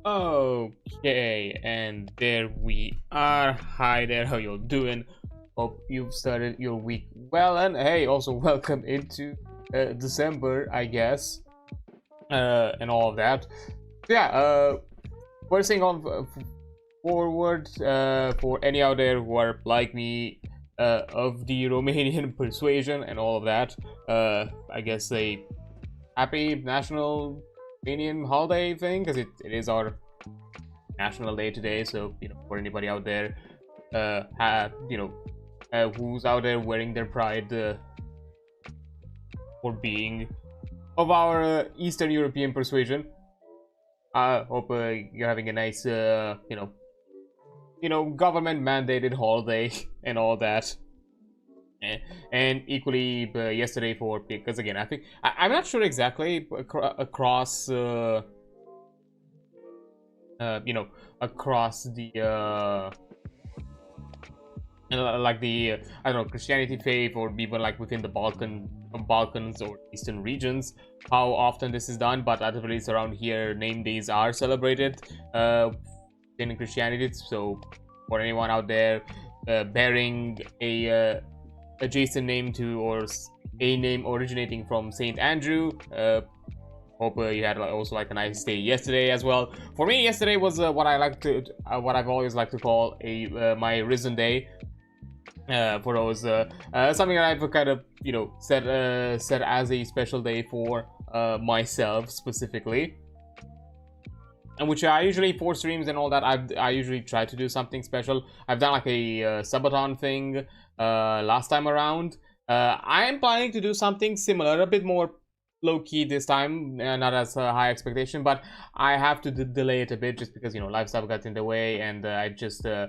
Okay, and there we are. Hi there, how you doing? Hope you've started your week well, and hey, also welcome into December, I guess, and all of that. So yeah, first thing on forward for any out there who are like me, of the Romanian persuasion and all of that. I guess a happy national Romanian holiday thing, because it is our national day today. So for anybody out there who's out there wearing their pride for being of our Eastern European persuasion, I hope you're having a nice government mandated holiday and all that. And equally yesterday, for because again I think I'm not sure exactly across across the like the I don't know, Christianity faith, or even like within the Balkans or Eastern regions, how often this is done. But at the least around here, name days are celebrated in Christianity. So for anyone out there bearing a adjacent name to, or a name originating from Saint Andrew, hope you had also like a nice day yesterday as well. For me, yesterday was what I've always liked to call my risen day. For those something that I've kind of set as a special day for myself specifically, and which I usually, for streams and all that, I usually try to do something special. I've done like a subathon thing last time around. I am planning to do something similar, a bit more low-key this time, not as high expectation, but I have to delay it a bit just because life stuff got in the way, and I just I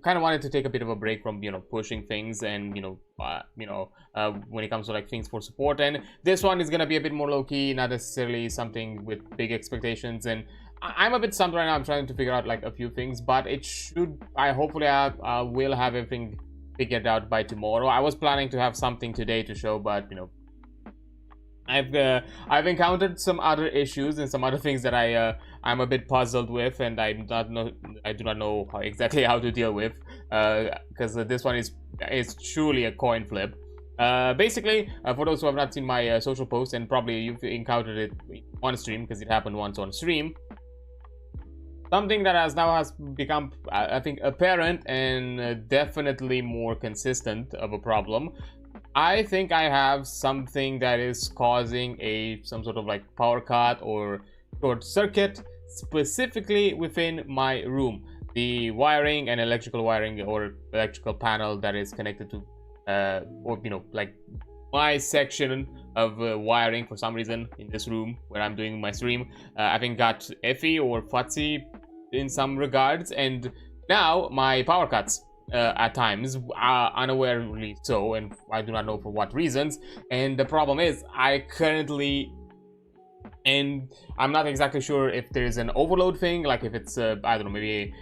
kind of wanted to take a bit of a break from pushing things, and when it comes to like things for support. And this one is gonna be a bit more low-key, not necessarily something with big expectations. And I'm a bit stumped right now. I'm trying to figure out like a few things, but it should, I hopefully I will have everything figured out by tomorrow. I was planning to have something today to show, but I've encountered some other issues and some other things that I'm a bit puzzled with, and I do not know exactly how to deal with, because this one is truly a coin flip. Basically, for those who have not seen my social posts, and probably you've encountered it on stream because it happened once on stream, something that has become, I think, apparent and definitely more consistent of a problem. I think I have something that is causing some sort of like power cut or short circuit, specifically within my room. The wiring and electrical wiring or electrical panel that is connected to or like my section of wiring, for some reason in this room where I'm doing my stream, I think got iffy or fuzzy in some regards, and now my power cuts at times, unawarely so, and I do not know for what reasons. And the problem is, I currently, and I'm not exactly sure if there's an overload thing, like if it's I don't know, maybe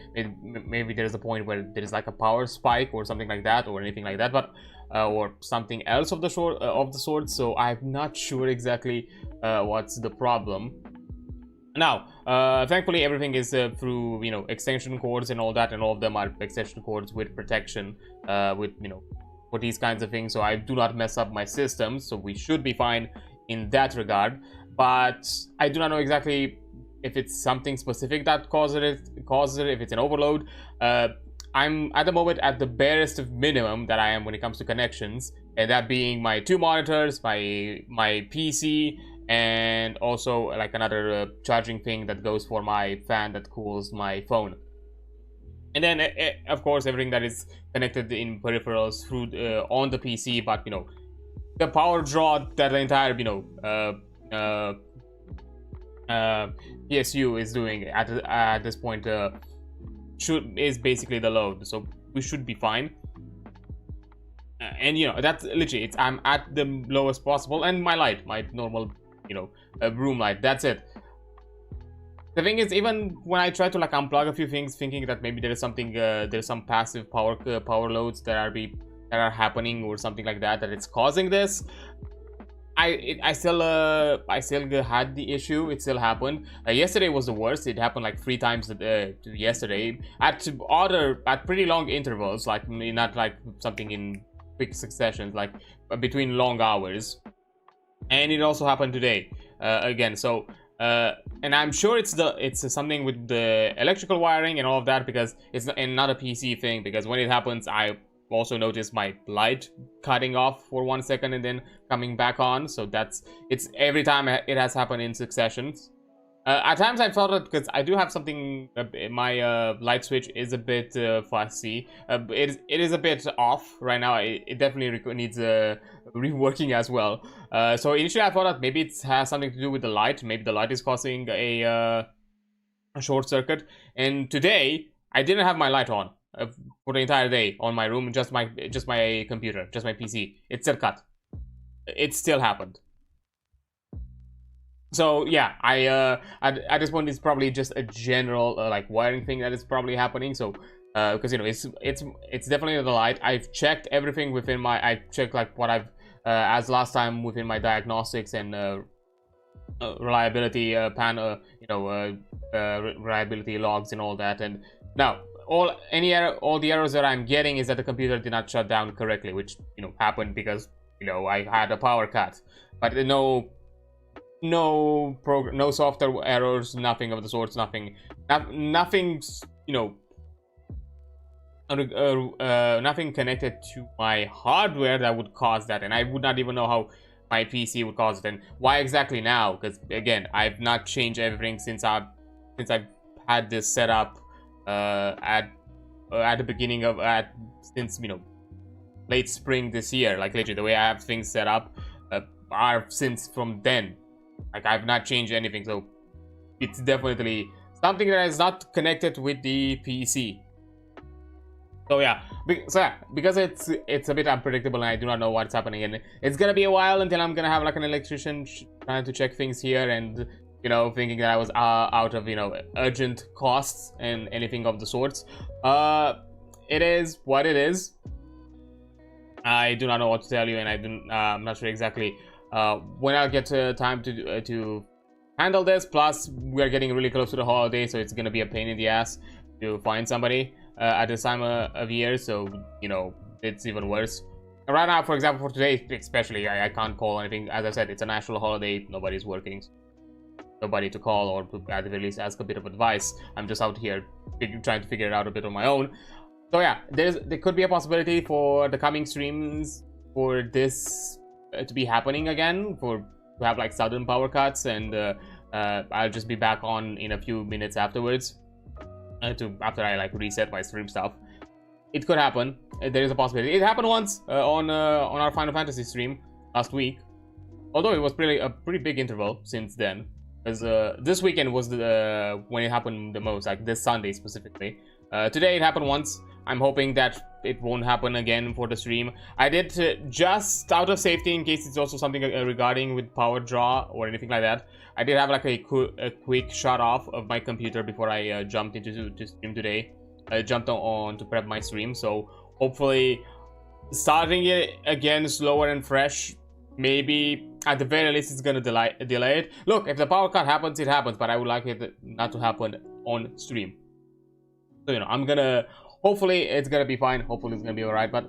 there's a point where there's like a power spike or something like that, or anything like that, but or something else of the sort. So I'm not sure exactly what's the problem. Now, thankfully, everything is through extension cords and all that, and all of them are extension cords with protection, for these kinds of things. So I do not mess up my system, so we should be fine in that regard. But I do not know exactly if it's something specific that causes it. If it's an overload, I'm at the moment at the barest of minimum that I am when it comes to connections, and that being my 2 monitors, my PC, and also like another charging thing that goes for my fan that cools my phone. And then of course everything that is connected in peripherals through on the PC. But the power draw that the entire PSU is doing at this point is basically the load, so we should be fine. And that's literally it. I'm at the lowest possible, and my normal room light, that's it. The thing is, even when I try to like unplug a few things, thinking that maybe there is something, there's some passive power loads that are happening or something like that, that it's causing this, I still had the issue. It still happened. Yesterday was the worst. It happened like 3 times yesterday at pretty long intervals, like not like something in quick successions, like between long hours. And it also happened today again. So and I'm sure it's something with the electrical wiring and all of that, because it's not a PC thing. Because when it happens, I also noticed my light cutting off for 1 second and then coming back on. So it's every time it has happened in successions. At times I felt it because I do have something. My light switch is a bit fussy. It is a bit off right now. It definitely needs reworking as well. So initially I thought that maybe it has something to do with the light. Maybe the light is causing a short circuit. And today I didn't have my light on for the entire day on my room. Just my computer, just my PC. It still cut. It still happened. So yeah, at this point it's probably just a general like wiring thing that is probably happening. So because you know it's definitely the light. I've checked everything within my. I checked like what I've as last time within my diagnostics and reliability reliability logs and all that. And now all the errors that I'm getting is that the computer did not shut down correctly, which happened because I had a power cut, but no software errors, nothing of the sorts, nothing nothing connected to my hardware that would cause that, and I would not even know how my PC would cause it. And why exactly now? Because again, I've not changed everything since I've had this set up at the beginning of since late spring this year. Like literally the way I have things set up are since from then. Like I've not changed anything, so it's definitely something that is not connected with the PC. So yeah, because it's a bit unpredictable and I do not know what's happening, and it's gonna be a while until I'm gonna have like an electrician trying to check things here, and thinking that I was out of urgent costs and anything of the sorts. It is what it is. I do not know what to tell you, and I'm not sure exactly when I'll get time to handle this. Plus, we are getting really close to the holiday, so it's gonna be a pain in the ass to find somebody at this time of year. So it's even worse. Right now, for example, for today especially, I can't call anything. As I said, it's a national holiday. Nobody's working. Nobody to call or to at the very least ask a bit of advice. I'm just out here trying to figure it out a bit on my own. So yeah, there could be a possibility for the coming streams for this to be happening again, to have like sudden power cuts, and I'll just be back on in a few minutes afterwards after I like reset my stream stuff. It could happen. There is a possibility. It happened once on our Final Fantasy stream last week, although it was a pretty big interval since then. Because this weekend was when it happened the most, like this Sunday specifically. Today it happened once. I'm hoping that it won't happen again for the stream. I did just out of safety, in case it's also something regarding with power draw or anything like that. I did have like a quick shut off of my computer before I jumped into stream today. I jumped on to prep my stream, so hopefully starting it again slower and fresh. Maybe at the very least it's gonna delay it. Look, if the power cut happens, it happens, but I would like it not to happen on stream. So I'm gonna, hopefully it's gonna be fine. Hopefully it's gonna be alright. But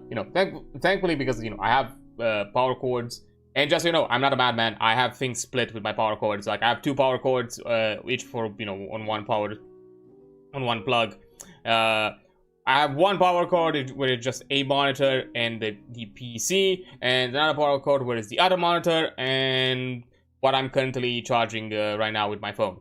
thankfully, because I have power cords, and just I'm not a madman. I have things split with my power cords. Like I have 2 power cords, each for on one plug. I have 1 power cord where it's just a monitor and the PC, and another power cord where it's the other monitor and what I'm currently charging right now with my phone.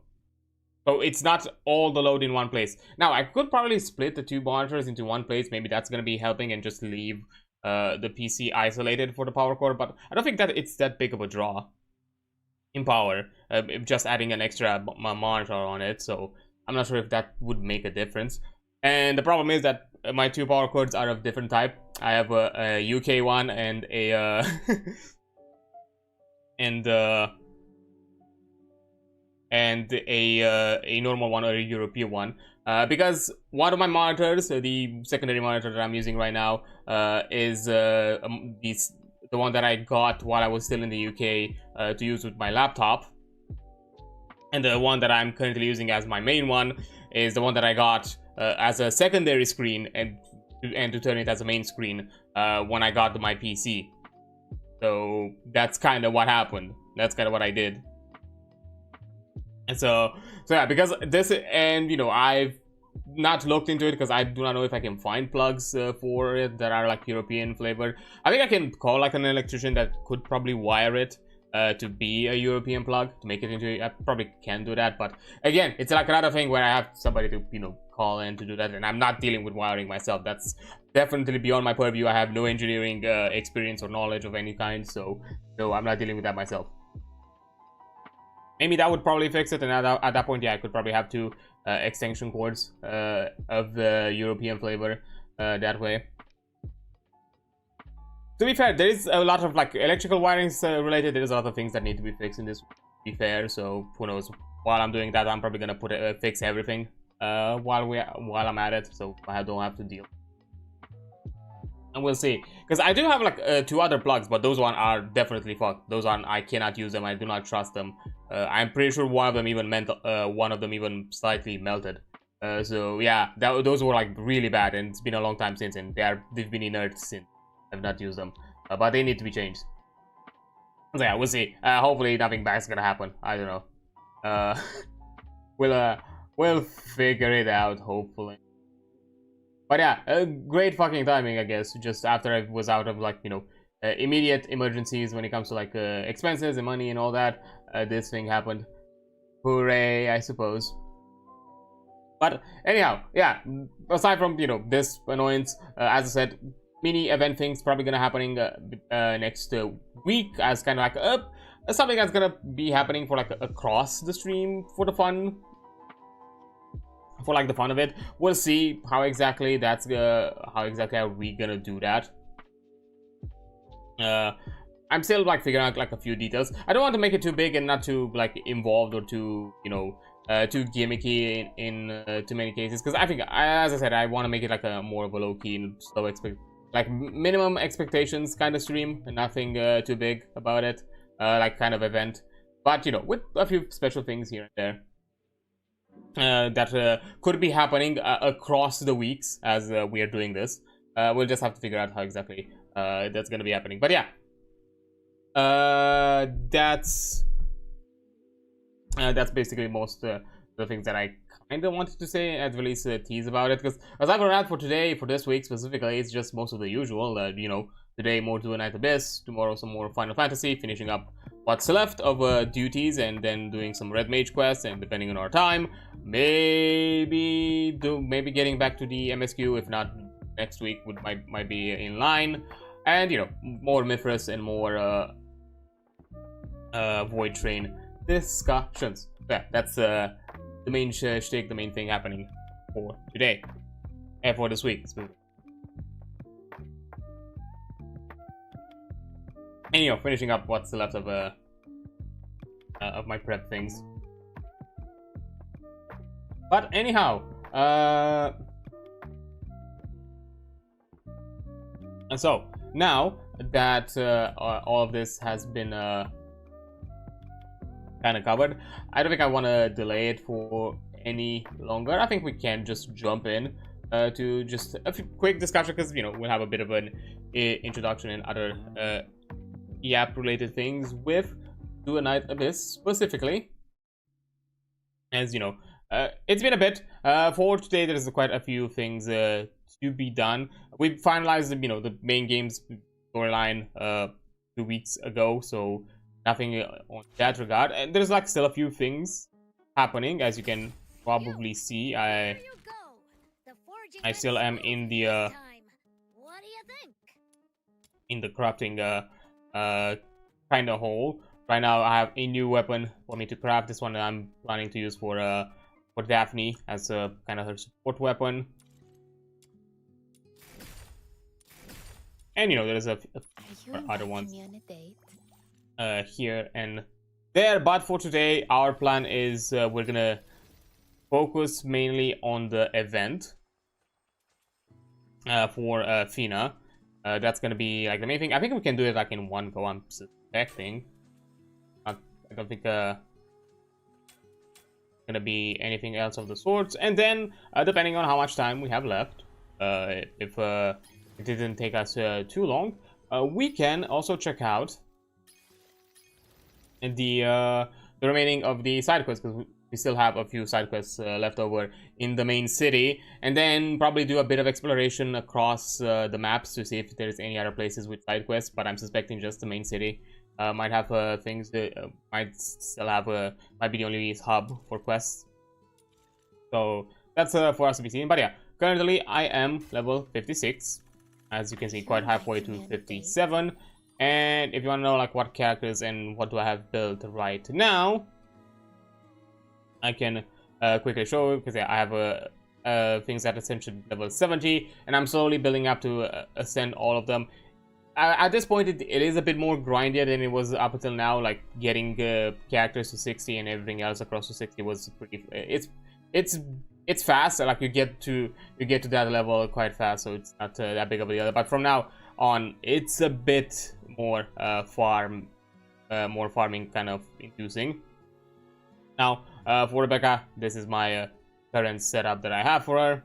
So it's not all the load in one place. Now I could probably split the 2 monitors into one place. Maybe that's going to be helping, and just leave the PC isolated for the power cord. But I don't think that it's that big of a draw in power, just adding an extra monitor on it. So I'm not sure if that would make a difference. And the problem is that my 2 power cords are of different type. I have a UK one and a a normal one, or a European one. Because one of my monitors, the secondary monitor that I'm using right now, is the the one that I got while I was still in the UK to use with my laptop. And the one that I'm currently using as my main one is the one that I got as a secondary screen and to turn it as a main screen when I got my PC. So that's kind of what happened. That's kind of what I did. And so yeah, because this, and you know, I've not looked into it because I do not know if I can find plugs for it that are like European flavored. I think I can call like an electrician that could probably wire it to be a European plug, to make it into, I probably can do that, but again, it's like another thing where I have somebody to, you know, call in to do that, and I'm not dealing with wiring myself. That's definitely beyond my purview. I have no engineering experience or knowledge of any kind, so no, I'm not dealing with that myself. Maybe that would probably fix it, and at that point, yeah, I could probably have 2 extension cords of the European flavor that way. To be fair, there is a lot of like electrical wirings related. There's a lot of things that need to be fixed in this, to be fair, so who knows. While I'm doing that, I'm probably gonna fix everything while I'm at it, so I don't have to deal. And we'll see, because I do have like 2 other plugs, but those one are definitely fucked. Those one, I cannot use them. I do not trust them. I'm pretty sure one of them even slightly melted. So yeah, those were like really bad, and it's been a long time since, and they've been inert since. I've not used them, but they need to be changed. So yeah, we'll see. Hopefully nothing bad's gonna happen. I don't know. We'll figure it out, hopefully. But yeah, great fucking timing, I guess. Just after I was out of like, you know, immediate emergencies when it comes to like expenses and money and all that, this thing happened. Hooray, I suppose. But anyhow, yeah, aside from, you know, this annoyance, as I said, mini event things probably gonna happening next week, as kind of like something that's gonna be happening for like across the stream for the fun. For like the fun of it. We'll see how exactly that's are we gonna do that. I'm still like figuring out like a few details. I don't want to make it too big and not too like involved or too, you know, too gimmicky in too many cases, because I think, as I said, I want to make it like a more of a low-key and slow like minimum expectations kind of stream, and nothing too big about it, like kind of event, but you know, with a few special things here and there that could be happening across the weeks as we are doing this. We'll just have to figure out how exactly that's going to be happening. But yeah, that's basically most the things that I kind of wanted to say, at least tease about it, because aside from that, for today, for this week specifically, it's just most of the usual. You know, today more Duet Night Abyss, tomorrow some more Final Fantasy, finishing up what's left of duties, and then doing some Red Mage quests, and depending on our time, maybe getting back to the MSQ. If not, next week might be in line, and you know, more Mithras and more Void Train discussions. Yeah, that's the main shtick, the main thing happening for today and for this week. And you know, finishing up what's left of my prep things. But anyhow, and so now that all of this has been kind of covered, I don't think I want to delay it for any longer. I think we can just jump in to just a quick discussion, because you know, we'll have a bit of an introduction and other EAP related things with Duet Night Abyss specifically. As you know, it's been a bit. For today, there's quite a few things to be done. We finalized, you know, the main game's storyline 2 weeks ago, so nothing on that regard. And there's like still a few things happening, as you can probably see. I still am in the crafting kind of hole. Right now I have a new weapon for me to craft. This one I'm planning to use for Daphne as a kind of her support weapon. And you know, there's a other ones here and there, but for today our plan is we're gonna focus mainly on the event for Fina. That's gonna be like the main thing. I think we can do it like in one go. I'm suspecting. I don't think gonna be anything else of the sorts. And then depending on how much time we have left, if it didn't take us too long, we can also check out the remaining of the side quests, because we still have a few side quests left over in the main city, and then probably do a bit of exploration across the maps to see if there's any other places with side quests. But I'm suspecting just the main city might have things that might still have might be the only hub for quests. So that's for us to be seen. But yeah, currently I am level 56, as you can see, quite halfway to 57. And if you want to know like what characters and what do I have built right now, I can quickly show you, because yeah, I have things at ascension level 70, and I'm slowly building up to ascend all of them. At this point, it is a bit more grindier than it was up until now. Like getting characters to 60 and everything else across to 60 was pretty. It's fast. Like you get to that level quite fast, so it's not that big of a deal. But from now on, it's a bit more farming kind of inducing. Now, for Rebecca, this is my current setup that I have for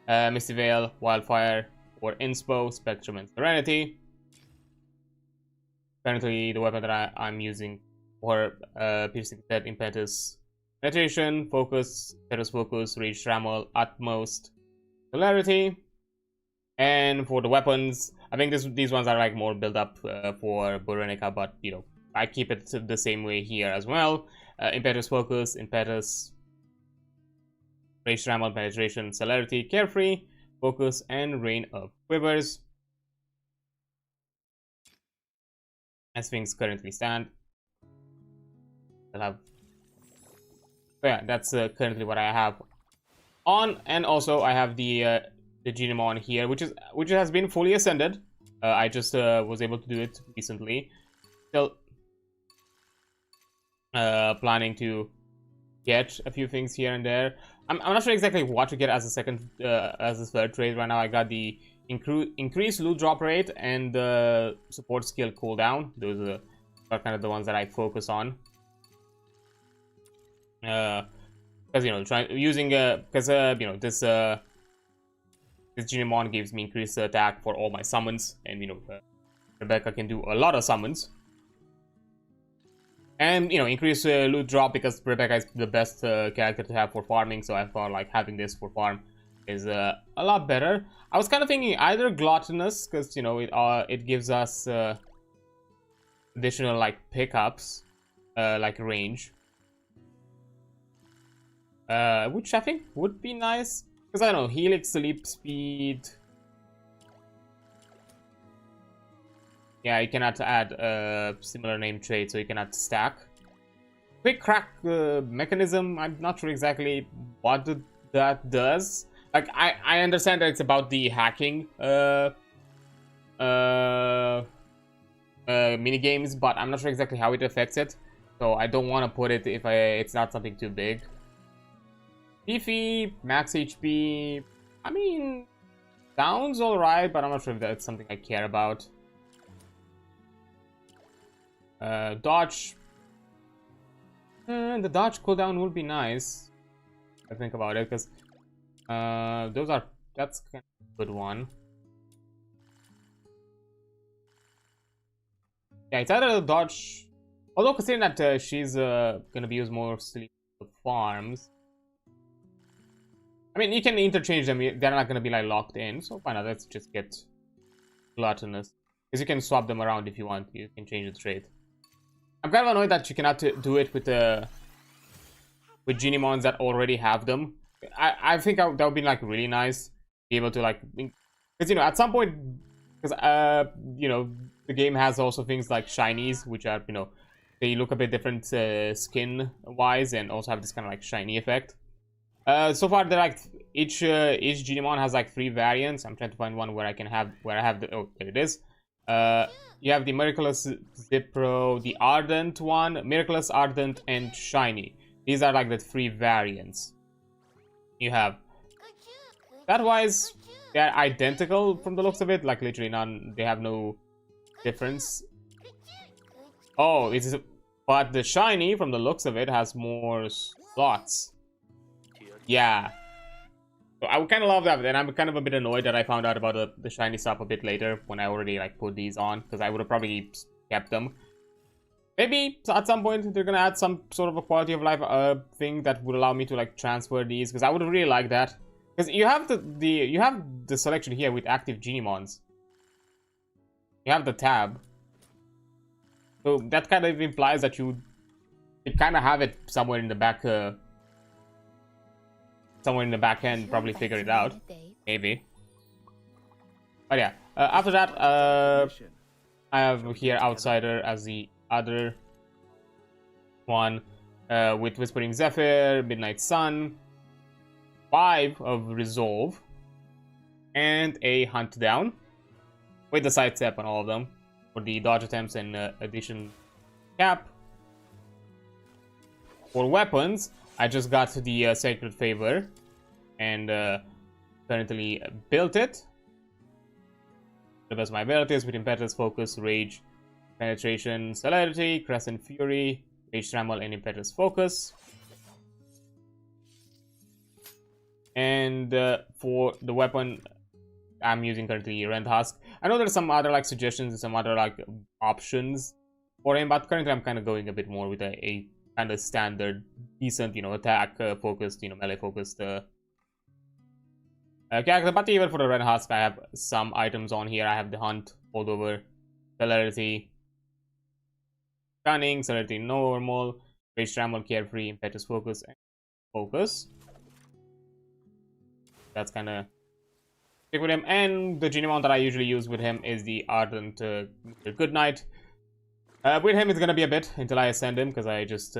her. Misty Veil, Wildfire, or Inspo, Spectrum, and Serenity. Currently, the weapon that I'm using for piercing set, Impetus, Penetration, Focus, Impetus Focus, Reach, Trammel, Utmost, Celerity. And for the weapons, I think these ones are like more built up for Borenica, but you know, I keep it the same way here as well. Impetus Focus, Impetus, Rage, Trammel, Penetration, Celerity, Carefree, Focus, and Rain of Quivers. As things currently stand, I'll have. So yeah, that's currently what I have on, and also I have the Genimon here, which has been fully ascended. I just was able to do it recently. Still planning to get a few things here and there. I'm not sure exactly what to get as a third trade right now. I got the increased loot drop rate and the support skill cooldown. Those are kind of the ones that I focus on. Because you know, this Genimon gives me increased attack for all my summons, and you know, Rebecca can do a lot of summons. And, you know, increase loot drop, because Rebecca is the best character to have for farming, so I thought, like, having this for farm is a lot better. I was kind of thinking either Gluttonous, because, you know, it gives us additional, like, pickups, like range. Which I think would be nice, because, I don't know, Helix, Sleep Speed... Yeah, you cannot add a similar name trait, so you cannot stack. Quick Crack mechanism, I'm not sure exactly what that does. Like, I understand that it's about the hacking minigames, but I'm not sure exactly how it affects it. So I don't want to put it if it's not something too big. Beefy, max HP, I mean, sounds alright, but I'm not sure if that's something I care about. Dodge. The dodge cooldown would be nice. I think about it, because that's kind of a good one. Yeah, it's either the dodge. Although considering that she's gonna be used mostly for farms. I mean, you can interchange them. They're not gonna be like locked in. So why not? Let's just get Gluttonous, because you can swap them around if you want. You can change the trait. I'm kind of annoyed that you cannot do it with Genimons that already have them. I think that would be like really nice, be able to like, because you know, at some point, because you know, the game has also things like shinies, which are, you know, they look a bit different skin wise, and also have this kind of like shiny effect. So far, they're like each Genimon has like 3 variants. I'm trying to find one where I have the, oh, there it is. You have the Miraculous, Zipro, the Ardent one, Miraculous, Ardent, and Shiny. These are like the 3 variants you have. That wise, they're identical from the looks of it. Like literally none. They have no difference. Oh, it's but the shiny from the looks of it has more slots. Yeah. So I would kind of love that, and I'm kind of a bit annoyed that I found out about the shiny stuff a bit later when I already like put these on, because I would have probably kept them. Maybe at some point they're gonna add some sort of a quality of life thing that would allow me to like transfer these, because I would really like that. Because you have you have the selection here with active Genimons. You have the tab, so that kind of implies that you kind of have it somewhere in the back. Somewhere in the back end, probably figure it out, maybe. But yeah, after that, I have here Outsider as the other one, with Whispering Zephyr, Midnight Sun, 5 of Resolve, and a Hunt Down, with the sidestep on all of them, for the dodge attempts and addition cap. For weapons, I just got the Sacred Favor and currently built it to the best of my abilities with Impetus, Focus, Rage, Penetration, Celerity, Crescent Fury, Rage Trammel, and Impetus Focus. And for the weapon, I'm using currently Rend Husk. I know there's some other like suggestions and some other like options for him, but currently I'm kind of going a bit more with a kind of standard, decent, you know, attack focused, you know, melee focused character. But even for the Red Husk, I have some items on here. I have the Hunt, Holdover, Celerity, Cunning, Celerity Normal, Rage Trammel, Carefree, Impetus Focus, and Focus. That's kind of stick with him. And the Genimon that I usually use with him is the Ardent Good Night. With him, it's gonna be a bit until I ascend him, because I just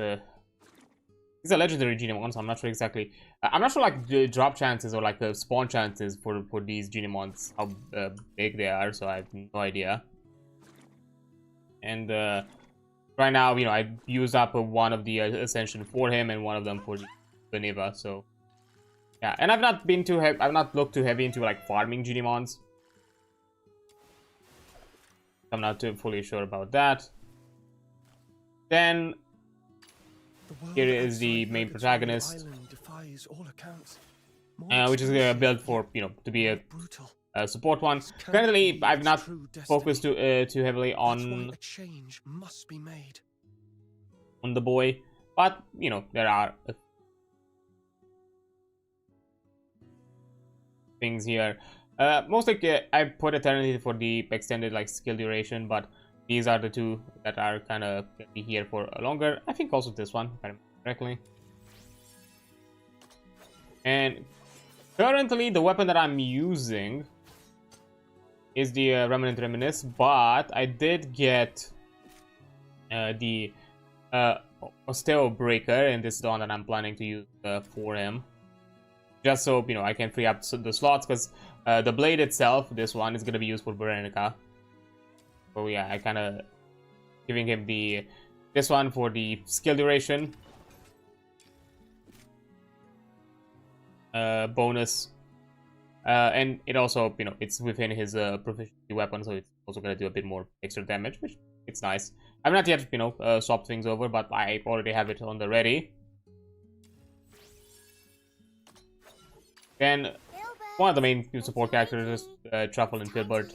he's a legendary Genimon, so I'm not sure exactly. I'm not sure like the drop chances or like the spawn chances for these Genimons, how big they are. So I have no idea. And right now, you know, I used up one of the ascension for him and one of them for the Beneva. So yeah, and I've not been too I've not looked too heavy into like farming Genimons. I'm not too fully sure about that. Then here is the main protagonist, which is built for, you know, to be a support one. Currently, I've not focused too heavily on the boy, but you know, there are things here. Mostly, I put Eternity for the extended like skill duration, but these are the two that are kind of gonna be here for longer. I think also this one, if I remember correctly. And currently, the weapon that I'm using is the Remnant Reminisce, but I did get the Osteo Breaker, and this is the one that I'm planning to use for him. Just so, you know, I can free up the slots, because the blade itself, this one, is going to be used for Berenica. So yeah, I kind of giving him this one for the skill duration bonus, and it also, you know, it's within his proficiency weapon, so it's also gonna do a bit more extra damage, which it's nice. I've not yet, you know, swapped things over, but I already have it on the ready. Then one of the main support characters is Truffle and Filbert.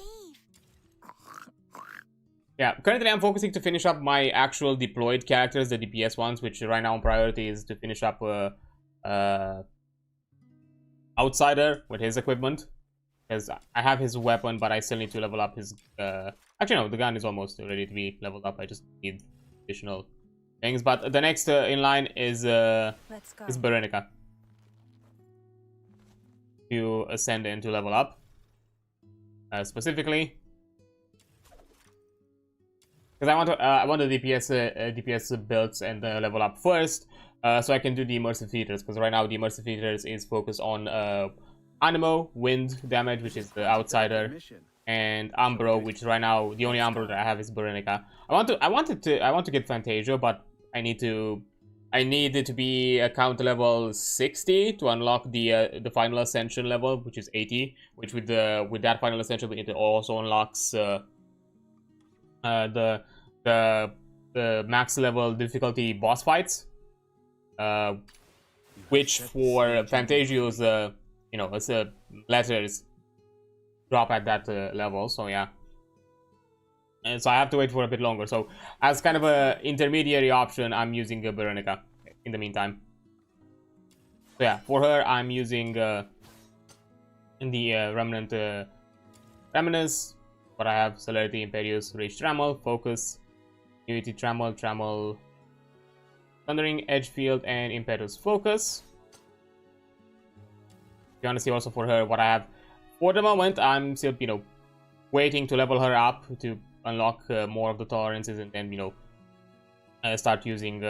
Yeah, currently I'm focusing to finish up my actual deployed characters, the DPS ones, which right now on priority is to finish up Outsider with his equipment. Because I have his weapon, but I still need to level up his... Actually, no, the gun is almost ready to be leveled up. I just need additional things. But the next in line is Berenica. To ascend and to level up. Specifically. Because I want the DPS builds and level up first, so I can do the immersive theaters. Because right now the immersive theaters is focused on Animo, wind damage, which is the Outsider, and Umbro, which right now the only Umbro that I have is Berenica. I want to get Fantasia, but I I need it to be account level 60 to unlock the final ascension level, which is 80. Which with that final ascension, it also unlocks the max level difficulty boss fights, which for Fantasia's you know, as letters drop at that level. So yeah. And so I have to wait for a bit longer. So as kind of a intermediary option, I'm using Veronica in the meantime. So yeah, for her, I'm using in the Remnant Reminisce. But I have Celerity, Imperious, Rage Trammel, Focus, Unity Trammel, Thundering, Edgefield, and Impetus Focus. If you want to see also for her what I have for the moment, I'm still, you know, waiting to level her up to unlock more of the tolerances, and then, you know, start using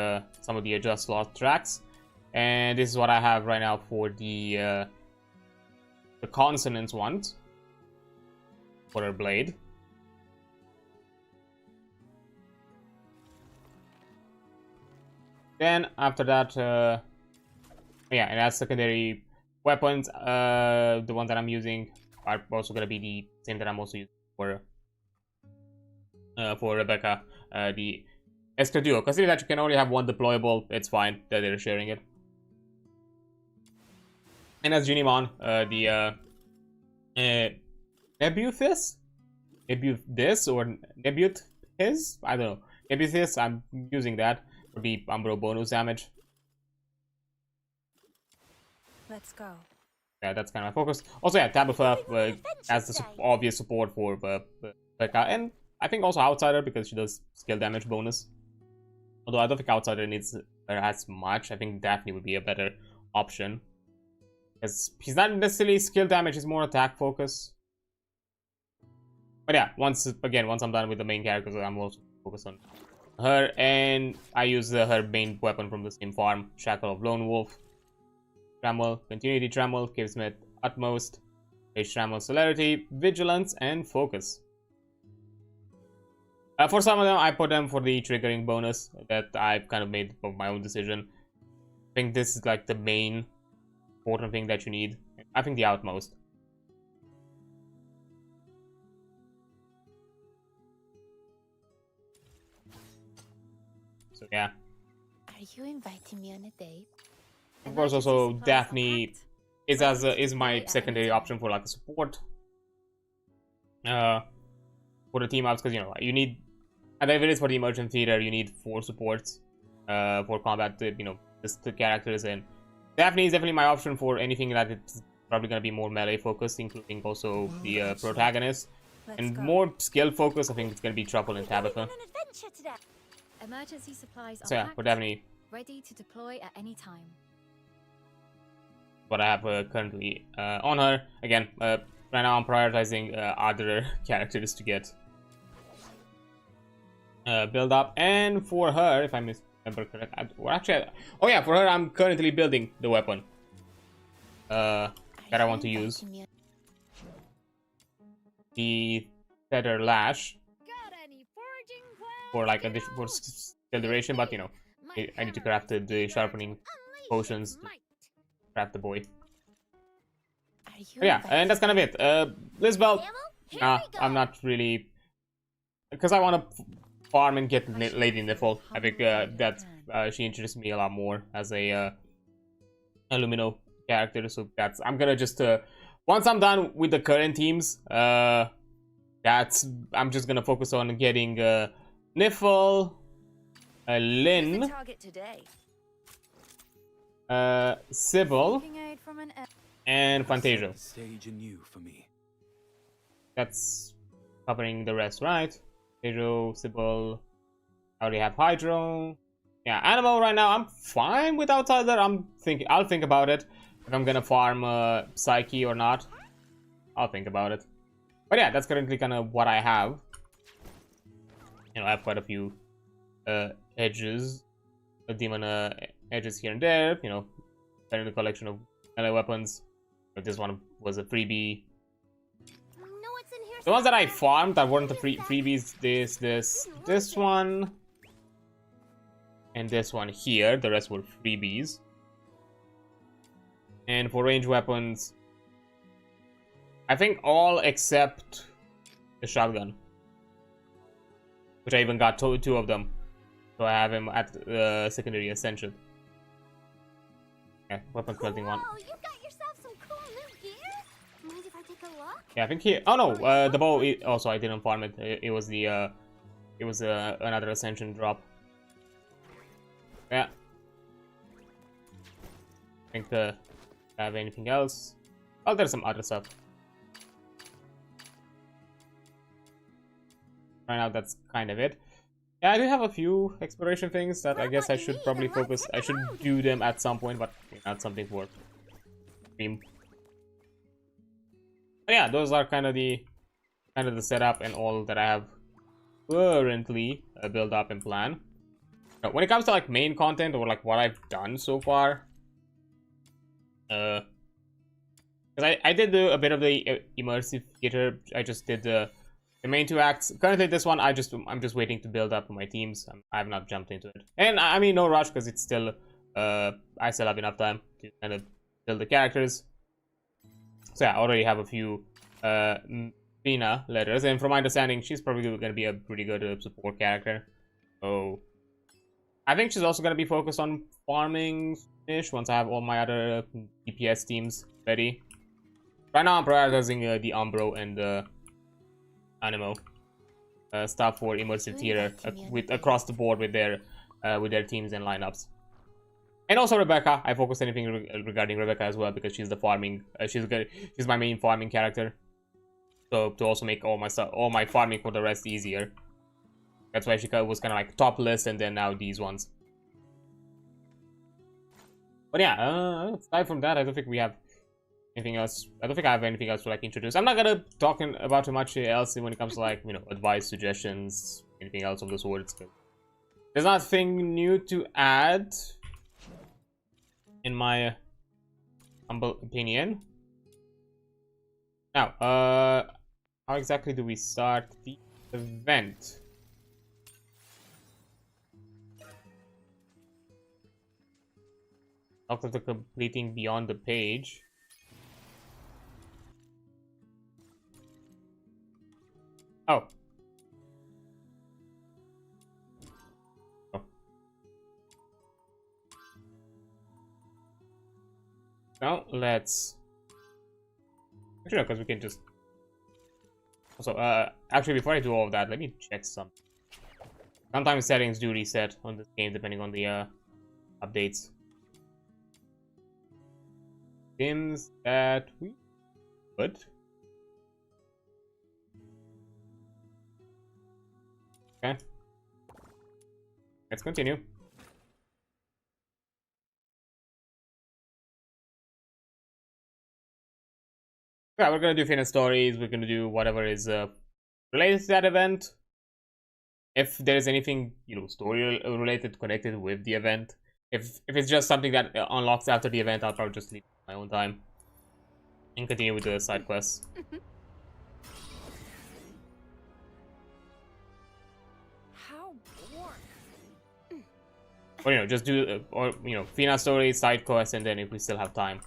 some of the adjust slot tracks. And this is what I have right now for the consonants one for her blade. Then after that, yeah, and as secondary weapons, the ones that I'm using are also gonna be the same that I'm also using for Rebecca, the Escaduo. Considering that you can only have one deployable, it's fine that they're sharing it. And as Junimon, the Nebuthis? Nebuthis or Nebuthis? I don't know. Nebuthis, I'm using that for the Umbro bonus damage. Let's go. Yeah, that's kind of my focus. Also, yeah, Tabitha as the obvious support for Rebecca, and I think also Outsider because she does skill damage bonus. Although I don't think Outsider needs as much. I think Daphne would be a better option. Because he's not necessarily skill damage, he's more attack focus. But yeah, once I'm done with the main characters, I'm also focused on her. And I use her main weapon from the same farm, Shackle of Lone Wolf. Trammel, Continuity Trammel, gives me Utmost, Rage Trammel, Celerity, Vigilance, and Focus. For some of them, I put them for the triggering bonus that I've kind of made of my own decision. I think this is like the main important thing that you need. I think the Outmost. So yeah. Are you inviting me on a date? Of course, also Daphne is my secondary option for like a support. For the team ups, because you know you need, and if it is for the Emergent Theater, you need 4 supports for combat. You know, just the characters, and Daphne is definitely my option for anything that it's probably gonna be more melee focused, including also the protagonist, and more skill focused. I think it's gonna be Truffle and Tabitha. Emergency supplies So yeah, for Daphne, ready to deploy at any time. What I have currently on her. Again, right now I'm prioritizing other characters to get build up. And for her, if I remember correct, oh yeah, for her I'm currently building the weapon that I want to use. The Feather Lash for like for skill duration, but you know, I need to craft the sharpening potions. Craft the boy. But yeah, and that's kind of it. Lisbel, I'm not really, because I want to farm and get Lady Niffle. I think that she interests me a lot more as a Lumino character. So that's, I'm gonna just once I'm done with the current teams, I'm just gonna focus on getting Niffle, Lynn, Sybil, and Fantasia. That's covering the rest, right? Fantasia, Sybil, I already have Hydro. Yeah, Animal right now, I'm fine with Outsider. I'll think about it. If I'm gonna farm Psyche or not. I'll think about it. But yeah, that's currently kind of what I have. You know, I have quite a few edges. Demon edges here and there, you know, in the collection of melee weapons. But this one was a freebie. The ones that I farmed that weren't the freebies, this one. and this one here. The rest were freebies. And for range weapons, I think all except the shotgun, which I even got two of them. So I have him at secondary essential. Yeah, weapon smelting one. You got yourself some cool new gear. Mind if I take a look? Yeah, I think here. Oh no, the bow. Also, I didn't farm it. It was the another ascension drop. Yeah. I think have anything else? Oh, there's some other stuff. Right now, that's kind of it. Yeah, I do have a few exploration things that I guess I should probably focus. I should do them at some point, but not something for stream. But yeah, those are kind of the setup and all that I have currently built up and plan. Now, when it comes to like main content or like what I've done so far, because I did a bit of the immersive theater. I just did the main 2 acts. Currently, this one I'm just waiting to build up my teams. I have not jumped into it, and I mean no rush because it's still I still have enough time to kind of build the characters. So yeah, I already have a few Fina letters, and from my understanding, she's probably going to be a pretty good support character. So I think she's also going to be focused on farming-ish once I have all my other DPS teams ready. Right now, I'm prioritizing the Umbro and the Animo stuff for immersive theater across the board with their teams and lineups. And also Rebecca. I focus anything regarding Rebecca as well because she's the farming. She's my main farming character. So to also make all my farming for the rest easier. That's why she was kind of like top list, and then now these ones. But yeah, aside from that, I don't think we have anything else. I don't think I have anything else to like introduce. I'm not gonna talk about too much else when it comes to like advice, suggestions, anything else of the sorts. There's nothing new to add, in my humble opinion. Now, how exactly do we start the event? After the completing beyond the page. Oh. Now let's actually, because we can just also actually before I do all of that, let me check some. Sometimes settings do reset on this game depending on the updates. Seems that we could. Okay. Let's continue. Yeah, we're gonna do Fina stories. We're gonna do whatever is related to that event. If there is anything, story related connected with the event. If it's just something that unlocks after the event, I'll probably just leave my own time and continue with the side quests. How boring. Or just do Fina story, side quests, and then if we still have time,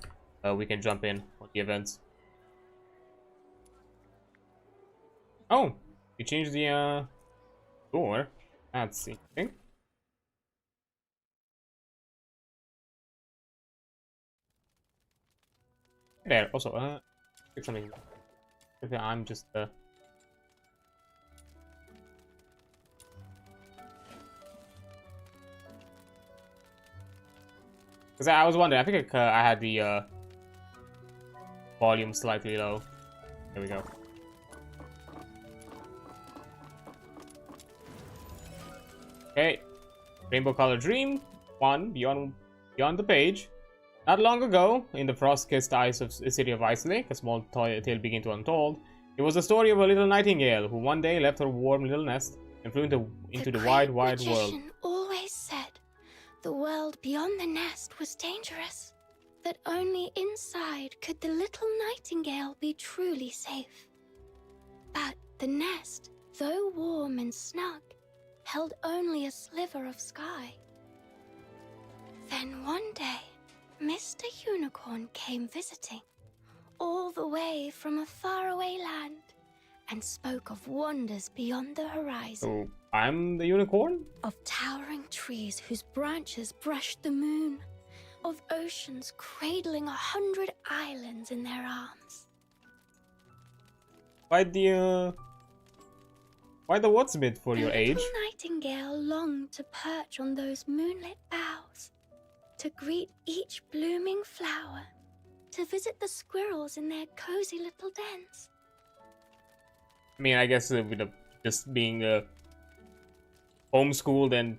we can jump in on the events. Oh, you changed the door. That's interesting. There. Also, pick something. I'm just because I was wondering. I think I had the volume slightly low. There we go. Okay, Rainbow Color Dream 1 beyond the page. Not long ago, in the frost-kissed ice of the city of Islake, a small tale began to unfold. It was the story of a little nightingale who one day left her warm little nest and flew into the wide world. The magician always said the world beyond the nest was dangerous, that only inside could the little nightingale be truly safe. But the nest, though warm and snug, held only a sliver of sky, Then one day, Mr. Unicorn came visiting, all the way from a faraway land, and spoke of wonders beyond the horizon. So I'm the unicorn? Of towering trees whose branches brushed the moon, of oceans cradling 100 islands in their arms. Why the woodsmith for your age? The little nightingale longed to perch on those moonlit boughs, to greet each blooming flower, to visit the squirrels in their cozy little dens. I mean, I guess with just being homeschooled and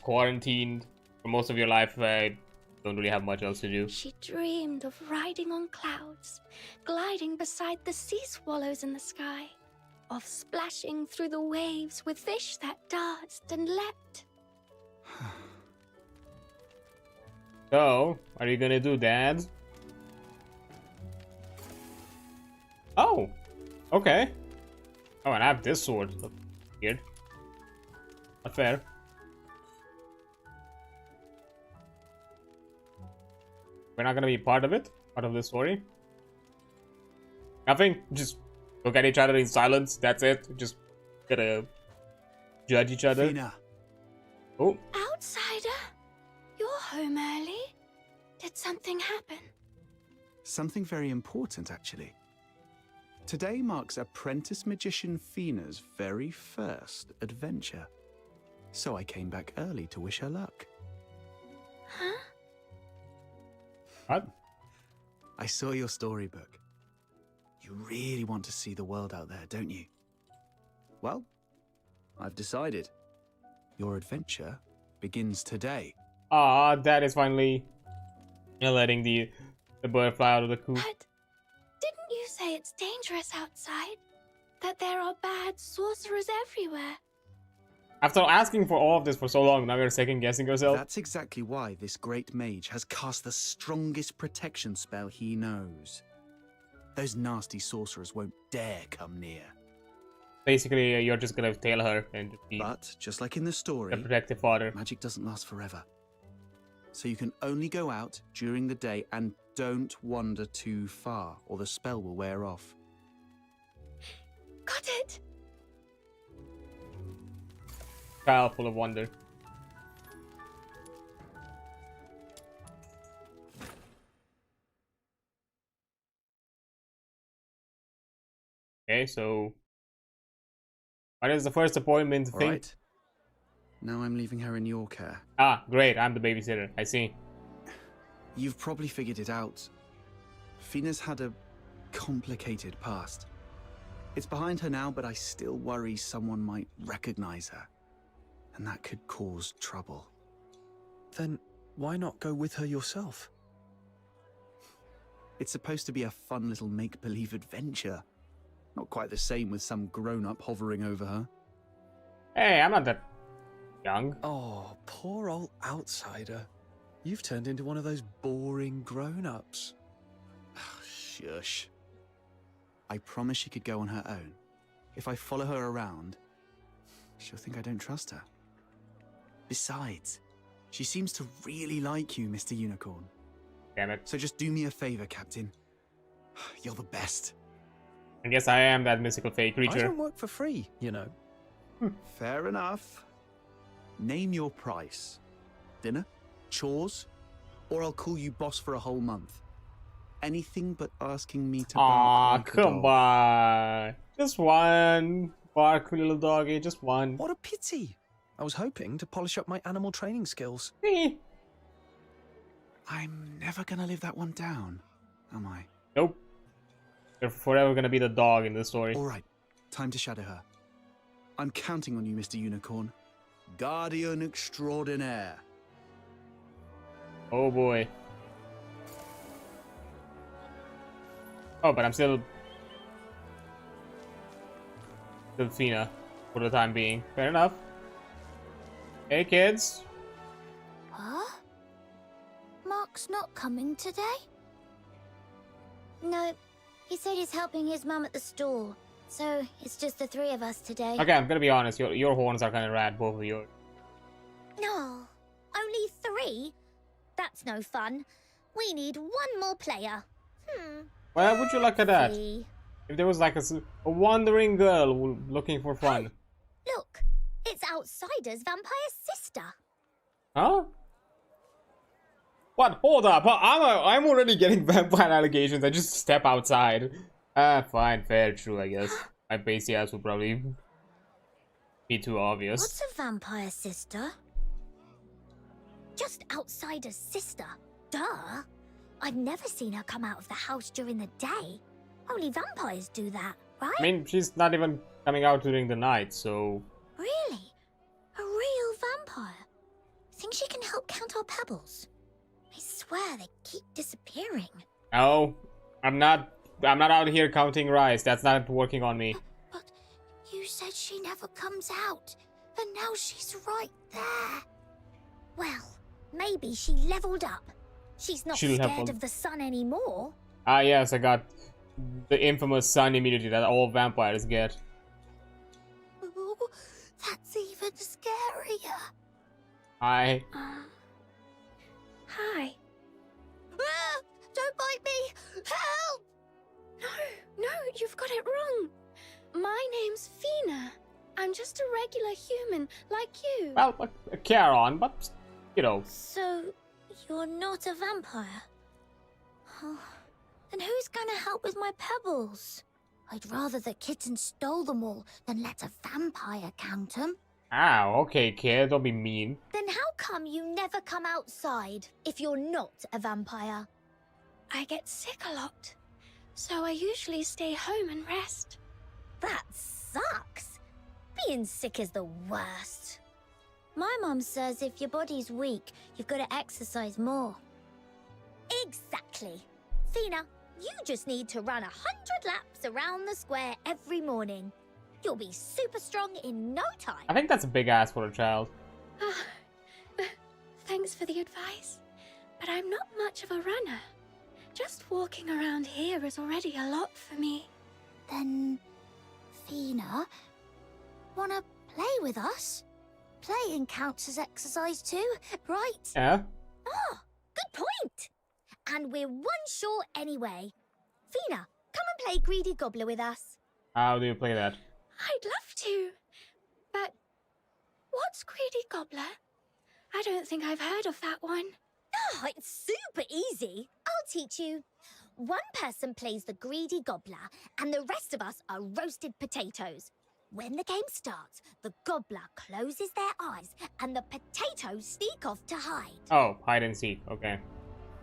quarantined for most of your life, I don't really have much else to do. She dreamed of riding on clouds, gliding beside the sea swallows in the sky, of splashing through the waves with fish that danced and leapt. So, what are you gonna do, Dad? Oh, okay. Oh, and I have this sword. That's weird. Not fair. We're not gonna be part of it, part of this story. Nothing. Just look at each other in silence. That's it. Just gotta judge each other. Fina. Oh, Outsider, you're home early. Did something happen? Something very important, actually. Today marks apprentice magician Fina's very first adventure. So I came back early to wish her luck. Huh? what? I saw your storybook. You really want to see the world out there, don't you? Well, I've decided. Your adventure begins today. Ah, Dad is finally letting the bird fly out of the coop. But didn't you say it's dangerous outside? That there are bad sorcerers everywhere? After asking for all of this for so long, now you're second guessing yourself. That's exactly why this great mage has cast the strongest protection spell he knows. Those nasty sorcerers won't dare come near. Basically, you're just gonna tail her and just be But, just like in the story, the protective father. magic doesn't last forever. So you can only go out during the day and don't wander too far, or the spell will wear off. Got it! Child full of wonder. Okay, so what is the first appointment All thing? right. Now I'm leaving her in your care. Ah, great, I'm the babysitter. I see. You've probably figured it out. Fina's had a complicated past. It's behind her now, but I still worry someone might recognize her. And that could cause trouble. Then why not go with her yourself? It's supposed to be a fun little make-believe adventure. Not quite the same with some grown-up hovering over her. Hey, I'm not that young. Oh, poor old outsider. You've turned into one of those boring grown-ups. Shush. I promise she could go on her own. If I follow her around, she'll think I don't trust her. Besides, she seems to really like you, Mr. Unicorn. Damn it. So just do me a favor, Captain. You're the best. I guess I am that mystical fey I creature. don't work for free, you know. Fair enough. Name your price. Dinner? Chores? Or I'll call you boss for a whole month. Anything but asking me to Aw, bark like a come dog. on. Just one. Bark, little doggy, just one. What a pity. I was hoping to polish up my animal training skills. Eh. I'm never gonna live that one down, am I? Nope. You're forever gonna be the dog in this story. All right, time to shadow her. I'm counting on you, Mr. Unicorn. Guardian extraordinaire. Oh boy. Oh, but I'm still Fina for the time being. Fair enough. Hey, kids. Huh? Mark's not coming today? No, he said he's helping his mum at the store. So, it's just the three of us today. Okay, I'm gonna be honest. Your horns are kind of rad, both of yours. No, only 3? That's no fun. We need 1 more player. Well, would you look at that? See. If there was like a wandering girl looking for fun. Look, it's Outsider's vampire sister. Huh? What? Hold up. I'm already getting vampire allegations. I just step outside. Fine, fair, true, I guess. My base ass would probably be too obvious. What's a vampire sister? Just Outsider's sister. Duh. I've never seen her come out of the house during the day. Only vampires do that, right? I mean, she's not even coming out during the night, so... Really? A real vampire? Think she can help count our pebbles? I swear they keep disappearing. No, I'm not out here counting rice. That's not working on me. But you said she never comes out, and now she's right there. Well, maybe she leveled up. She's not scared of the sun anymore. Ah, yes, I got the infamous sun immunity that all vampires get. Oh, that's even scarier. Hi. Hi. Ah, don't bite me! Help! No, you've got it wrong. My name's Fina. I'm just a regular human like you. Well, carry on, but, you know. So, you're not a vampire? Oh, then who's gonna help with my pebbles? I'd rather the kitten stole them all than let a vampire count them. Ah, okay, kid, don't be mean. Then how come you never come outside if you're not a vampire? I get sick a lot, so I usually stay home and rest. That sucks. Being sick is the worst. My mum says if your body's weak, you've got to exercise more. Exactly. Fina, you just need to run 100 laps around the square every morning. You'll be super strong in no time. I think that's a big ask for a child. Thanks for the advice, but I'm not much of a runner. Just walking around here is already a lot for me. Then, Fina, wanna play with us? Playing counts as exercise too, right? Yeah? Oh, good point. And we're 1 short anyway. Fina, come and play Greedy Gobbler with us. How do you play that? I'd love to, but what's Greedy Gobbler? I don't think I've heard of that one. Oh, it's super easy. I'll teach you. 1 person plays the Greedy Gobbler, and the rest of us are roasted potatoes. When the game starts, the gobbler closes their eyes, and the potatoes sneak off to hide. Oh, hide and seek, okay.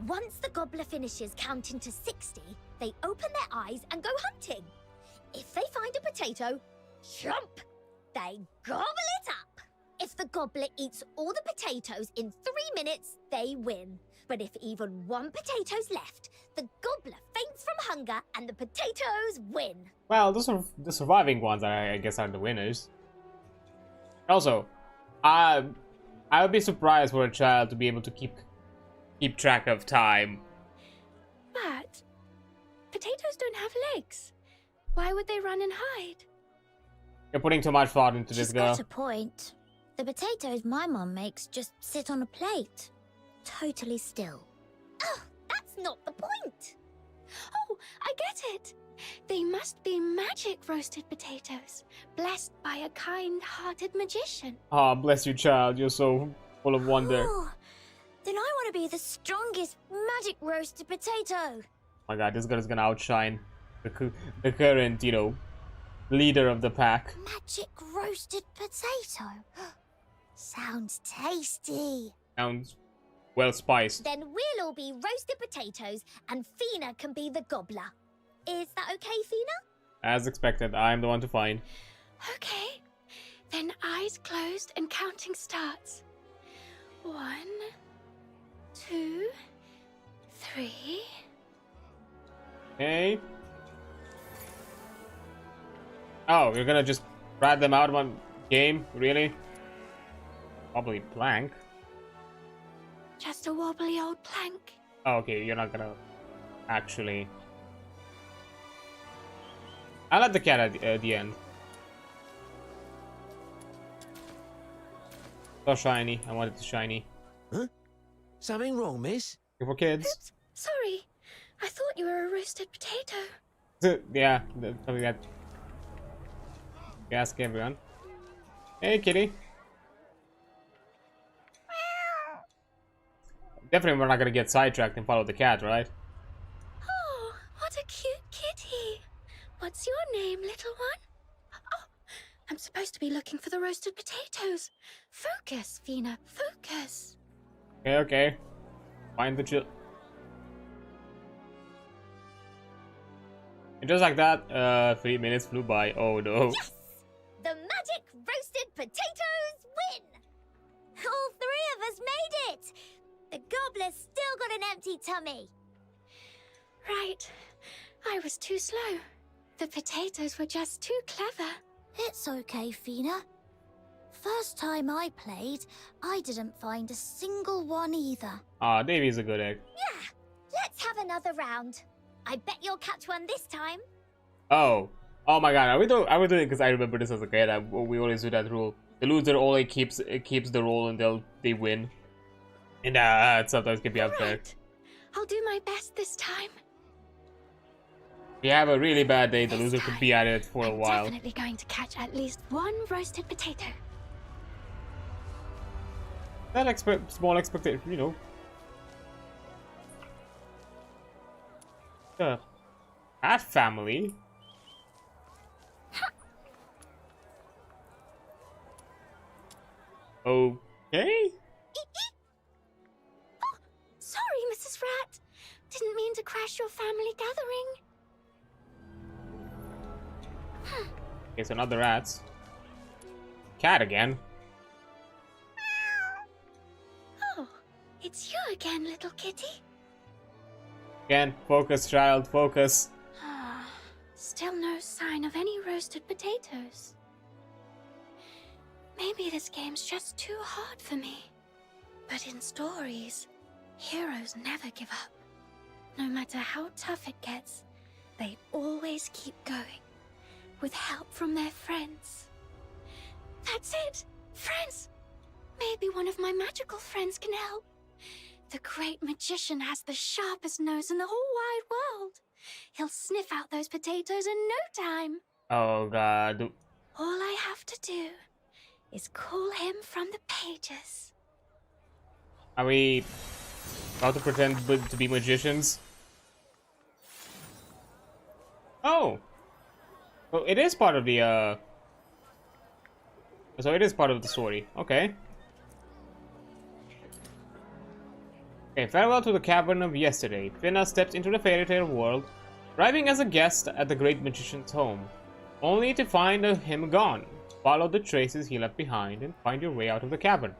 Once the gobbler finishes counting to 60, they open their eyes and go hunting. If they find a potato, chomp! They gobble it up. If the gobbler eats all the potatoes in 3 minutes, they win. But if even 1 potato's left, the gobbler faints from hunger and the potatoes win. Well, the surviving ones, I guess, are the winners. Also, I would be surprised for a child to be able to keep track of time. But potatoes don't have legs. Why would they run and hide? You're putting too much thought into this She's girl. got a point. The potatoes my mum makes just sit on a plate. Totally still. Oh, that's not the point. Oh, I get it. They must be magic roasted potatoes, blessed by a kind-hearted magician. Ah, bless you, child. You're so full of wonder. Oh, then I want to be the strongest magic roasted potato. Oh my god, this girl is gonna outshine the current, you know, leader of the pack. Magic roasted potato. Sounds tasty. Sounds well spiced. Then we'll all be roasted potatoes and Fina can be the gobbler. Is that okay, Fina? As expected, I'm the one to find. Okay, then eyes closed and counting starts. 1, 2, 3. Okay. Oh, you're gonna just rat them out one game? Really? Probably plank. Just a wobbly old plank. Oh, okay, you're not gonna actually... I like the cat at the end. So shiny. I want it to shiny. Huh? Something wrong, miss? Good for kids. Oops, sorry. I thought you were a roasted potato. Yeah, something that. Ask everyone. Hey, kitty. Definitely, we're not gonna get sidetracked and follow the cat, right? Oh, what a cute kitty. What's your name, little one? Oh, I'm supposed to be looking for the roasted potatoes. Focus, Fina, focus. Okay, okay. Find the chill. And just like that, 3 minutes flew by. Oh no. Yes! The magic roasted potatoes win! All three of us made it! The gobbler's still got an empty tummy. Right. I was too slow. The potatoes were just too clever. It's okay, Fina. First time I played, I didn't find a single one either. Ah, Davy's a good egg. Yeah, let's have another round. I bet you'll catch one this time. Oh. Oh my god, are we doing it because I remember this as a kid. We always do that rule. The loser always keeps the roll until they win. And it sometimes can be unfair. Right. I'll do my best this time. If you have a really bad day, the This loser could time, be at it for a I'm while. definitely going to catch at least one roasted potato. That small expectation, you know. That family. Okay. Oh, sorry, Mrs. Rat. Didn't mean to crash your family gathering. Okay, so not the rats. Cat again. Oh, it's you again, little kitty. Again, focus, child, focus. Ah, still no sign of any roasted potatoes. Maybe this game's just too hard for me. But in stories, heroes never give up. No matter how tough it gets, they always keep going, with help from their friends. That's it! Friends! Maybe one of my magical friends can help. The great magician has the sharpest nose in the whole wide world. He'll sniff out those potatoes in no time. Oh god. All I have to do is call him from the pages. Are we about to pretend to be magicians? Oh! Well, it is part of the, So it is part of the story. Okay. Okay, farewell to the cavern of yesterday. Fina steps into the fairy tale world, arriving as a guest at the great magician's home, only to find him gone. Follow the traces he left behind and find your way out of the cavern.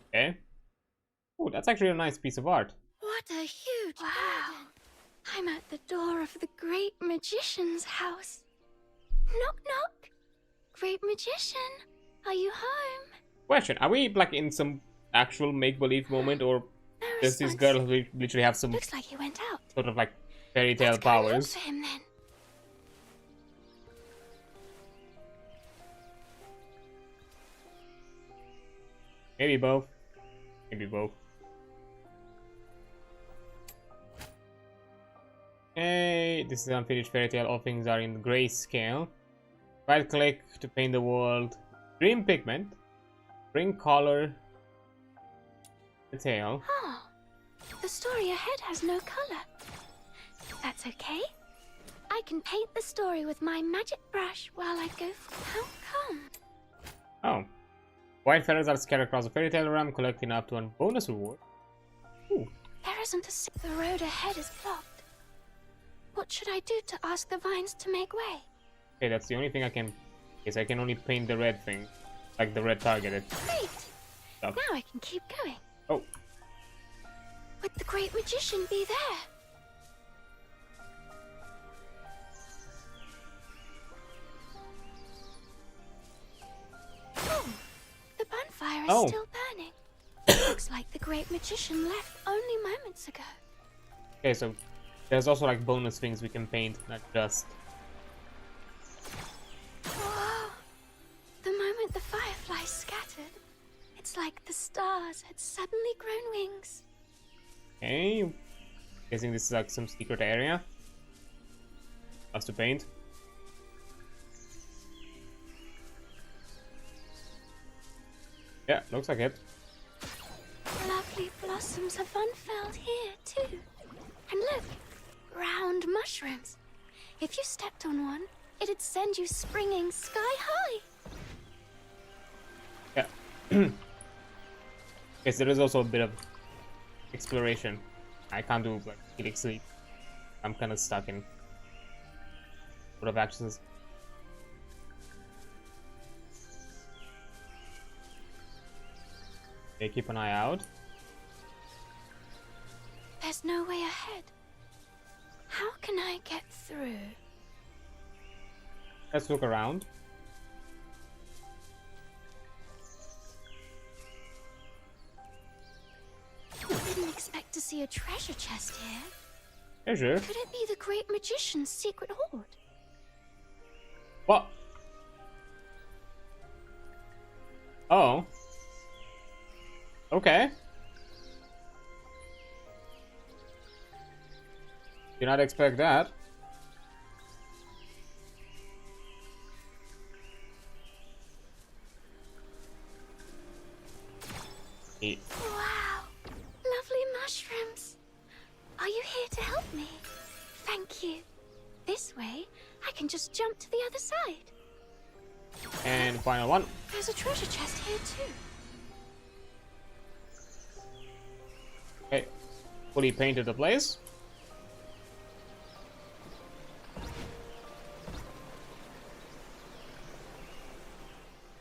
Okay. Oh, that's actually a nice piece of art. What a huge garden. I'm at the door of the great magician's house. Knock, knock. Great magician, are you home? Question, are we like in some actual make-believe moment, or No does this response. girl literally have some Looks like he went out. sort of like fairy tale Let's go and look powers? for him then. Maybe both. Maybe both. Okay, this is unfinished fairy tale. All things are in grayscale. Right click to paint the world. Dream pigment. Bring color. Detail. Oh, the story ahead has no color. That's okay. I can paint the story with my magic brush while I go for how come? Oh. White feathers are scattered across the fairy tale realm, collect enough to earn bonus reward. Ooh. There isn't the road ahead is blocked. What should I do to ask the vines to make way? Okay, that's the only thing I can... Is I can only paint the red thing. Like the red targeted. Great! Stuff. Now I can keep going. Oh. Would the great magician be there? Oh, the bonfire is Oh. still burning. Looks like the great magician left only moments ago. Okay, so there's also like bonus things we can paint, not just... Whoa! The moment the fireflies scattered, like the stars had suddenly grown wings. Okay. Guessing this is like some secret area. Us to paint. Yeah, looks like it. Lovely blossoms have unfurled here, too. And look, round mushrooms. If you stepped on one, it'd send you springing sky high. Yeah. Yes, there is also a bit of exploration. I can't do like getting sleep. I'm kind of stuck in a lot of actions. Okay, keep an eye out. There's no way ahead. How can I get through? Let's look around. I didn't expect to see a treasure chest here. Treasure? Could it be the great magician's secret hoard? What? Oh. Okay. Did not expect that. Wow, lovely mushrooms. Are you here to help me? Thank you. This way, I can just jump to the other side. And final one. There's a treasure chest here too. Okay. Fully painted the place.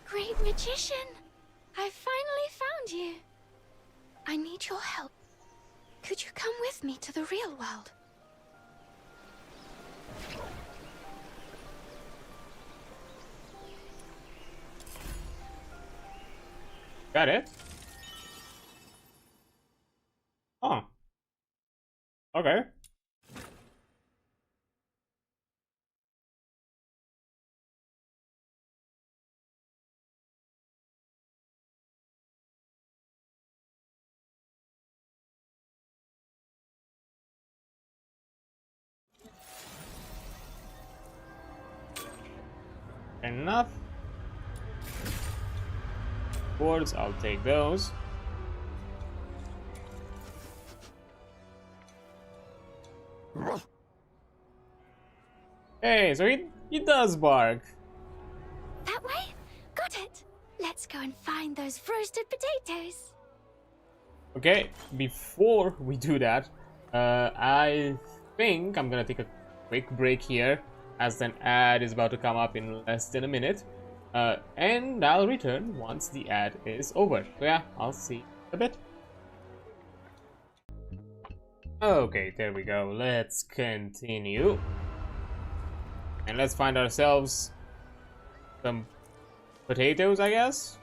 Great magician, I finally found you. I need your help. Could you come with me to the real world? Got it. Oh. Okay. Enough. Boards, I'll take those. Hey, so he does bark. That way? Got it. Let's go and find those roasted potatoes. Okay, before we do that, I think I'm gonna take a quick break here, as an ad is about to come up in less than a minute, and I'll return once the ad is over. So yeah, I'll see you in a bit. Okay, there we go. Let's continue. And let's find ourselves some potatoes, I guess.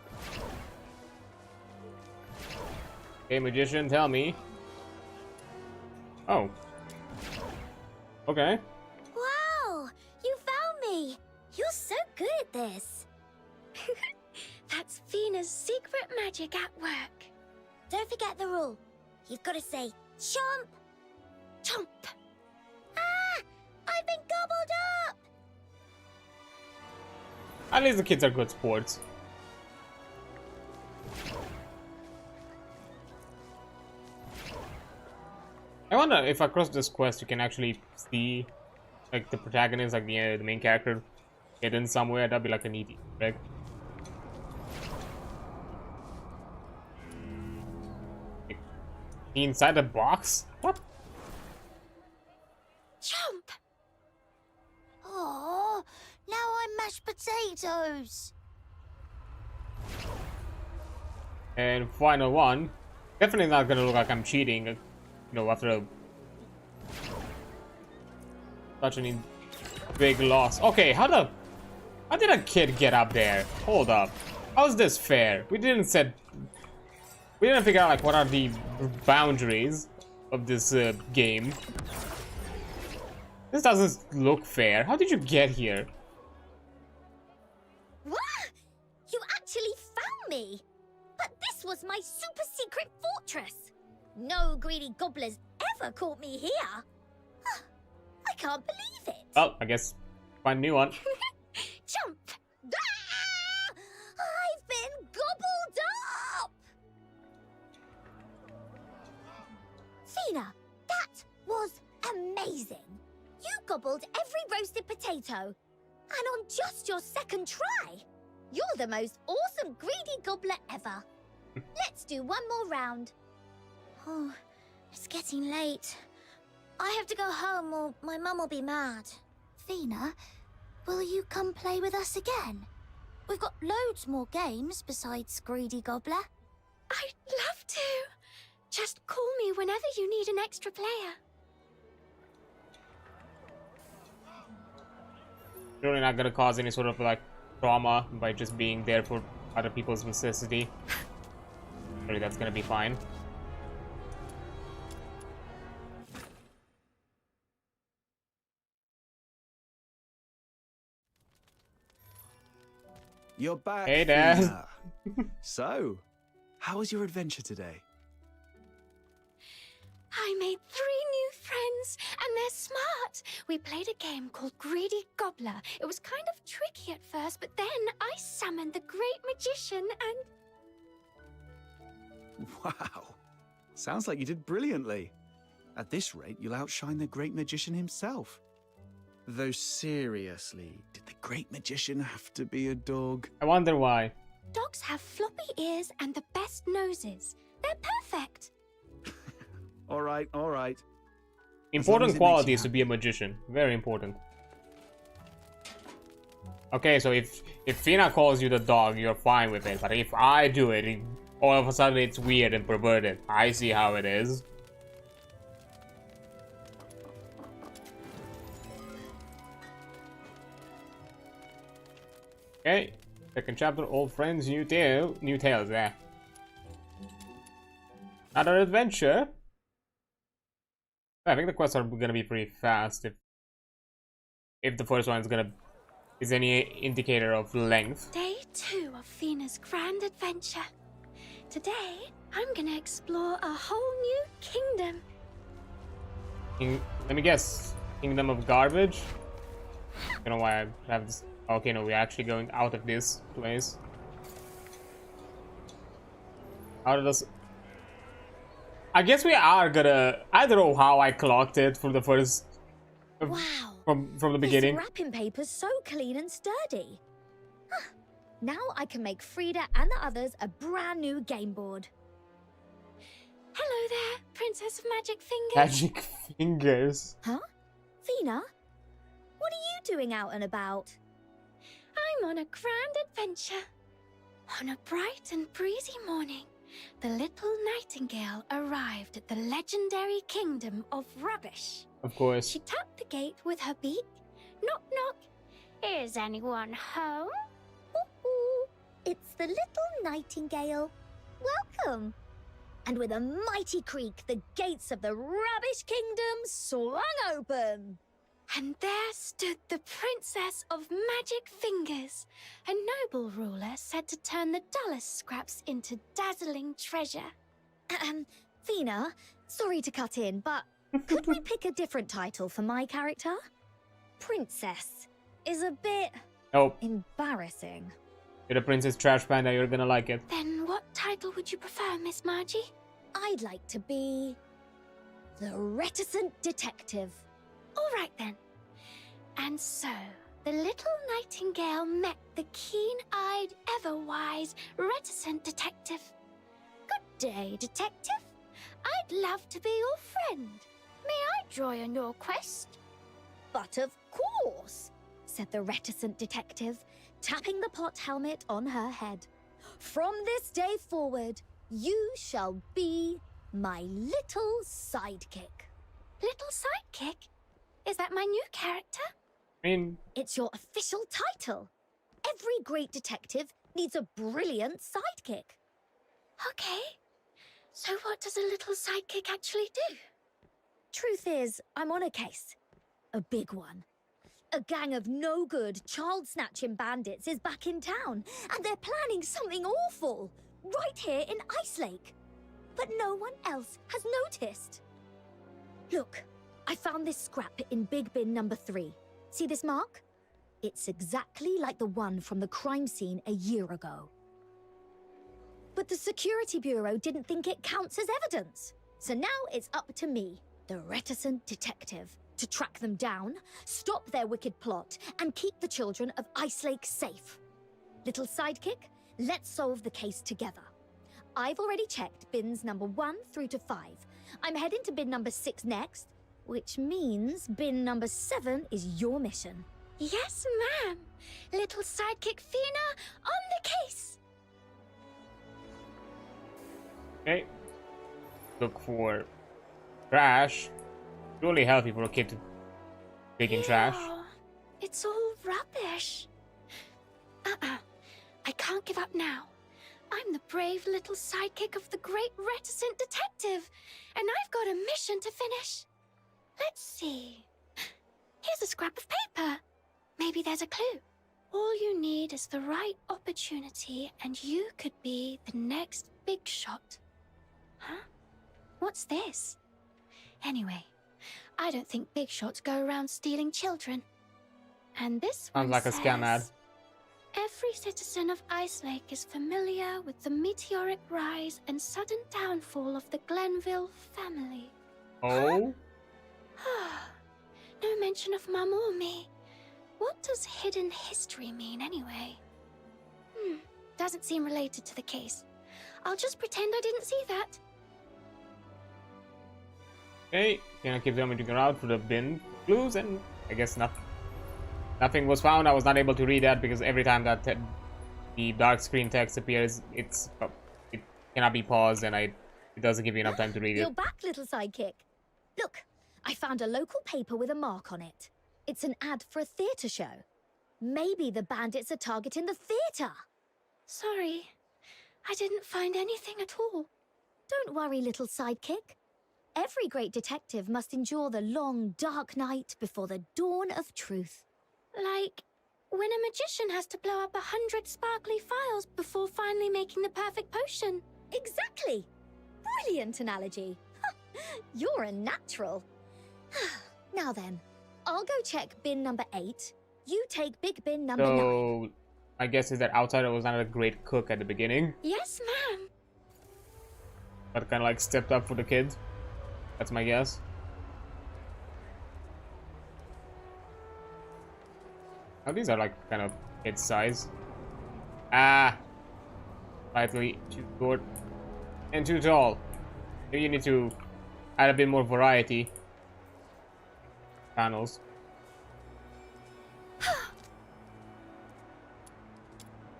Okay, magician, tell me. Oh. Okay. Wow! You found me! You're so good at this. That's Fina's secret magic at work. Don't forget the rule. You've got to say, chomp! Chomp! Ah! I've been gobbled up! At least the kids are good sports. I wonder if across this quest you can actually see like the protagonist, like the main character, hidden somewhere. That'd be like a neat Easter egg. Inside the box? What? Chomp! Oh, now I'm mashed potatoes. And final one. Definitely not gonna look like I'm cheating, you know, after such a big loss. Okay, how did a kid get up there? Hold up. How's this fair? We didn't figure out like what are the boundaries of this game. This doesn't look fair. How did you get here? What? You actually found me? But this This was my super secret fortress. No greedy gobblers ever caught me here. I can't believe it. Well, I guess find a new one. Jump! Ah! I've been gobbled up! Fina, that was amazing. You gobbled every roasted potato. And on just your second try. You're the most awesome greedy gobbler ever. Let's do one more round. Oh, it's getting late. I have to go home or my mum will be mad. Fina, will you come play with us again? We've got loads more games besides Greedy Gobbler. I'd love to. Just call me whenever you need an extra player. Really not gonna cause any sort of like trauma by just being there for other people's necessity. Really, that's gonna be fine. You're back. Hey, Dad. Fina. So, how was your adventure today? I made 3 new friends, and they're smart. We played a game called Greedy Gobbler. It was kind of tricky at first, but then I summoned the Great Magician and... Wow. Sounds like you did brilliantly. At this rate, you'll outshine the Great Magician himself. Though seriously, did the Great Magician have to be a dog? I wonder why. Dogs have floppy ears and the best noses. They're perfect. All right, all right. Important it qualities makes you to be a magician. Very important. Okay, so if Fina calls you the dog, you're fine with it. But if I do it, all of a sudden it's weird and perverted. I see how it is. Okay, second chapter, old friends, new tales, yeah. Another adventure. I think the quests are gonna be pretty fast if the first one is any indicator of length. Day 2 of Fina's grand adventure. Today, I'm gonna explore a whole new kingdom. Let me guess, Kingdom of Garbage? I don't know why I have this. Okay, no, we're actually going out of this place. How did this... I guess we are gonna... I don't know how I clocked it from the first... Wow. From the beginning. This wrapping paper's so clean and sturdy. Huh. Now I can make Frida and the others a brand new game board. Hello there, Princess of Magic Fingers. Magic fingers. Huh? Fina? What are you doing out and about? I'm on a grand adventure. On a bright and breezy morning, the little nightingale arrived at the legendary kingdom of rubbish. Of course. She tapped the gate with her beak. Knock, knock. Is anyone home? Ooh, it's the little nightingale. Welcome. And with a mighty creak, the gates of the rubbish kingdom swung open. And there stood the Princess of Magic Fingers, a noble ruler said to turn the dullest scraps into dazzling treasure. Fina, sorry to cut in, but could we pick a different title for my character? Princess is a bit Nope. embarrassing. You're the Princess Trash Panda, you're gonna like it. Then what title would you prefer, Miss Margie? I'd like to be the Reticent Detective. All right then. And so, the little nightingale met the keen-eyed, ever-wise, reticent detective. Good day, detective. I'd love to be your friend. May I join your quest? But of course, said the reticent detective, tapping the pot helmet on her head. From this day forward, you shall be my little sidekick. Little sidekick? Is that my new character? I mean, It's your official title. Every great detective needs a brilliant sidekick. Okay. So what does a little sidekick actually do? Truth is, I'm on a case. A big one. A gang of no-good, child-snatching bandits is back in town, and they're planning something awful. right here in Ice Lake. But no one else has noticed. Look, I found this scrap in Big Bin number 3. See this mark? It's exactly like the one from the crime scene a year ago. But the Security Bureau didn't think it counts as evidence. So now it's up to me, the reticent detective, to track them down, stop their wicked plot, and keep the children of Ice Lake safe. Little sidekick, let's solve the case together. I've already checked bins number 1 through to 5. I'm heading to bin number 6 next, which means bin number 7 is your mission. Yes, ma'am. Little sidekick Fina on the case. Okay. Look for trash. Really healthy for a kid to dig in trash. It's all rubbish. I can't give up now. I'm the brave little sidekick of the great reticent detective, and I've got a mission to finish. Let's see. Here's a scrap of paper. Maybe there's a clue. All you need is the right opportunity, and you could be the next big shot. Huh? What's this? Anyway, I don't think big shots go around stealing children. And this one Sounds like a scam ad. says, every citizen of Ice Lake is familiar with the meteoric rise and sudden downfall of the Glenville family. Oh? No mention of Mum or me. What does hidden history mean anyway? Doesn't seem related to the case. I'll just pretend I didn't see that. Okay, gonna keep zooming around for the bin clues, and I guess nothing was found. I was not able to read that because every time that the dark screen text appears, it cannot be paused, and it doesn't give you enough time to read it. You're back, little sidekick. Look, I found a local paper with a mark on it. It's an ad for a theatre show. Maybe the bandits are targeting the theatre. Sorry, I didn't find anything at all. Don't worry, little sidekick. Every great detective must endure the long, dark night before the dawn of truth. Like when a magician has to blow up 100 sparkly files before finally making the perfect potion. Exactly! Brilliant analogy. You're a natural. Now then, I'll go check bin number 8. You take big bin number 9. So, I guess is that Outsider was not a great cook at the beginning, Yes, ma'am. but kind of like stepped up for the kids. That's my guess. Oh, these are like kind of kid size. Ah, slightly too short and too tall. Maybe you need to add a bit more variety. Panels.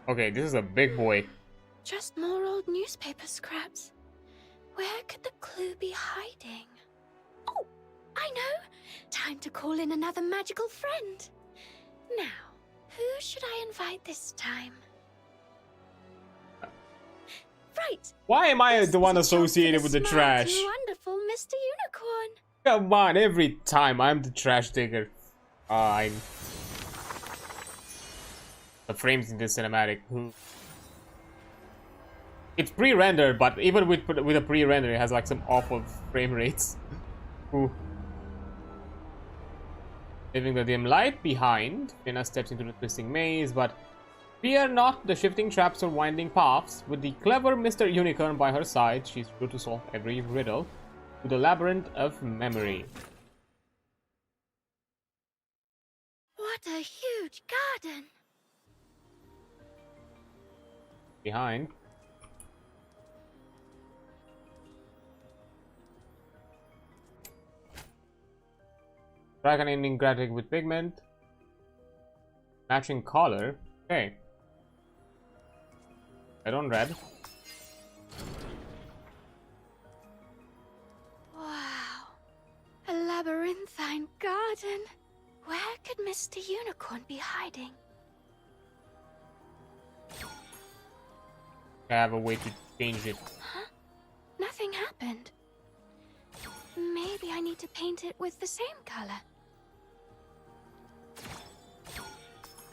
Okay, this is a big boy. Just more old newspaper scraps. Where could the clue be hiding? Oh, I know! Time to call in another magical friend. Now, who should I invite this time? Right! Why am I This the one is a job for associated with the smart trash? and wonderful Mr. Unicorn. Come on, every time I'm the trash digger. Fine. The frames in this cinematic. It's pre-rendered, but even with a pre-render, it has like some awful frame rates. Ooh. Leaving the dim light behind, Fina steps into the twisting maze, but fear not the shifting traps or winding paths. With the clever Mr. Unicorn by her side, she's sure to solve every riddle to the labyrinth of memory. What a huge garden! Behind. Track an ending graphic with pigment. Matching color. Okay. Red on red. Wow. A labyrinthine garden. Where could Mr. Unicorn be hiding? I have a way to change it. Huh? Nothing happened. Maybe I need to paint it with the same color.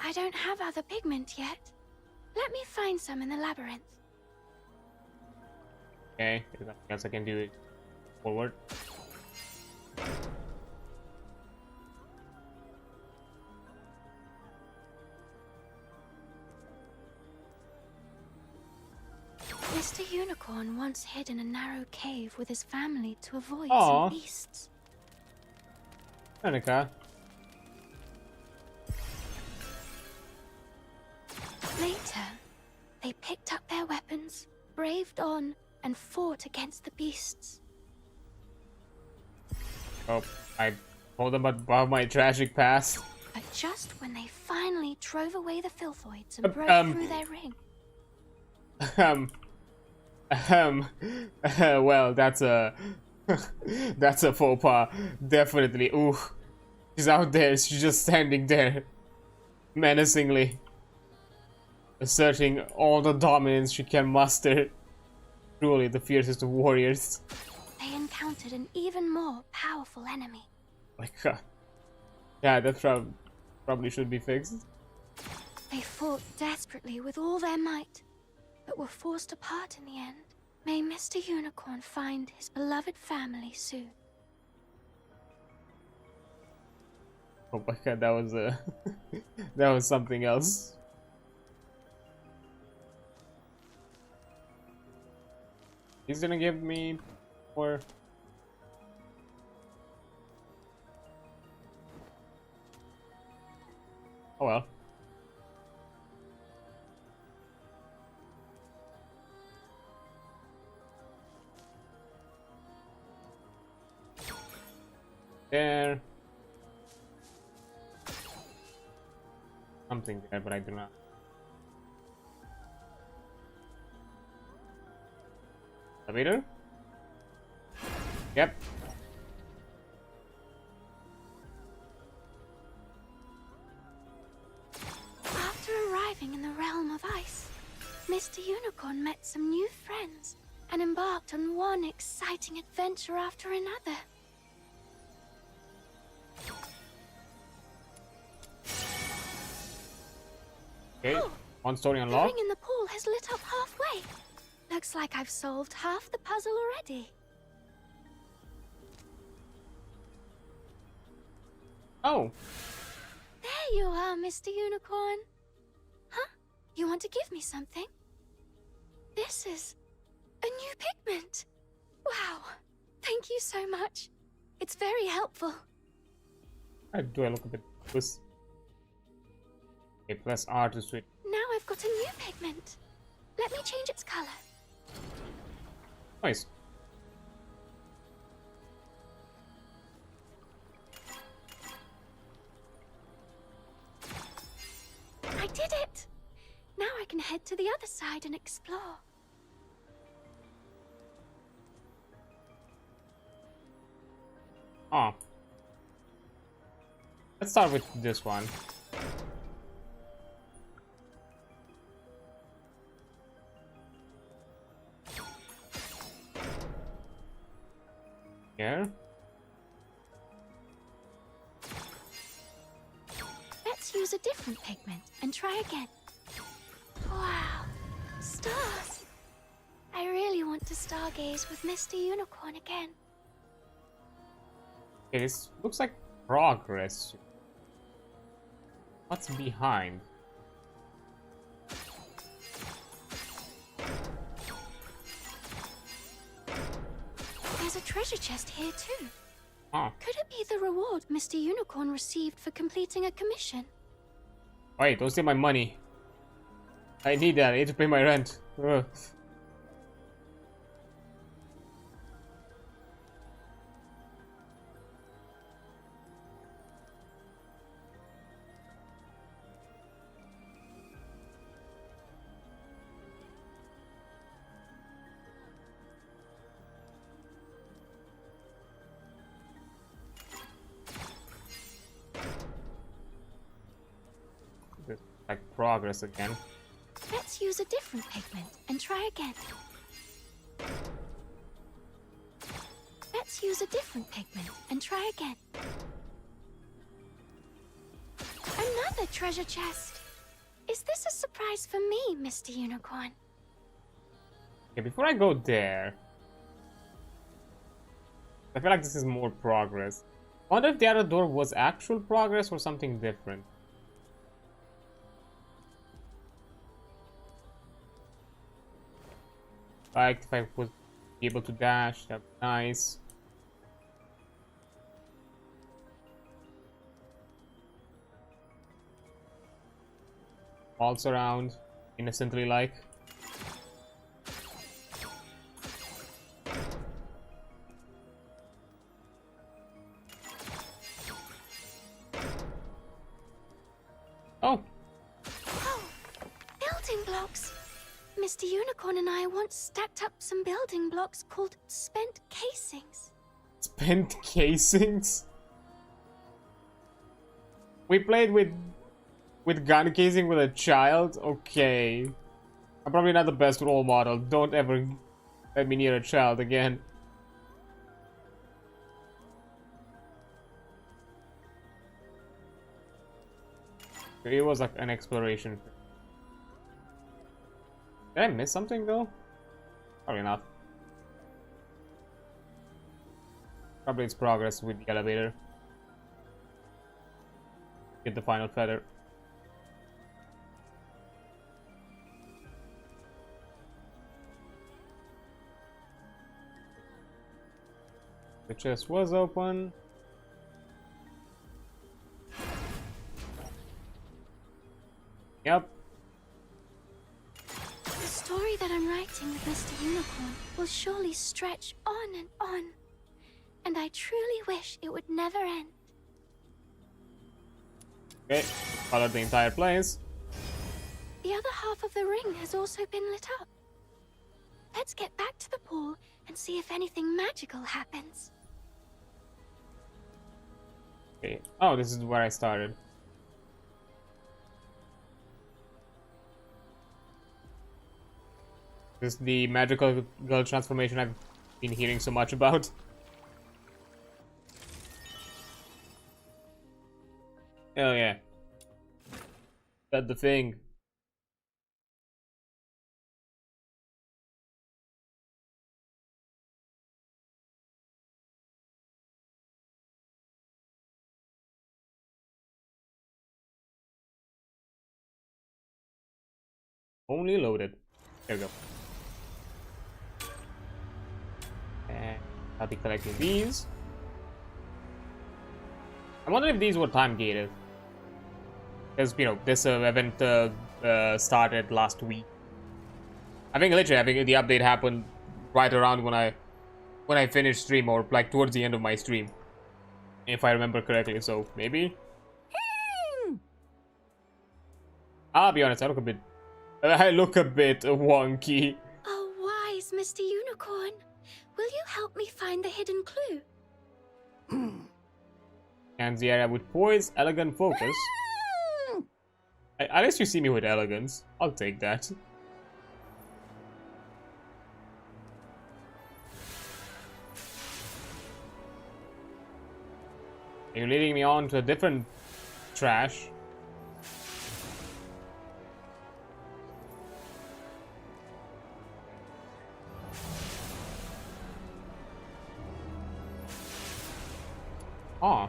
I don't have other pigment yet. Let me find some in the labyrinth. Okay, there's nothing else I can do forward. Mr. Unicorn once hid in a narrow cave with his family to avoid Aw. some beasts. Veronica. Later, they picked up their weapons, braved on, and fought against the beasts. Oh, I told them about my tragic past. But just when they finally drove away the filthoids and broke through their ring, well, that's a that's a faux pas, definitely. Ooh, she's out there. She's just standing there, menacingly, asserting all the dominance she can muster. Truly, the fiercest of warriors. they encountered an even more powerful enemy. My God, yeah, that probably should be fixed. They fought desperately with all their might, but were forced apart in the end. May Mr. Unicorn find his beloved family soon. Oh my God, that was that was something else. He's gonna give me more. Oh well. There. Something there, but I do not. Elevator? Yep. After arriving in the realm of ice, Mr. Unicorn met some new friends and embarked on one exciting adventure after another. Okay, one story The unlocked. ring in the pool has lit up halfway. Looks like I've solved half the puzzle already. Oh, There you are, Mr. Unicorn. Huh? You want to give me something? This is a new pigment. Wow. Thank you so much. It's very helpful. how do I look a bit this? Okay, press R to switch. Now I've got a new pigment. Let me change its color. Nice. I did it! Now I can head to the other side and explore. Ah. Let's start with this one. Here. Let's use a different pigment and try again. Wow, stars! I really want to stargaze with Mr. Unicorn again. Okay, this looks like progress. What's behind? There's a treasure chest here too. Oh, Could it be the reward Mr. Unicorn received for completing a commission? wait, don't steal my money. I need that. I need to pay my rent. Ugh. This is like progress again. Let's use a different pigment and try again. Let's use a different pigment and try again. Another treasure chest. Is this a surprise for me, Mr. Unicorn? Okay, before I go there, I feel like this is more progress. I wonder if the other door was actual progress or something different. Like if I was able to dash, that'd be nice. Waltz around innocently like. Oh, Oh, building blocks. Mr. Unicorn and I once stacked up some building blocks called spent casings. spent casings. We played with gun casing with a child. Okay, I'm probably not the best role model. Don't ever let me near a child again. It was like an exploration. Did I miss something though? Probably not. Probably it's progress with the elevator. Get the final feather. The chest was open. Yep. The story that I'm writing with Mr. Unicorn will surely stretch on and on. And I truly wish it would never end. Okay, follow the entire place. The other half of the ring has also been lit up. Let's get back to the pool and see if anything magical happens. Okay. Oh, this is where I started. This is the magical girl transformation I've been hearing so much about. Oh yeah. That's the thing. Only loaded. There we go. And I'll be collecting these. I wonder if these were time gated. Because, you know, this event started last week. I think literally, the update happened right around when I finished stream, or like towards the end of my stream, if I remember correctly. So maybe. I'll be honest, I look a bit wonky. Oh, wise Mr. Unicorn. Will you help me find the hidden clue? And the area with poise, elegant focus. At least you see me with elegance. I'll take that. You're leading me on to a different trash. Ah.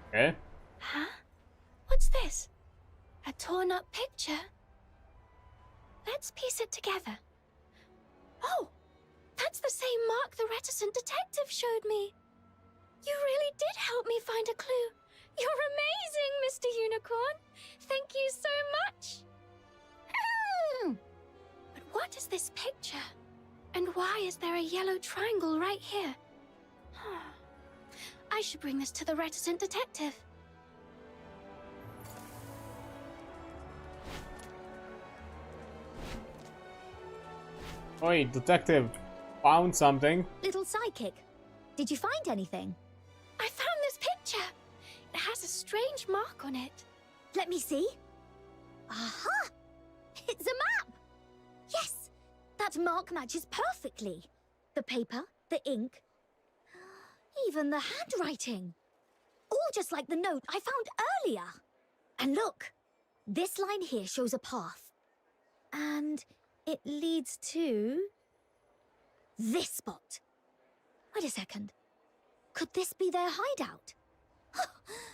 Okay. Huh? What's this? A torn up picture? Let's piece it together. Oh! That's the same mark the reticent detective showed me. You really did help me find a clue. You're amazing, Mr. Unicorn. Thank you so much. But what is this picture? And why is there a yellow triangle right here? I should bring this to the reticent detective. Oi, detective. Found something. Little psychic, did you find anything? I found this picture. It has a strange mark on it. Let me see. Aha! It's a map! Yes, that mark matches perfectly. The paper, the ink, even the handwriting. All just like the note I found earlier. And look, this line here shows a path. And it leads to... this spot. Wait a second. Could this be their hideout?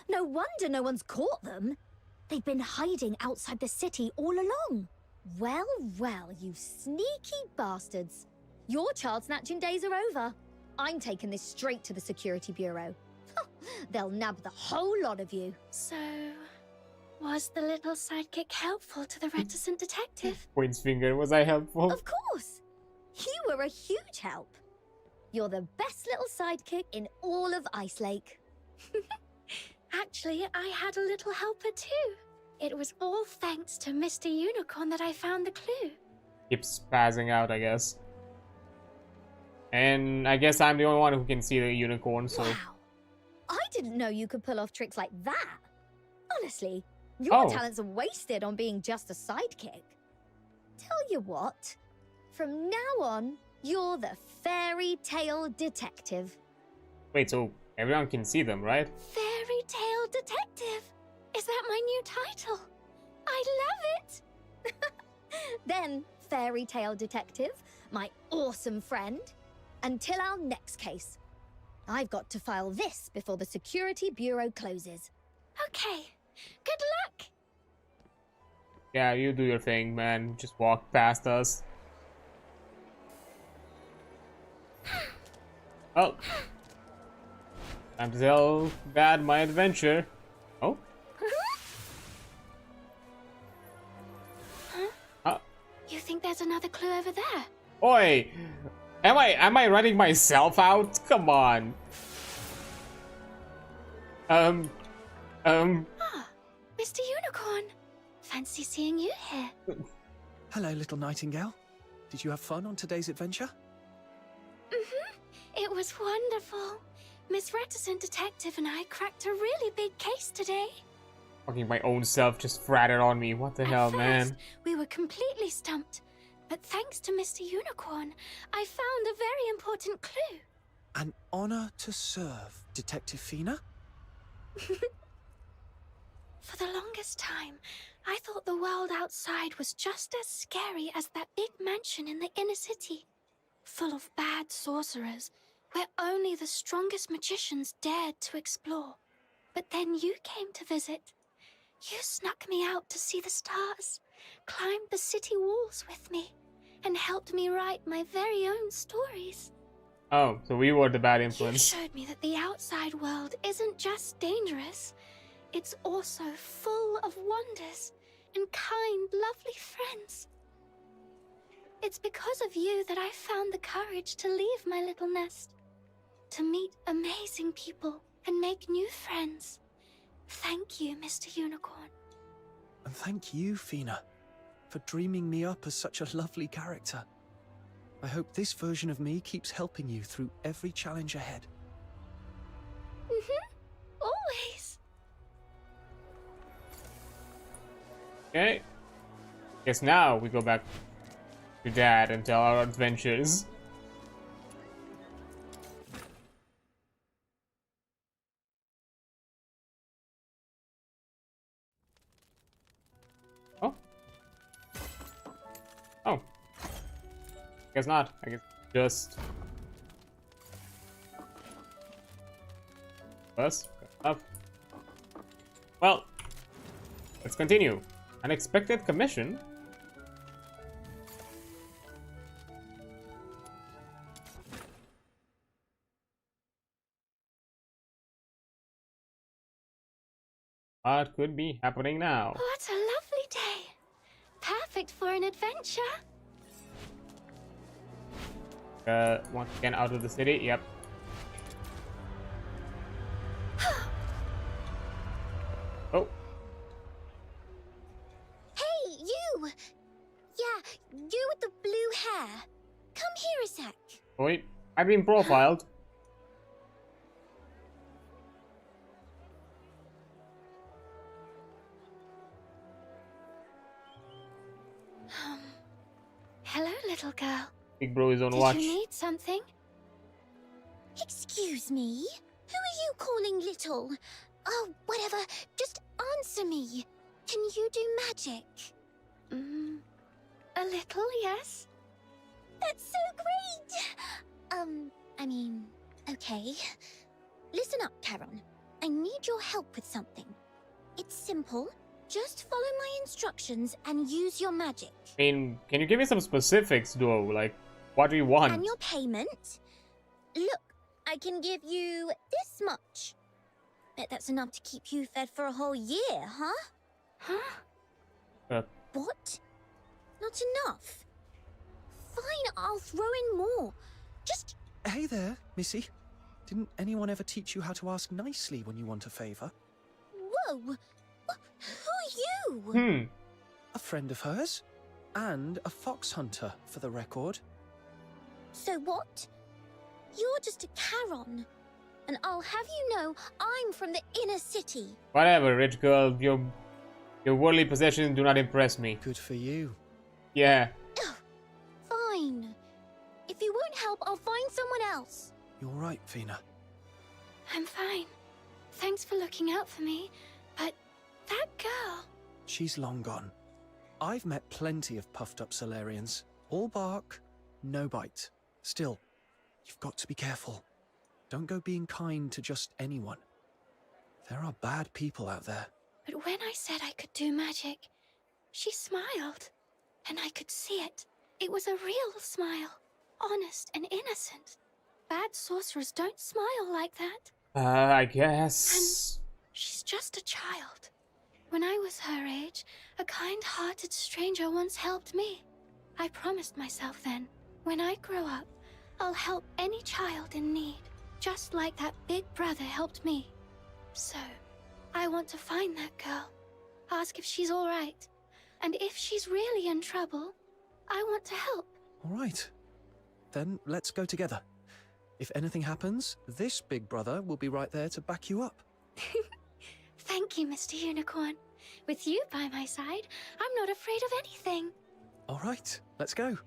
No wonder no one's caught them. They've been hiding outside the city all along. Well, well, you sneaky bastards. Your child snatching days are over. I'm taking this straight to the Security Bureau. They'll nab the whole lot of you. So, was the little sidekick helpful to the reticent detective? Points finger, was I helpful? Of course. You were a huge help. You're the best little sidekick in all of Ice Lake. Actually, I had a little helper too. It was all thanks to Mr. Unicorn that I found the clue. Keeps spazzing out, I guess. And I guess I'm the only one who can see the unicorn, so... Wow. I didn't know you could pull off tricks like that. Honestly, your talents are wasted on being just a sidekick. Tell you what, from now on, you're the fairy tale detective. Wait, so everyone can see them, right? Fairy tale detective? Is that my new title? I love it! Then, fairy tale detective, my awesome friend, until our next case. I've got to file this before the Security Bureau closes. Okay, good luck! Yeah, you do your thing, man. Just walk past us. Oh. Time to tell Dad my adventure. Oh? You think there's another clue over there? Oi! Am I running myself out? Come on. Ah, Mr. Unicorn. Fancy seeing you here. Hello, little nightingale. Did you have fun on today's adventure? It was wonderful. Miss Reticent Detective and I cracked a really big case today. Fucking my own self just fratted on me. What the hell, At man? first, we were completely stumped. But thanks to Mr. Unicorn, I found a very important clue. An honor to serve, Detective Fina? For the longest time, I thought the world outside was just as scary as that big mansion in the inner city, full of bad sorcerers, where only the strongest magicians dared to explore. But then you came to visit. You snuck me out to see the stars, climbed the city walls with me, and helped me write my very own stories. Oh, so we were the bad You influence. showed me that the outside world isn't just dangerous, it's also full of wonders and kind, lovely friends. It's because of you that I found the courage to leave my little nest, to meet amazing people and make new friends. Thank you, Mr. Unicorn. And thank you, Fina, for dreaming me up as such a lovely character. I hope this version of me keeps helping you through every challenge ahead. Always. Okay. Guess now we go back to Dad and tell our adventures. Oh. Oh. Guess not. I guess just us. Up. Well, let's continue. Unexpected commission. What could be happening now? What a lovely day. Perfect for an adventure. Once again out of the city. Yep. Oh. Hey, you! Yeah, you with the blue hair. Come here a sec. Wait. I've been profiled. Hello, little girl. Big bro is on Did watch. you need something? Excuse me? Who are you calling little? Oh, whatever. Just answer me. Can you do magic? A little, yes. That's so great! I mean, okay. Listen up, Charon. I need your help with something. It's simple. Just follow my instructions and use your magic. I mean, can you give me some specifics, though? Like, what do you want? And your payment? Look, I can give you this much. Bet that's enough to keep you fed for a whole year, huh? Huh? What? Not enough? Fine, I'll throw in more. Just... Hey there, Missy. Didn't anyone ever teach you how to ask nicely when you want a favor? Whoa! Who are you? A friend of hers. And a fox hunter, for the record. So what? You're just a Charon. And I'll have you know, I'm from the inner city. Whatever, rich girl. Your worldly possessions do not impress me. Good for you. Yeah. Ugh, fine. If you won't help, I'll find someone else. You're right, Fina. I'm fine. Thanks for looking out for me, but that girl... She's long gone. I've met plenty of puffed-up Solarians. All bark, no bite. Still, you've got to be careful. Don't go being kind to just anyone. There are bad people out there. But when I said I could do magic, she smiled. And I could see it. It was a real smile. Honest and innocent. Bad sorcerers don't smile like that. I guess. She's just a child. When I was her age, a kind-hearted stranger once helped me. I promised myself then, when I grow up, I'll help any child in need, just like that big brother helped me. So, I want to find that girl, ask if she's all right, and if she's really in trouble, I want to help. All right. Then let's go together. If anything happens, this big brother will be right there to back you up. Thank you, Mr. Unicorn. With you by my side, I'm not afraid of anything. All right, let's go.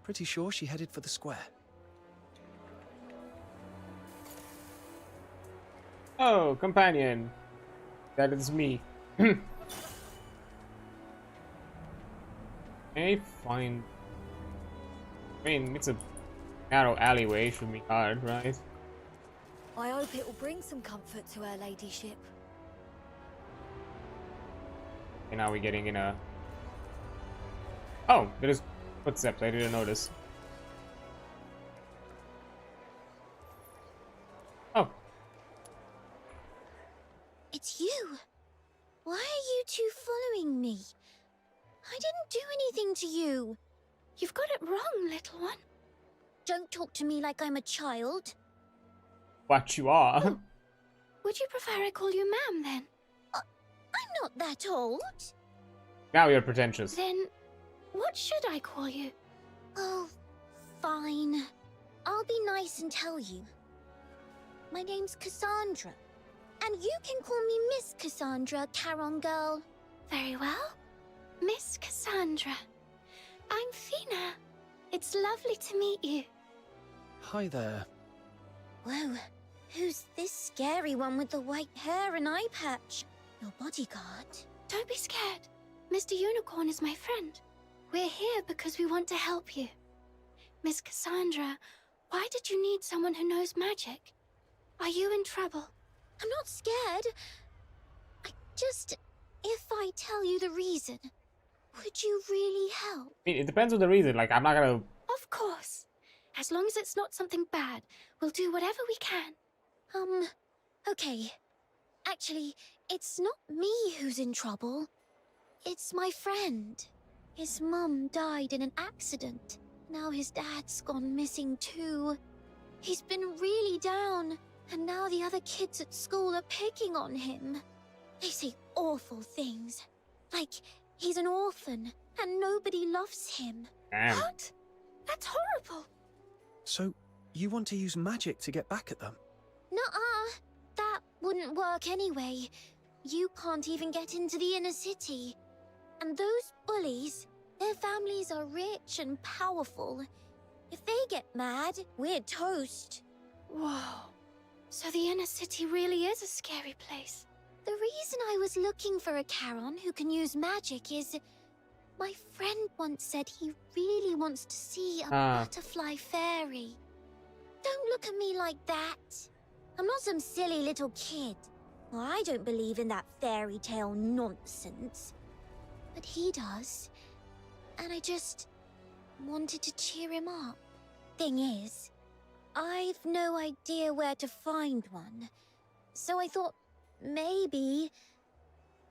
Pretty sure she headed for the square. Oh, companion. That is me. I find... I mean, it's a narrow alleyway, should be hard, right? I hope it will bring some comfort to her ladyship. Okay, now we're getting in a... Oh, there is footsteps, I didn't notice. Oh. It's you. Why are you two following me? I didn't do anything to you. You've got it wrong, little one. Don't talk to me like I'm a child. What you are. Oh. Would you prefer I call you ma'am, then? I'm not that old. Now you're pretentious. Then, what should I call you? Oh, fine. I'll be nice and tell you. My name's Cassandra. And you can call me Miss Cassandra, Charon girl. Very well. Miss Cassandra. I'm Fina. It's lovely to meet you. Hi there. Whoa, who's this scary one with the white hair and eye patch? Your bodyguard? Don't be scared. Mr. Unicorn is my friend. We're here because we want to help you. Miss Cassandra, why did you need someone who knows magic? Are you in trouble? I'm not scared. If I tell you the reason, would you really help? I mean, it depends on the reason, like, I'm not gonna... Of course. As long as it's not something bad, we'll do whatever we can. Okay. Actually, it's not me who's in trouble. It's my friend. His mum died in an accident. Now his dad's gone missing too. He's been really down, and now the other kids at school are picking on him. They say awful things. Like, he's an orphan, and nobody loves him. Damn. What? That's horrible. So, you want to use magic to get back at them? Nuh-uh. That wouldn't work anyway. You can't even get into the inner city. And those bullies, their families are rich and powerful. If they get mad, we're toast. Whoa. So the inner city really is a scary place. The reason I was looking for a Charon who can use magic is... My friend once said he really wants to see a butterfly fairy. Don't look at me like that. I'm not some silly little kid. Well, I don't believe in that fairy tale nonsense. But he does. And I just wanted to cheer him up. Thing is, I've no idea where to find one. So I thought maybe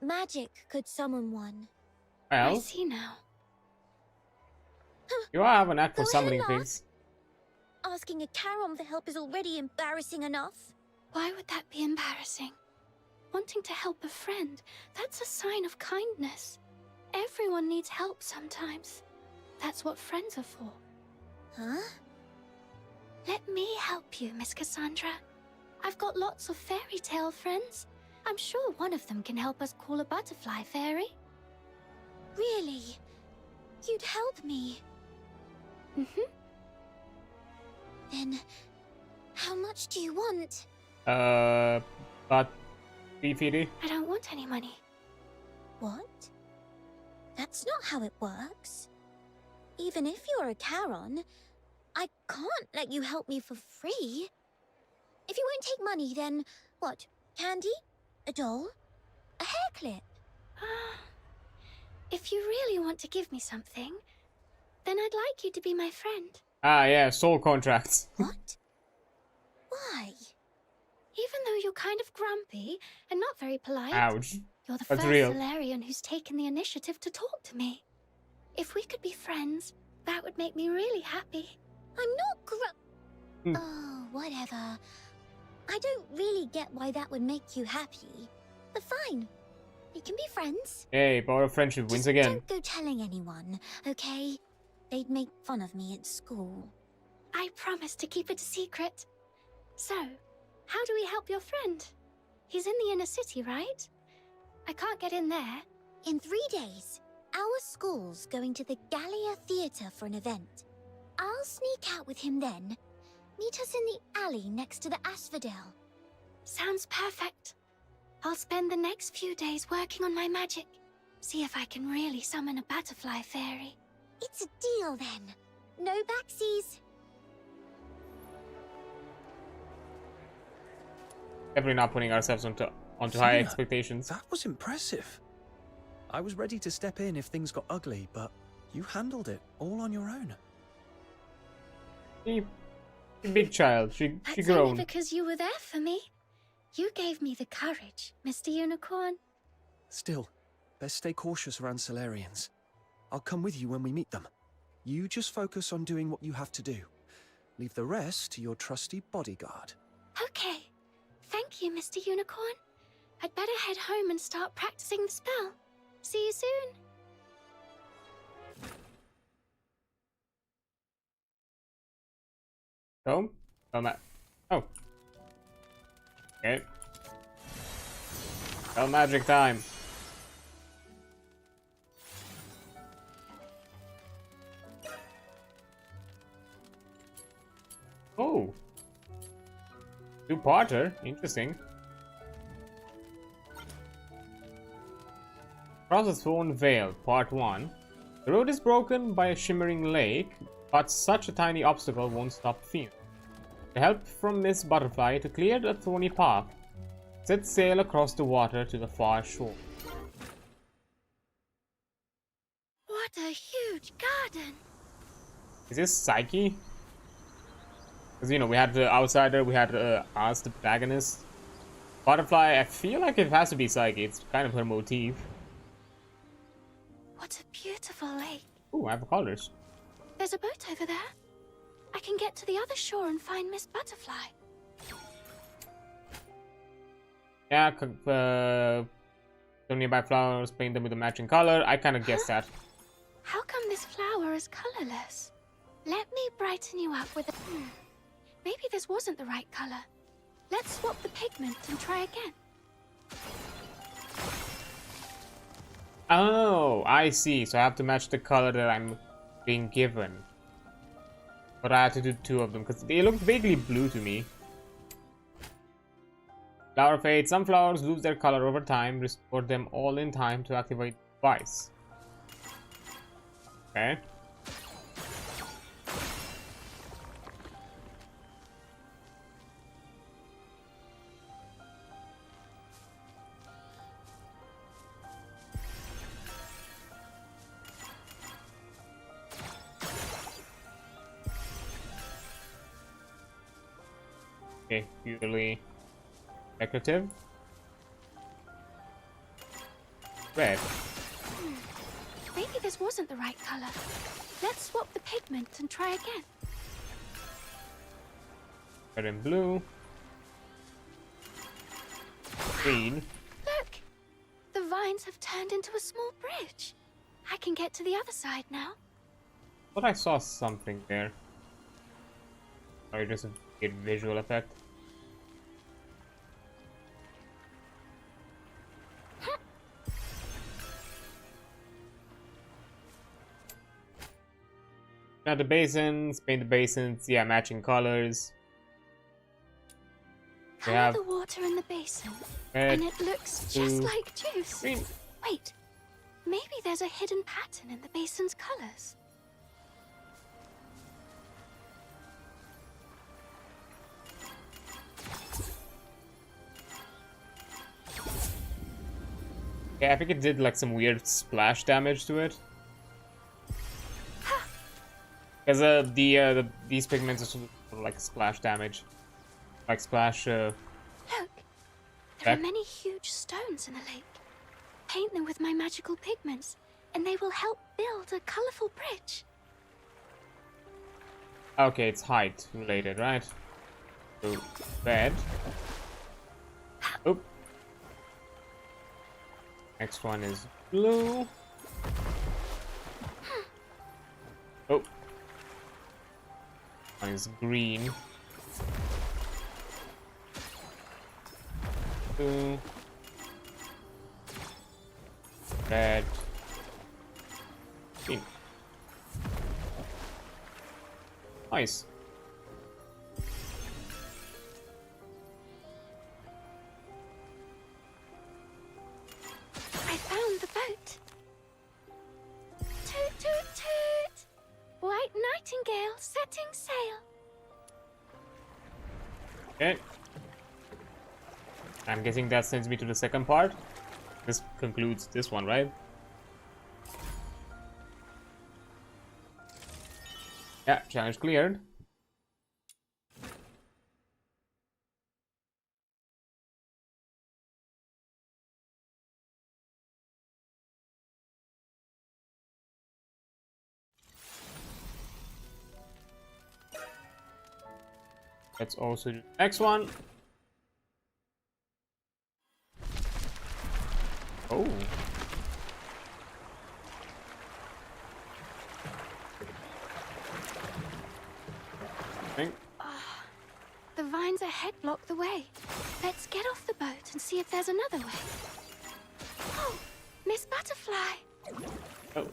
magic could summon one. I Well, see now. you have a knack for Go summoning ahead, things. Asking a Charon for help is already embarrassing enough. Why would that be embarrassing? Wanting to help a friend, that's a sign of kindness. Everyone needs help sometimes. That's what friends are for. Huh? Let me help you, Miss Cassandra. I've got lots of fairy tale friends. I'm sure one of them can help us call a butterfly fairy. Really? You'd help me? Mm-hmm. Then, how much do you want? But BPD? I don't want any money. What? That's not how it works. Even if you're a Charon, I can't let you help me for free. If you won't take money, then what? Candy? A doll? A hair clip? If you really want to give me something, then I'd like you to be my friend. Ah, yeah, soul contracts. What? Why? Even though you're kind of grumpy and not very polite, Ouch. you're the That's first real. Solarian who's taken the initiative to talk to me. If we could be friends, that would make me really happy. I'm not Oh, whatever. I don't really get why that would make you happy. But fine. We can be friends. Hey, power of friendship wins Just again. don't go telling anyone, okay? They'd make fun of me at school. I promise to keep it a secret. So, how do we help your friend? He's in the inner city, right? I can't get in there. In 3 days, our school's going to the Gallia Theatre for an event. I'll sneak out with him then. Meet us in the alley next to the asphodel. Sounds perfect. I'll spend the next few days working on my magic. See if I can really summon a butterfly fairy. It's a deal then. No backsies. Definitely not putting ourselves onto Fina, high expectations. That was impressive. I was ready to step in if things got ugly, but you handled it all on your own. She big child. She That's grown. only because you were there for me. You gave me the courage, Mr. Unicorn. Still, best stay cautious around Solarians. I'll come with you when we meet them. You just focus on doing what you have to do. Leave the rest to your trusty bodyguard. Okay. Thank you, Mr. Unicorn. I'd better head home and start practicing the spell. See you soon. Home? Oh. Okay. Spell magic time. Oh. Two-parter. Interesting. Across the Thorn Vale, Part 1. The road is broken by a shimmering lake, but such a tiny obstacle won't stop Fina. To help from Miss Butterfly to clear the thorny path, set sail across the water to the far shore. What a huge garden! Is this Psyche? Because, you know, we had the Outsider, we had us, the protagonist. Butterfly, I feel like it has to be Psyche. It's kind of her motif. What a beautiful lake. Ooh, I have colors. There's a boat over there. I can get to the other shore and find Miss Butterfly. Yeah, some nearby flowers, paint them with a matching color. I kind of guessed that. How come this flower is colorless? Let me brighten you up with a... Maybe this wasn't the right color. Let's swap the pigment and try again. Oh, I see. So I have to match the color that I'm being given. But I had to do two of them because they look vaguely blue to me. Flower fade. Some flowers lose their color over time. Restore them all in time to activate the device. Okay. Okay, purely decorative. Red. Maybe this wasn't the right color. Let's swap the pigment and try again. Red and blue. Green. Look! The vines have turned into a small bridge. I can get to the other side now. Thought I saw something there. Or just a good visual effect. Now the basins, paint the basins, yeah, matching colors. We Color have the water in the basin, red, and it looks just blue, like juice. green. Wait, maybe there's a hidden pattern in the basin's colors. Yeah, I think it did like some weird splash damage to it. Because these pigments are sort of like splash damage, like splash. Look, there back. are many huge stones in the lake. Paint them with my magical pigments, and they will help build a colorful bridge. Okay, it's height related, right? So red. Oop. Next one is blue. Oh. One is green. Blue. Red. Green. Nice. I found the boat. Toot, toot, toot! White nightingale setting sail. Okay. I'm guessing that sends me to the second part. This concludes this one, right? Yeah, challenge cleared. Let's also do the next one. Oh. The vines ahead block the way. Let's get off the boat and see if there's another way. Oh, Miss Butterfly. Oh.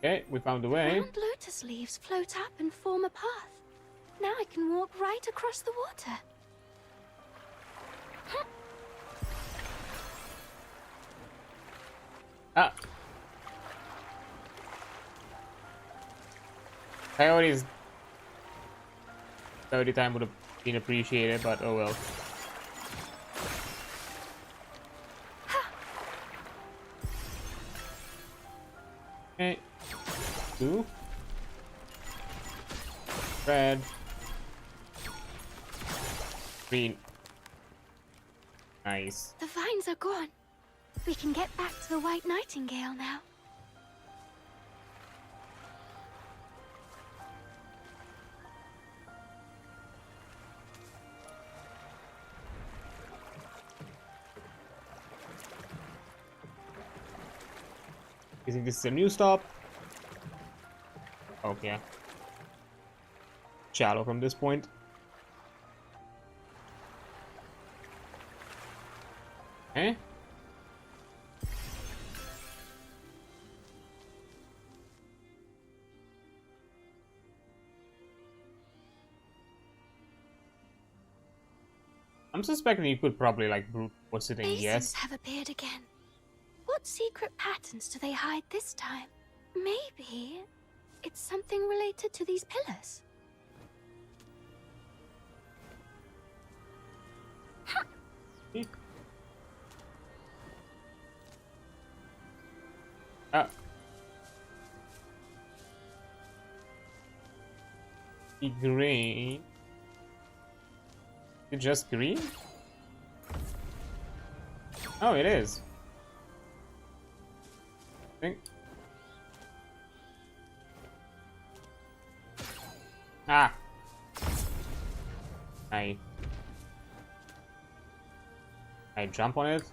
Okay, we found the way. Round lotus leaves float up and form a path. Now I can walk right across the water. Ah. Coyote's 30 time would have been appreciated, but oh well. Okay. Blue. Red. Green. Nice. The vines are gone. We can get back to the White Nightingale now. You think this is a new stop? Okay. Shallow from this point. Okay. I'm suspecting you could probably like brute force it in, Basins yes. have appeared again. What secret patterns do they hide this time? Maybe it's something related to these pillars. Ah. The green. Is it just green? Oh, it is. Think. Ah. I jump on it.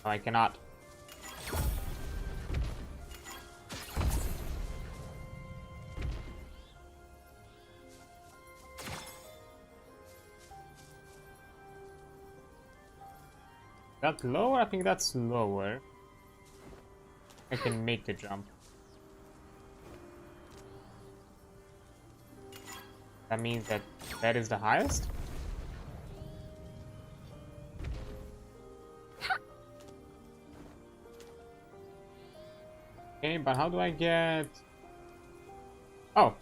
No, I cannot. That lower? I think that's lower. I can make the jump. That means that that is the highest? Okay, but how do I get... Oh.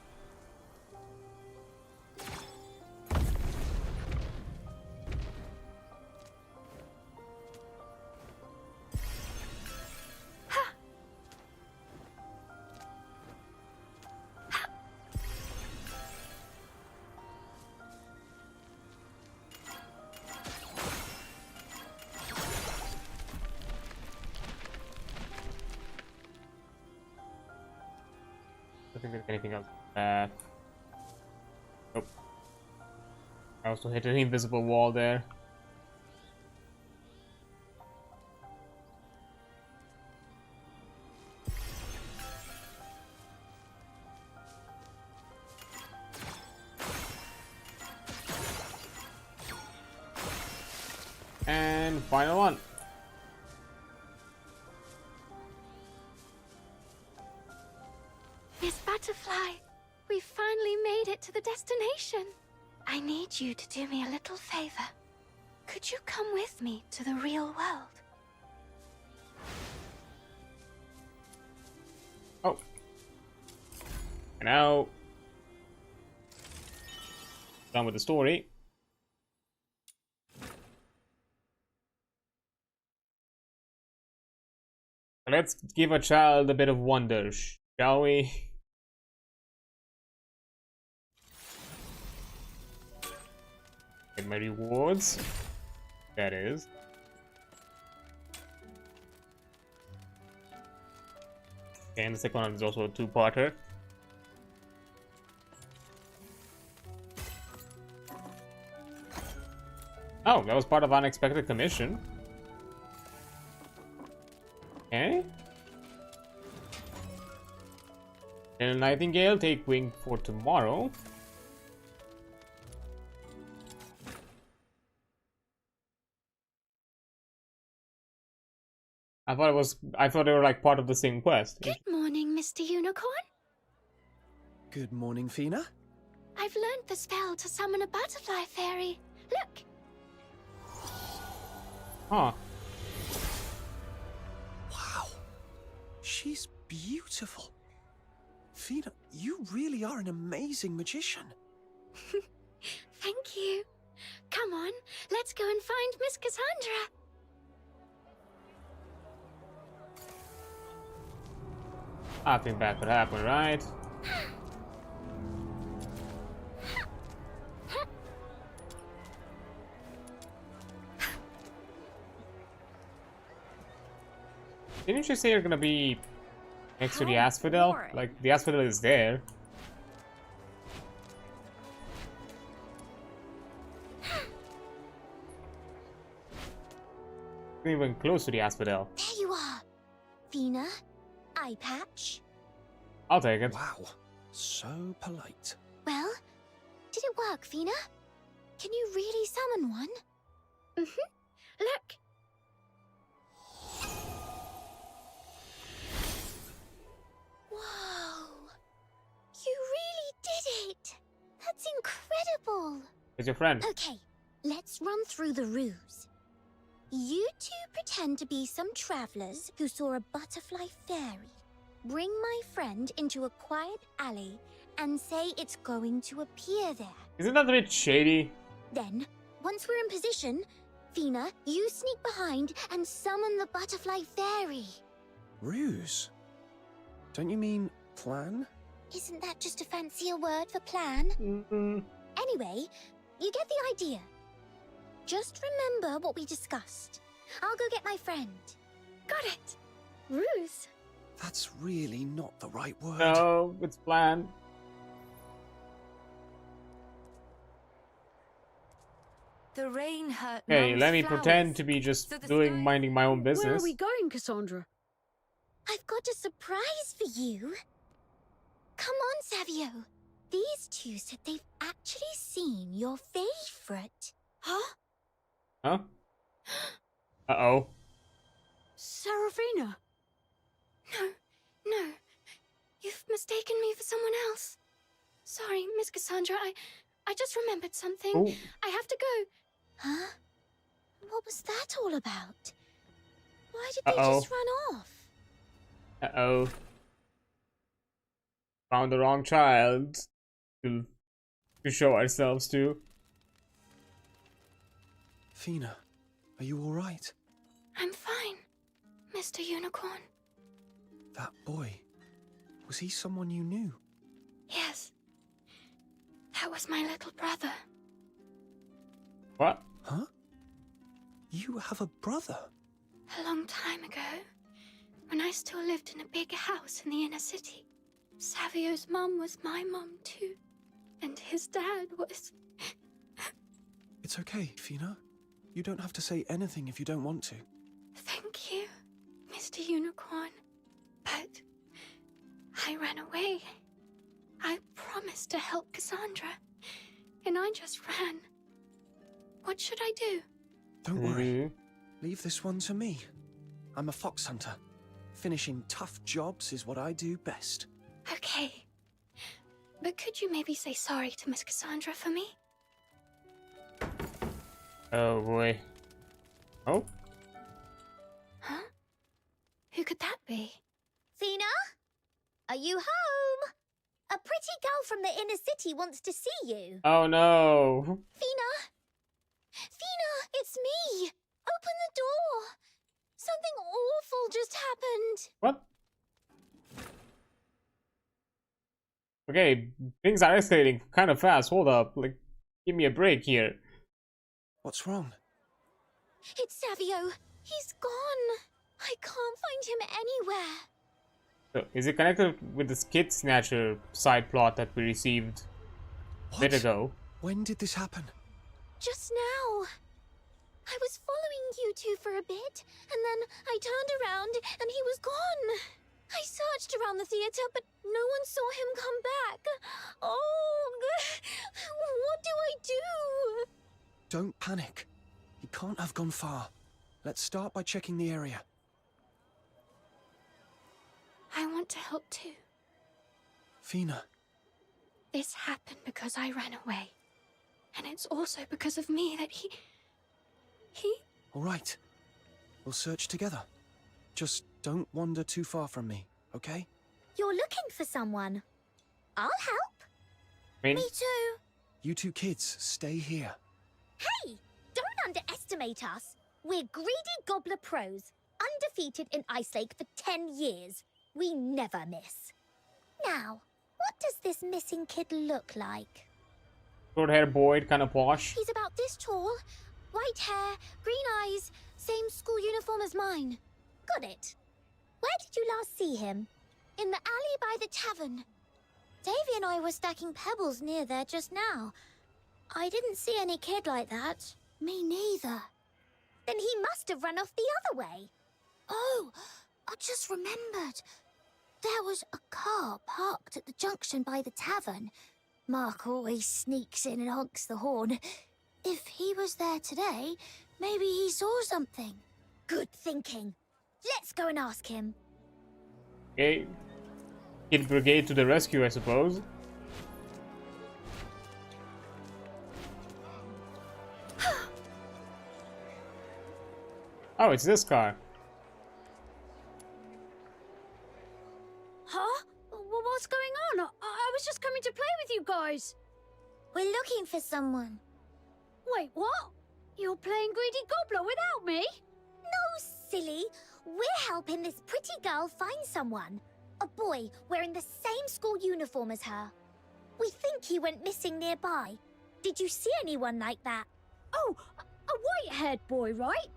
I think there's anything else. Nope. I also hit an invisible wall there. And final one. Miss Butterfly, we finally made it to the destination. I need you to do me a little favor. Could you come with me to the real world? Oh. And now, done with the story. Let's give a child a bit of wonder, shall we? Get my rewards. That is. Okay, and the second one is also a two-parter. Oh, that was part of unexpected commission. Okay. And Nightingale, take wing for tomorrow. I thought they were like part of the same quest. Good morning, Mr. Unicorn. Good morning, Fina. I've learned the spell to summon a butterfly fairy. Look. Huh. Wow. She's beautiful. Fina, you really are an amazing magician. Thank you. Come on, let's go and find Miss Cassandra. I think that could happen, right? Didn't you say you're gonna be next to the asphodel? Like, the asphodel is there. Not even close to the asphodel. There you are, Fina. Eye patch. I'll take it. Wow. So polite. Well, did it work, Fina? Can you really summon one? Look. Where's your friend? Okay, let's run through the ruse. You two pretend to be some travelers who saw a butterfly fairy. Bring my friend into a quiet alley and say it's going to appear there. Isn't that a bit shady? Then, once we're in position, Fina, you sneak behind and summon the butterfly fairy. Ruse? Don't you mean plan? Isn't that just a fancier word for plan? Anyway, you get the idea. Just remember what we discussed. I'll go get my friend. Got it. Ruse. That's really not the right word. No, it's planned. The rain hurt. Hey, Mum's let me flowers, pretend to be just so the doing sky- minding my own Where business. are we going, Cassandra? I've got a surprise for you. Come on, Savio. These two said they've actually seen your favorite. Huh? Huh? Uh-oh. Serafina? No. You've mistaken me for someone else. Sorry, Miss Cassandra. I just remembered something. Ooh. I have to go. Huh? What was that all about? Why did they Uh-oh. just run off? Uh-oh. Found the wrong child to show ourselves to. Fina, are you alright? I'm fine, Mr. Unicorn. That boy, was he someone you knew? Yes. That was my little brother. What? Huh? You have a brother? A long time ago, when I still lived in a big house in the inner city. Savio's mum was my mum too. And his dad was... It's okay, Fina. You don't have to say anything if you don't want to. Thank you, Mr. Unicorn. But I ran away. I promised to help Cassandra, and I just ran. What should I do? Don't worry. Leave this one to me. I'm a fox hunter. Finishing tough jobs is what I do best. Okay. But could you maybe say sorry to Miss Cassandra for me? Oh boy. Oh? Huh? Who could that be? Fina? Are you home? A pretty girl from the inner city wants to see you. Oh no. Fina? Fina, it's me. Open the door. Something awful just happened. What? Okay, things are escalating kind of fast. Hold up. Like, give me a break here. What's wrong? It's Savio. He's gone. I can't find him anywhere. So, is it connected with the Skid Snatcher side plot that we received a bit ago? When did this happen? Just now. I was following you two for a bit, and then I turned around and he was gone. I searched around the theater, but no one saw him come back. Oh, what do I do? Don't panic. He can't have gone far. Let's start by checking the area. I want to help too. Fina, This happened because I ran away. And it's also because of me that he... all right. We'll search together. Just don't wander too far from me, okay? You're looking for someone. I'll help. I mean, Me too. You two kids, stay here. Hey, don't underestimate us. We're greedy gobbler pros, undefeated in Ice Lake for 10 years. We never miss. Now, what does this missing kid look like? short hair boy, kind of posh. He's about this tall, white hair, green eyes, same school uniform as mine. Got it. Where did you last see him? In the alley by the tavern. Davy and I were stacking pebbles near there just now. I didn't see any kid like that. Me neither. Then he must have run off the other way. Oh, I just remembered. There was a car parked at the junction by the tavern. Mark always sneaks in and honks the horn. If he was there today, maybe he saw something. Good thinking. Let's go and ask him. Okay. Kid Brigade to the rescue, I suppose. Oh, it's this car. Huh? What's going on? I was just coming to play with you guys. We're looking for someone. Wait, what? You're playing greedy gobbler without me? No, silly. We're helping this pretty girl find someone. A boy wearing the same school uniform as her. We think he went missing nearby. Did you see anyone like that? Oh, a white-haired boy, right?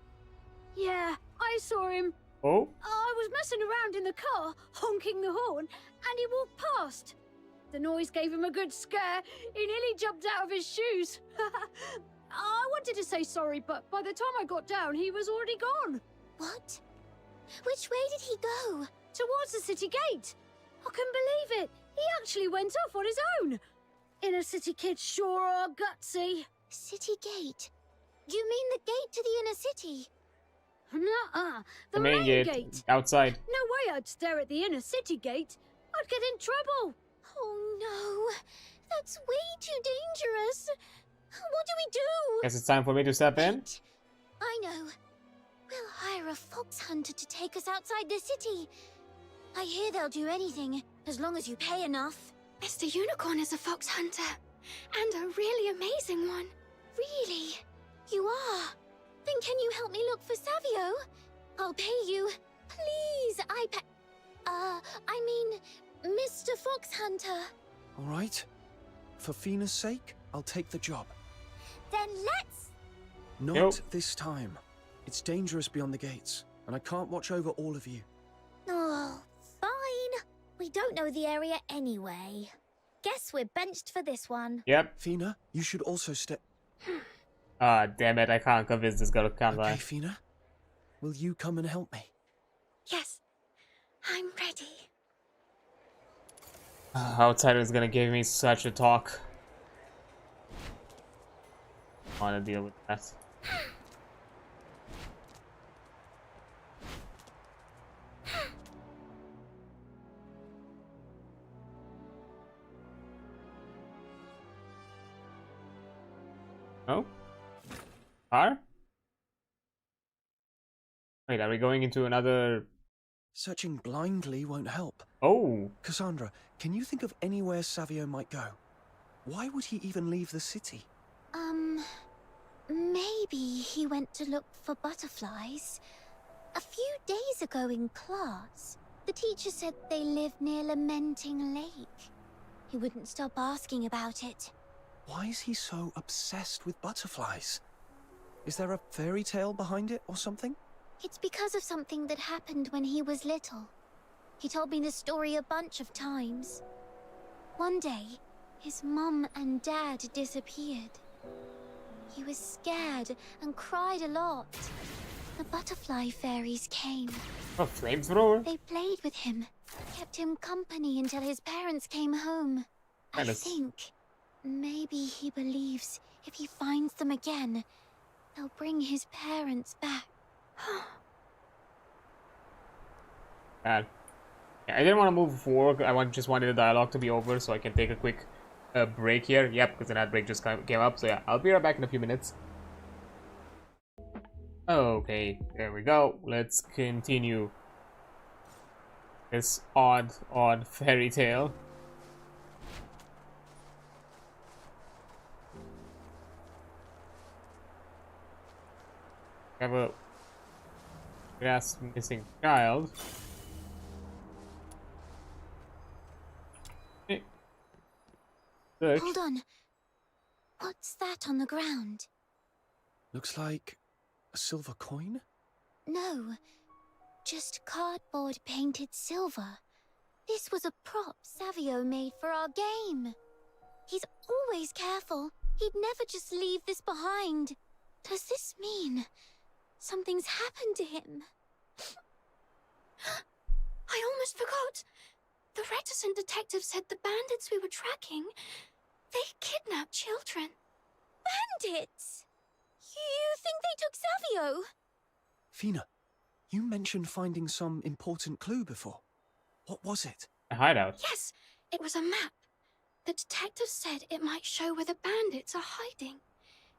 Yeah, I saw him. Oh? I was messing around in the car, honking the horn, and he walked past. The noise gave him a good scare. He nearly jumped out of his shoes. I wanted to say sorry, but by the time I got down, he was already gone. What? Which way did he go? Towards the city gate. I couldn't believe it. He actually went off on his own. Inner city kids sure are gutsy. City gate? You mean the gate to the inner city? Nuh-uh. The main gate. Outside. No way I'd stare at the inner city gate. I'd get in trouble. Oh no. That's way too dangerous. What do we do? Guess it's time for me to step in. Wait. I know. We'll hire a fox hunter to take us outside the city. I hear they'll do anything, as long as you pay enough. Mr. Unicorn is a fox hunter, and a really amazing one. Really? You are? Then can you help me look for Savio? I'll pay you. Please, I mean, Mr. Fox Hunter. All right. For Fina's sake, I'll take the job. Then let's... Not Nope. this time. It's dangerous beyond the gates, and I can't watch over all of you. Oh, fine. We don't know the area anyway. Guess we're benched for this one. Yep. Fina, you should also step. Ah, damn it. I can't convince this girl to come Okay, by. Fina? Will you come and help me? Yes, I'm ready. Outsider is gonna give me such a talk. I wanna deal with that. Oh? Car? Wait, are we going into another... Searching blindly won't help. Oh! Cassandra, can you think of anywhere Savio might go? Why would he even leave the city? Maybe he went to look for butterflies. A few days ago in class, the teacher said they live near Lamenting Lake. He wouldn't stop asking about it. Why is he so obsessed with butterflies? Is there a fairy tale behind it or something? It's because of something that happened when he was little. He told me the story a bunch of times. One day, his mum and dad disappeared. He was scared and cried a lot. The butterfly fairies came. A flamethrower? They played with him, kept him company until his parents came home. I That is- think maybe he believes if he finds them again, they'll bring his parents back. Bad. Yeah, I didn't want to move forward. Just wanted the dialogue to be over so I can take a quick break here. Yep, because an ad break just came up. So yeah, I'll be right back in a few minutes. Okay, there we go. Let's continue this odd fairy tale. We have a grass missing child. Okay. Search. Hold on. What's that on the ground? Looks like a silver coin? No, just cardboard painted silver. This was a prop Savio made for our game. He's always careful. He'd never just leave this behind. Does this mean something's happened to him? I almost forgot. The reticent detective said the bandits we were tracking, they kidnapped children. Bandits? You think they took Savio? Fina, you mentioned finding some important clue before. What was it? A hideout. Yes, it was a map. The detective said it might show where the bandits are hiding.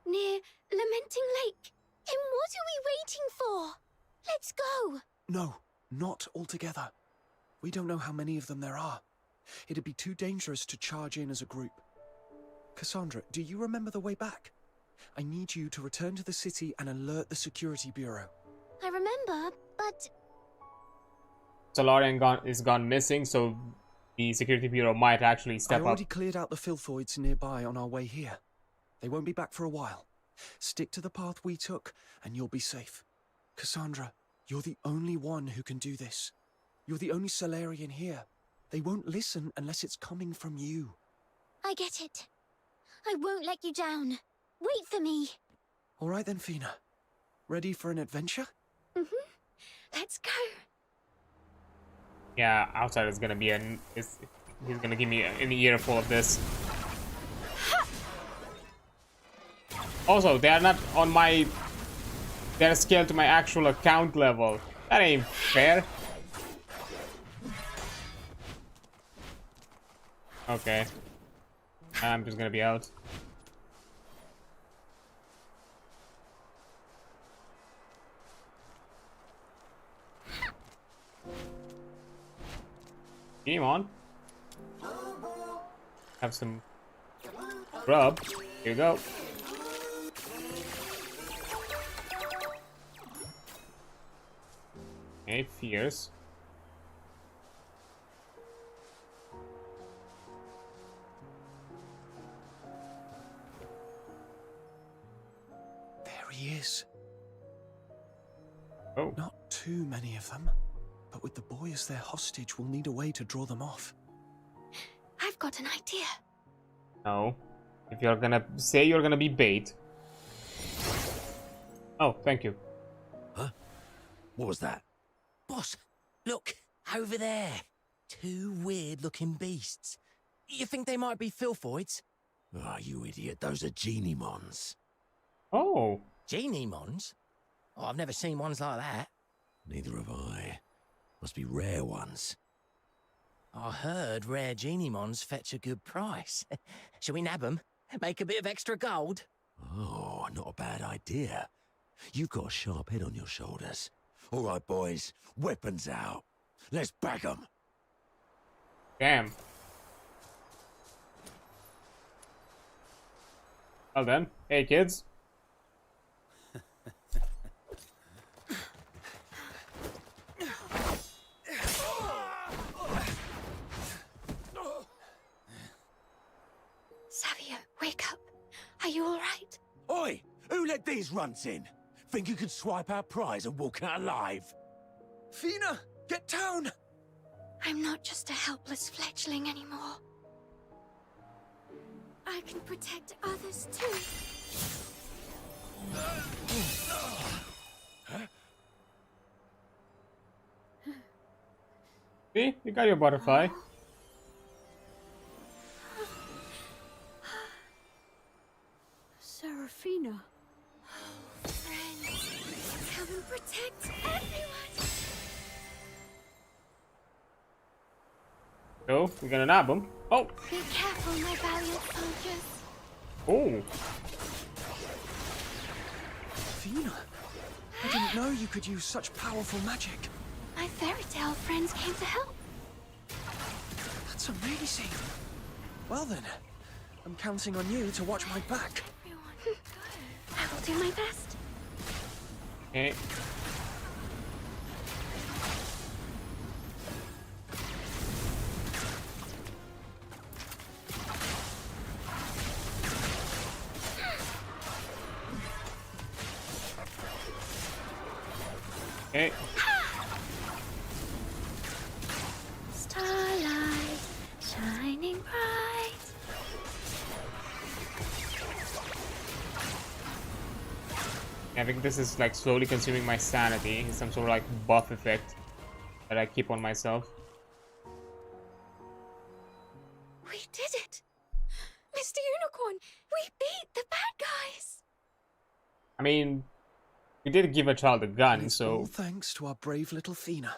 Near Lamenting Lake. Then what are we waiting for? Let's go. No, not altogether. We don't know how many of them there are. It'd be too dangerous to charge in as a group. Cassandra, do you remember the way back? I need you to return to the city and alert the security bureau. I remember, but... Solarian is gone missing, so the security bureau might actually step I already up. cleared out the filthoids nearby on our way here. They won't be back for a while. Stick to the path we took, and you'll be safe. Cassandra, you're the only one who can do this. You're the only Solarian here. They won't listen unless it's coming from you. I get it. I won't let you down. Wait for me. All right then, Fina. Ready for an adventure? Let's go. Yeah, outside is gonna be he's gonna give me an ear full of this. Also, they are not on my... They're scaled to my actual account level. That ain't fair. Okay. I'm just gonna be out. Come on. Have some grub. Here you go. Okay, fierce. There he is. Oh. Not too many of them. But with the boy as their hostage, we'll need a way to draw them off. I've got an idea. No. If you're gonna say you're gonna be bait. Oh, thank you. Huh? What was that? Boss, look, over there. Two weird-looking beasts. You think they might be filthoids? Ah, you idiot, those are genie-mons. Oh. Genie-mons? Oh, I've never seen ones like that. Neither have I. Must be rare ones. I heard rare genie-mons fetch a good price. Shall we nab them? Make a bit of extra gold? Oh, not a bad idea. You've got a sharp head on your shoulders. All right, boys, weapons out. Let's bag them. Damn. Well then. Hey, kids. Savio, wake up. Are you all right? Oi! Who let these runts in? Think you could swipe our prize and walk out alive? Fina, get down! I'm not just a helpless fledgling anymore. I can protect others too. See? You got your butterfly. Seraphina. Friends, come and protect everyone. So, we're gonna nab him. Oh! Be careful, my valiant soldiers. Oh! Fina, I didn't know you could use such powerful magic. My fairy tale friends came to help. That's amazing. Well then, I'm counting on you to watch my back. Everyone, I will do my best. Okay. Okay. Starlight, shining bright. I think this is like slowly consuming my sanity. It's some sort of like buff effect that I keep on myself. We did it! Mr. Unicorn, we beat the bad guys! I mean, we did give a child a gun, It's so... all thanks to our brave little Fina.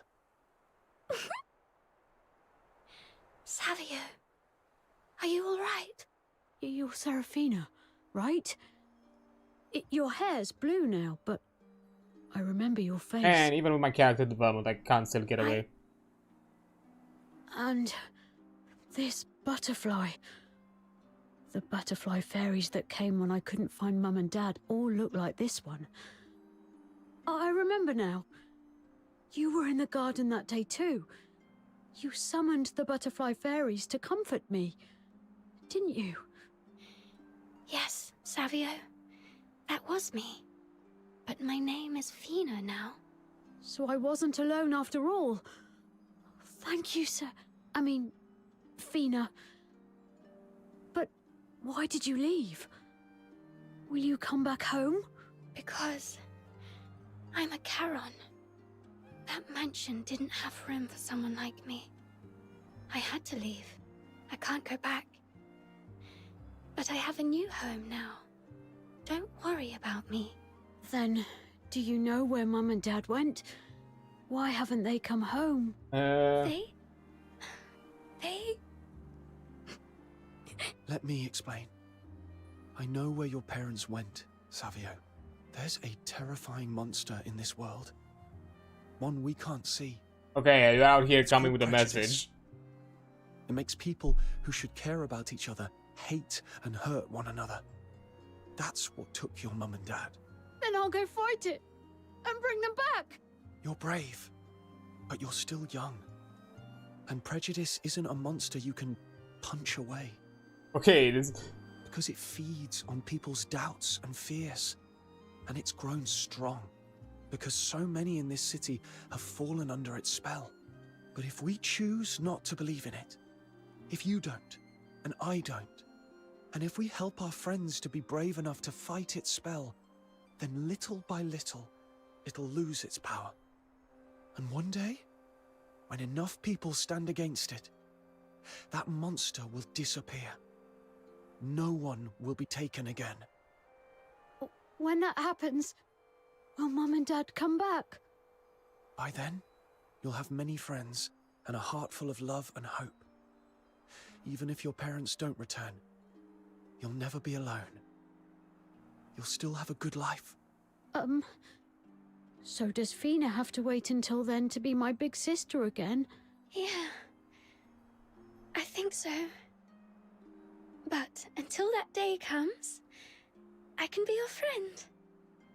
Savio, are you all right? You're Seraphina, right? Your hair's blue now, but I remember your face. And even with my character development, I can't still get away. And this butterfly. The butterfly fairies that came when I couldn't find Mum and Dad all look like this one. I remember now. You were in the garden that day too. You summoned the butterfly fairies to comfort me, didn't you? Yes, Savio. That was me. But my name is Fina now. So I wasn't alone after all. Thank you, sir. I mean, Fina. But why did you leave? Will you come back home? Because I'm a Charon. That mansion didn't have room for someone like me. I had to leave. I can't go back. But I have a new home now. Don't worry about me. Then, do you know where Mum and Dad went? Why haven't they come home? They... Let me explain. I know where your parents went, Savio. There's a terrifying monster in this world. One we can't see. Okay, you're out here coming with a prejudice. message. It makes people who should care about each other hate and hurt one another. That's what took your mum and dad. Then I'll go fight it and bring them back. You're brave, but you're still young. And prejudice isn't a monster you can punch away. Okay, this... Because it feeds on people's doubts and fears. And it's grown strong. Because so many in this city have fallen under its spell. But if we choose not to believe in it, if you don't, and I don't, and if we help our friends to be brave enough to fight its spell, then little by little, it'll lose its power. And one day, when enough people stand against it, that monster will disappear. No one will be taken again. When that happens, will Mum and Dad come back? By then, you'll have many friends and a heart full of love and hope. Even if your parents don't return, you'll never be alone. You'll still have a good life. So does Fina have to wait until then to be my big sister again? Yeah, I think so. But until that day comes, I can be your friend.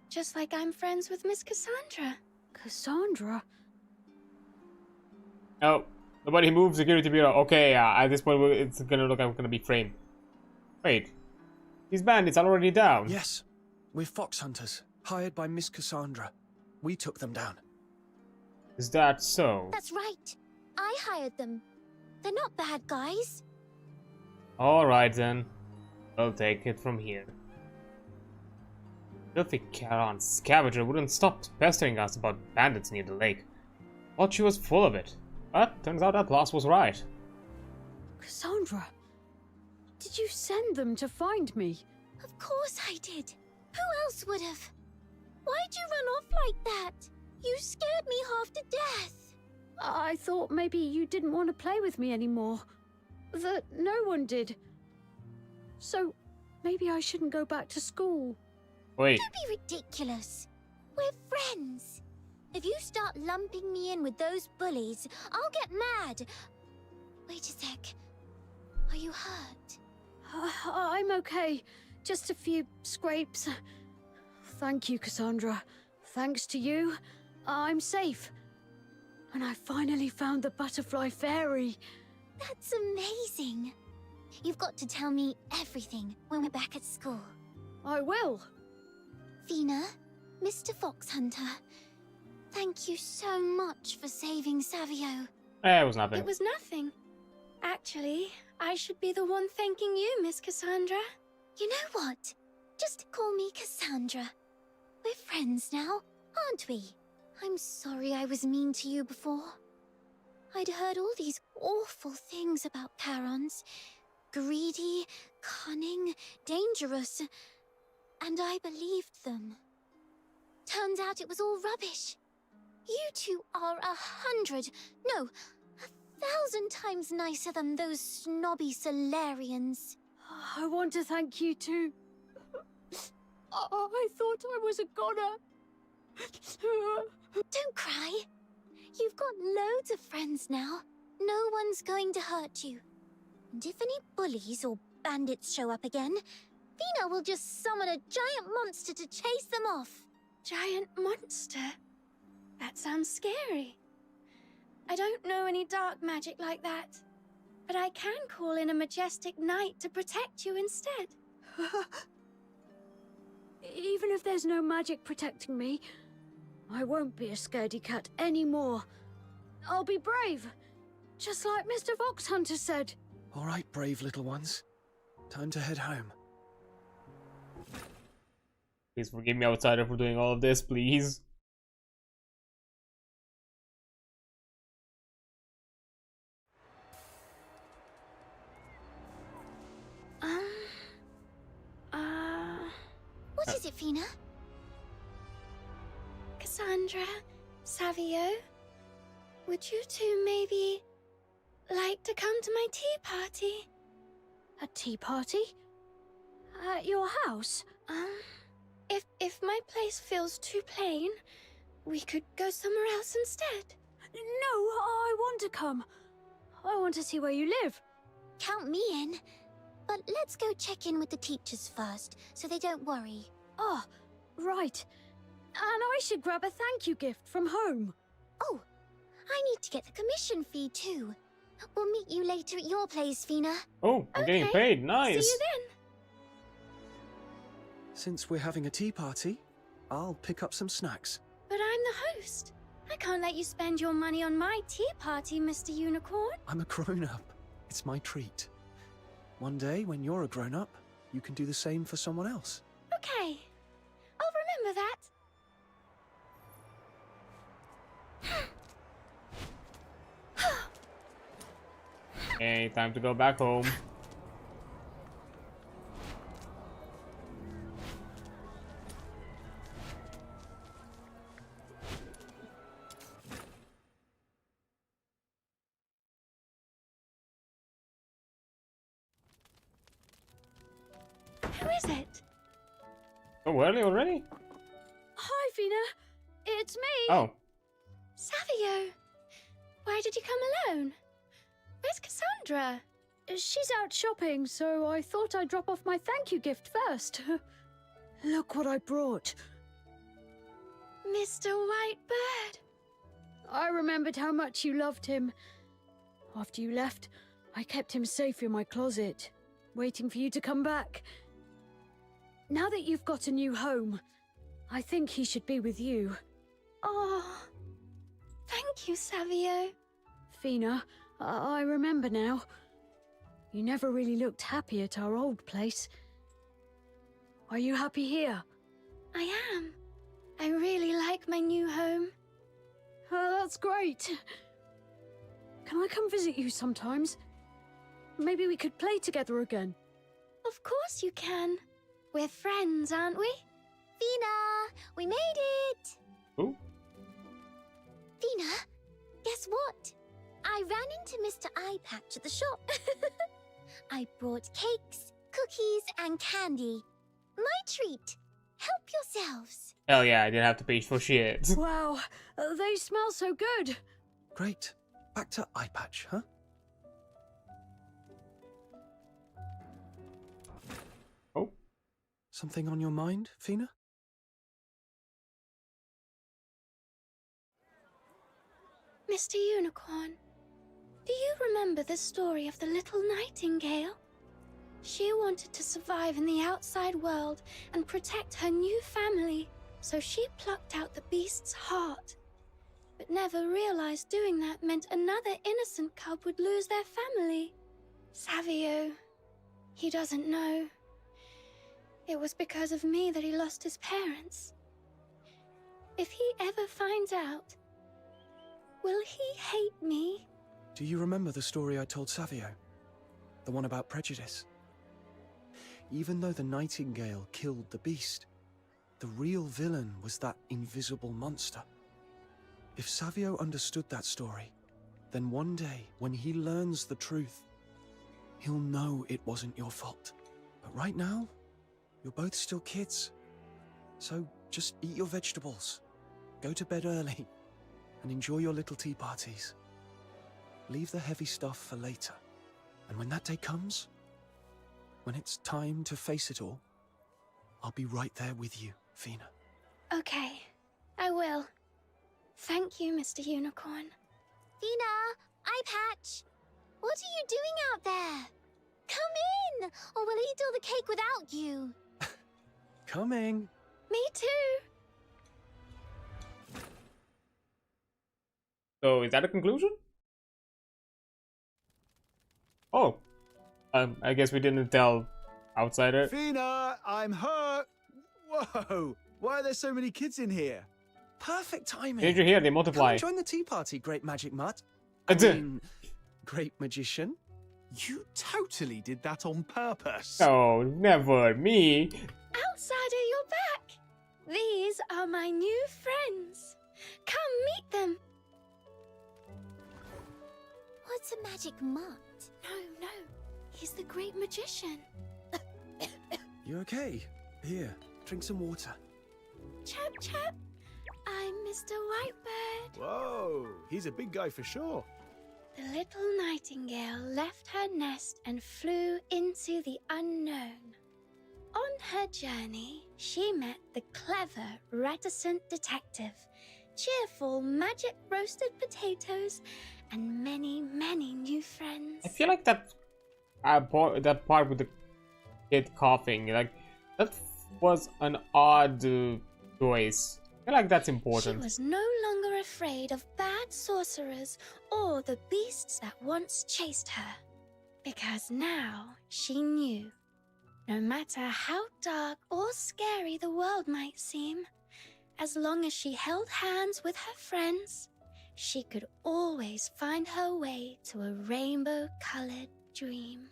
Just like I'm friends with Miss Cassandra. Cassandra? Oh, nobody moves security bureau. Okay, at this point it's gonna look like we're gonna be framed. Wait, these bandits are already down. Yes, we're fox hunters, hired by Miss Cassandra. We took them down. Is that so? That's right. I hired them. They're not bad guys. Alright then. I'll take it from here. Filthy Charon scavenger wouldn't stop pestering us about bandits near the lake. Thought she was full of it. But turns out that last was right. Cassandra, did you send them to find me? Of course I did. Who else would have? Why'd you run off like that? You scared me half to death. I thought maybe you didn't want to play with me anymore. That no one did. So maybe I shouldn't go back to school. Wait. Don't be ridiculous. We're friends. If you start lumping me in with those bullies, I'll get mad. Wait a sec. Are you hurt? I'm okay. Just a few scrapes. Thank you, Cassandra. Thanks to you, I'm safe. And I finally found the butterfly fairy. That's amazing. You've got to tell me everything when we're back at school. I will. Fina, Mr. Fox Hunter, thank you so much for saving Savio. It was nothing. It was nothing. Actually, I should be the one thanking you, Miss Cassandra. You know what? Just call me Cassandra. We're friends now, aren't we? I'm sorry I was mean to you before. I'd heard all these awful things about Charons. Greedy, cunning, dangerous. And I believed them. Turns out it was all rubbish. You two are 100, no, 1,000 times nicer than those snobby Solarians. I want to thank you too. I thought I was a goner. Don't cry. You've got loads of friends now. No one's going to hurt you. And if any bullies or bandits show up again, Fina will just summon a giant monster to chase them off. Giant monster? That sounds scary. I don't know any dark magic like that. But I can call in a majestic knight to protect you instead. Even if there's no magic protecting me, I won't be a scaredy cat anymore. I'll be brave, just like Mr. Foxhunter said. All right, brave little ones. Time to head home. Please forgive me, outsider, for doing all of this, please. What is it, Fina? Cassandra, Savio, would you two maybe like to come to my tea party? A tea party? At your house? If my place feels too plain, we could go somewhere else instead. No, I want to come. I want to see where you live. Count me in. But let's go check in with the teachers first, so they don't worry. Oh, right. And I should grab a thank you gift from home. Oh, I need to get the commission fee too. We'll meet you later at your place, Fina. Oh, I'm getting paid. Nice. See you then. Since we're having a tea party, I'll pick up some snacks. But I'm the host. I can't let you spend your money on my tea party, Mr. Unicorn. I'm a grown-up. It's my treat. One day, when you're a grown-up, you can do the same for someone else. Okay. I'll remember that. Okay, time to go back home. Who is it? Oh, early already? Hi, Fina. It's me. Oh. Savio. Why did you come alone? Where's Cassandra? She's out shopping, so I thought I'd drop off my thank you gift first. Look what I brought. Mr. Whitebird. I remembered how much you loved him. After you left, I kept him safe in my closet, waiting for you to come back. Now that you've got a new home, I think he should be with you. Oh, thank you, Savio. Fina, I remember now. You never really looked happy at our old place. Are you happy here? I am. I really like my new home. Oh, that's great. Can I come visit you sometimes? Maybe we could play together again. Of course you can. We're friends, aren't we? Fina, we made it! Oh. Fina, guess what? I ran into Mr. Eyepatch at the shop. I brought cakes, cookies, and candy. My treat. Help yourselves. Hell yeah, I didn't have to pay for shit. Wow, they smell so good. Great. Back to Eyepatch, huh? Oh. Something on your mind, Fina? Mr. Unicorn, do you remember the story of the little nightingale? She wanted to survive in the outside world and protect her new family, so she plucked out the beast's heart, but never realized doing that meant another innocent cub would lose their family. Savio, he doesn't know. It was because of me that he lost his parents. If he ever finds out, will he hate me? Do you remember the story I told Savio? The one about prejudice? Even though the nightingale killed the beast, the real villain was that invisible monster. If Savio understood that story, then one day, when he learns the truth, he'll know it wasn't your fault. But right now, you're both still kids. So just eat your vegetables go to bed early and enjoy your little tea parties. Leave the heavy stuff for later. And when that day comes, when it's time to face it all, I'll be right there with you, Fina. Okay, I will. Thank you, Mr. Unicorn. Fina, eye patch. What are you doing out there? Come in, or we'll eat all the cake without you. Coming. Me too. So is that a conclusion? Oh, I guess we didn't tell outsider. Fina, I'm hurt. Whoa, why are there so many kids in here? Perfect timing. Did you hear? They multiply. Come join the tea party, great magic mutt. That's it. Great magician. You totally did that on purpose. No, never me. Outsider, you're back. These are my new friends. Come meet them. What's a magic mutt? No, he's the great magician. You okay? Here, drink some water. Chirp, chirp. I'm Mr. Whitebird. Whoa, he's a big guy for sure. The little nightingale left her nest and flew into the unknown. On her journey, she met the clever, reticent detective, cheerful magic roasted potatoes, and many, many new friends. I feel like that part with the kid coughing, like that was an odd choice. I feel like that's important. She was no longer afraid of bad sorcerers or the beasts that once chased her, because now she knew, no matter how dark or scary the world might seem, as long as she held hands with her friends, she could always find her way to a rainbow-colored dream.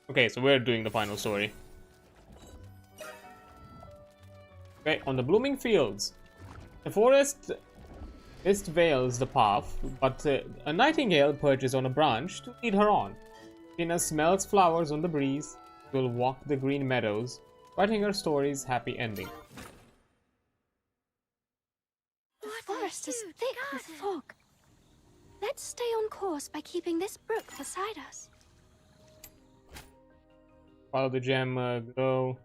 Okay, so we're doing the final story. Okay, on the blooming fields. The forest mist veils the path, but a nightingale perches on a branch to lead her on. Fina smells flowers on the breeze, will walk the green meadows, writing her story's happy ending. The forest is thick with fog. Let's stay on course by keeping this brook beside us. Follow the gem glow.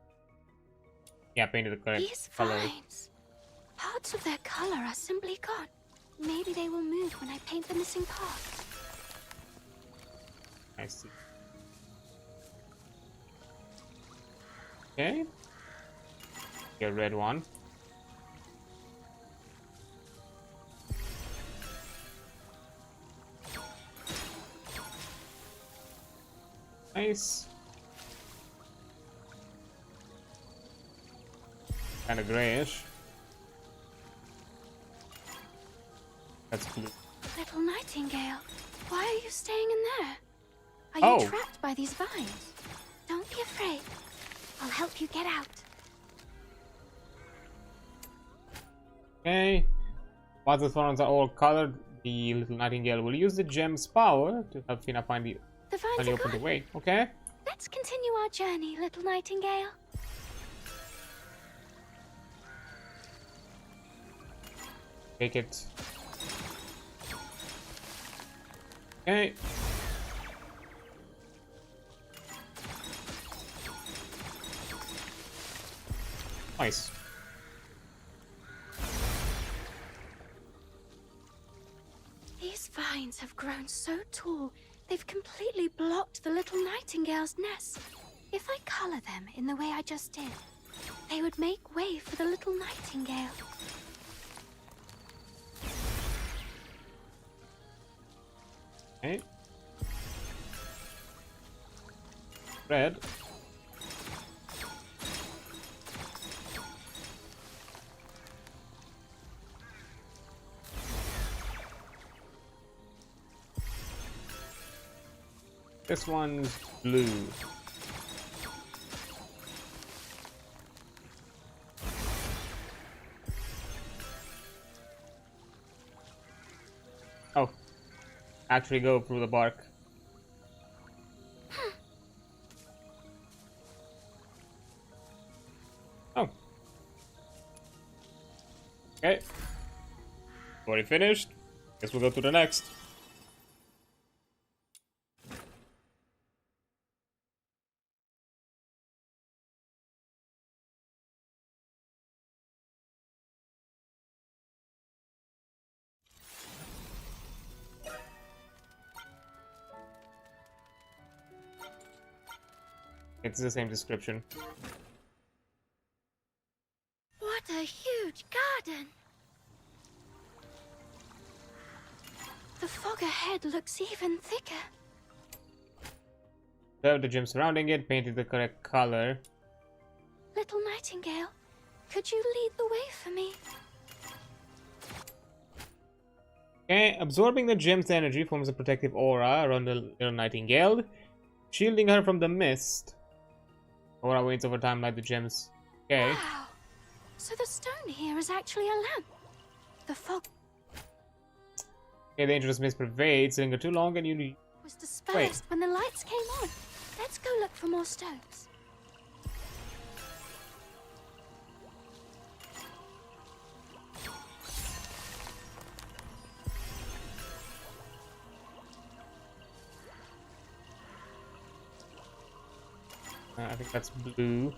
Yeah, painted the correct These color. vines, parts of their color are simply gone. Maybe they will move when I paint the missing part. I see. Okay. Get a red one. Nice. Kind of grayish. That's blue. Little nightingale, why are you staying in there? Are you Oh. trapped by these vines? Don't be afraid. I'll help you get out. Okay. Once the thorns are all colored, the little nightingale will use the gem's power to help Fina find the The vines finally are open the gone. way. Okay. Let's continue our journey, little nightingale. Take it. Okay. Nice. These vines have grown so tall, they've completely blocked the little nightingale's nest. If I color them in the way I just did, they would make way for the little nightingale. Okay. Red. This one's blue. Oh. Actually go through the bark. story finished. Guess we'll go to the next. It's the same description. What a huge garden! The fog ahead looks even thicker. Observe the gem surrounding it, painted the correct color. Little Nightingale, could you lead the way for me? Okay, absorbing the gem's energy forms a protective aura around the little Nightingale, shielding her from the mist. Aura wanes over time like the gems. Okay. Wow! So the stone here is actually a lamp. The fog Okay, the dangerous mist pervades, linger too long and you... was dispersed when the lights came on. Let's go look for more stones. I think that's blue.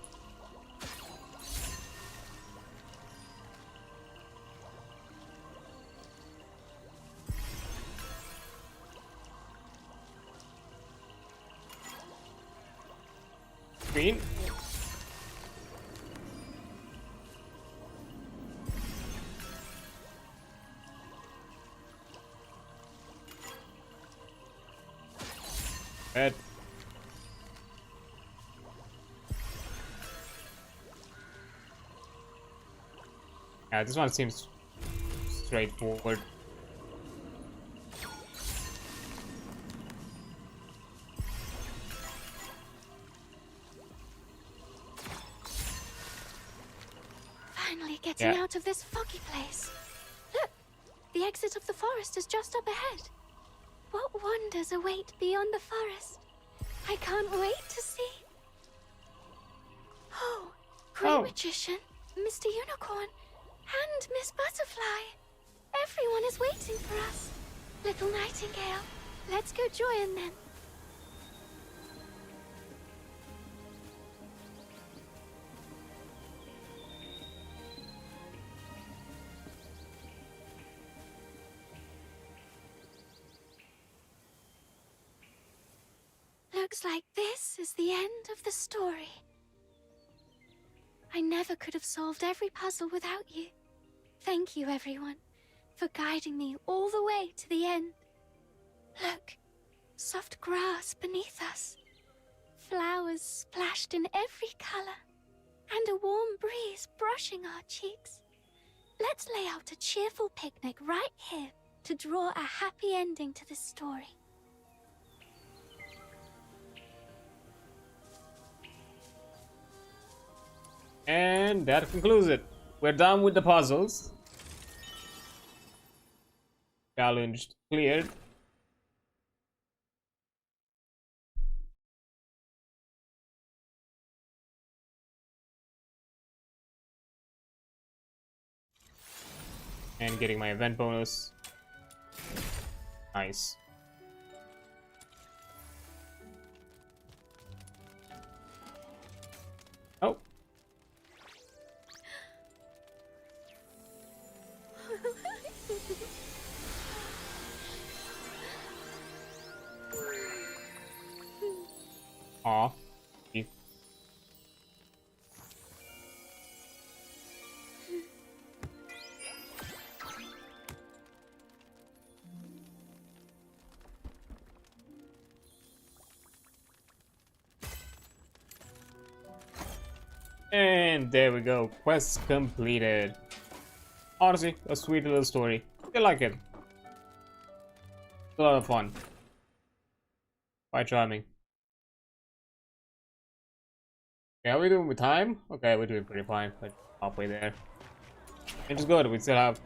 Green. Red. Yeah, this one seems straightforward. Finally getting out of this foggy place. Look, the exit of the forest is just up ahead. What wonders await beyond the forest? I can't wait to see. Oh, Great Magician, Mr. Unicorn, and Miss Butterfly. Everyone is waiting for us. Little Nightingale, let's go join them. Looks like this is the end of the story. I never could have solved every puzzle without you. Thank you, everyone, for guiding me all the way to the end. Look, soft grass beneath us, flowers splashed in every color, and a warm breeze brushing our cheeks. Let's lay out a cheerful picnic right here to draw a happy ending to this story. And that concludes it. We're done with the puzzles. Challenge cleared. And getting my event bonus. Nice. Oh. Aw. And there we go. Quest completed. Honestly, a sweet little story. I like it. A lot of fun. Quite charming. Okay, how are we doing with time? Okay, we're doing pretty fine. Like halfway there. Which is good. We still have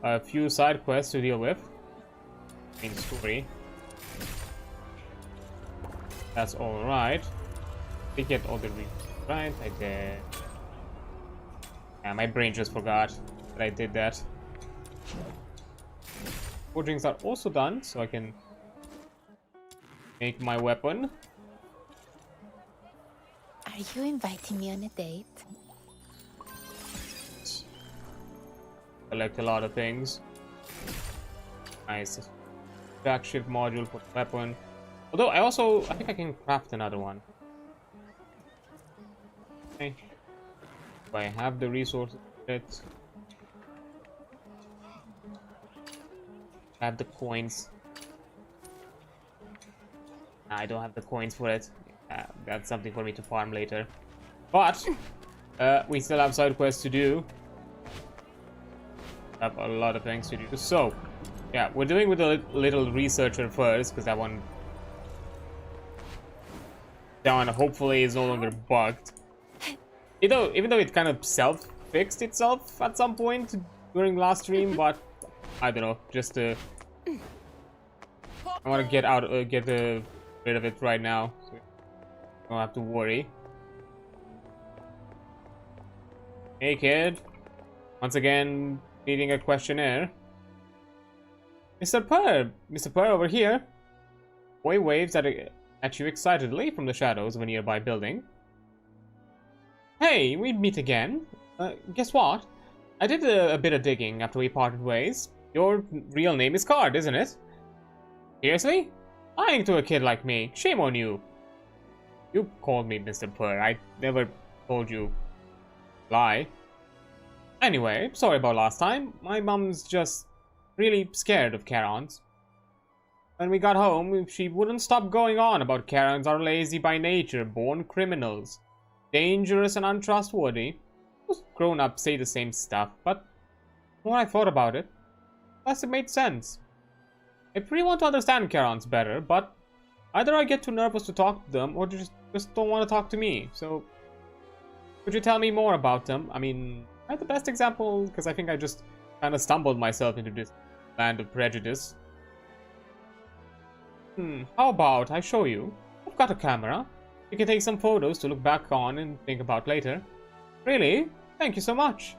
a few side quests to deal with. Main story. That's alright. We get all the right, I did. Yeah, my brain just forgot that I did that. forgings are also done, so I can make my weapon. Are you inviting me on a date? Collect a lot of things. Nice. Flagship module for weapon. Although I think I can craft another one. Okay. Do I have the resources for it? I have the coins. Nah, I don't have the coins for it. That's something for me to farm later. But we still have side quests to do. Have a lot of things to do. So, yeah, we're doing with a little researcher first, because that one hopefully is no longer bugged. Even though it kind of self-fixed itself at some point during last stream, but I don't know, just I want to get rid of it right now, so I don't have to worry. Hey kid, once again needing a questionnaire. Mr. Purr over here. Boy waves at you excitedly from the shadows of a nearby building. Hey, we meet again. Guess what? I did a bit of digging after we parted ways. Your real name is Card, isn't it? Seriously? Lying to a kid like me. Shame on you. You called me Mr. Purr. I never told you lie. Anyway, sorry about last time. My mom's just really scared of Karons. When we got home, she wouldn't stop going on about Karons are lazy by nature, born criminals, dangerous and untrustworthy. Most grown-ups say the same stuff, but the more I thought about it, the less it made sense. I really want to understand Karons better, but either I get too nervous to talk to them, or they just don't want to talk to me. So, could you tell me more about them? I mean, I'm the best example, because I think I just kind of stumbled myself into this land of prejudice. How about I show you? I've got a camera. You can take some photos to look back on and think about later. Really? Thank you so much.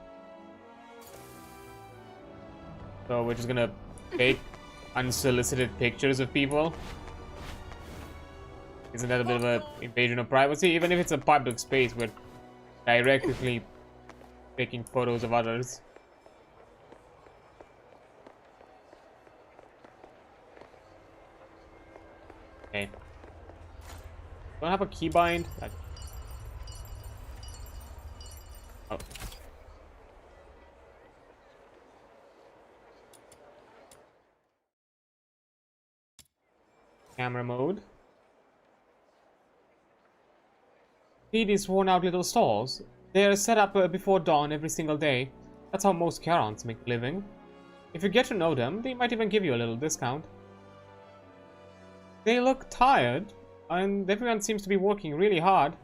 So we're just gonna take unsolicited pictures of people? Isn't that a bit of an invasion of privacy? Even if it's a public space, we're directly taking photos of others. Okay. Don't have a keybind. Oh. Camera mode. See these worn out little stalls? They are set up before dawn every single day. That's how most Karons make a living. If you get to know them, they might even give you a little discount. They look tired, and everyone seems to be working really hard.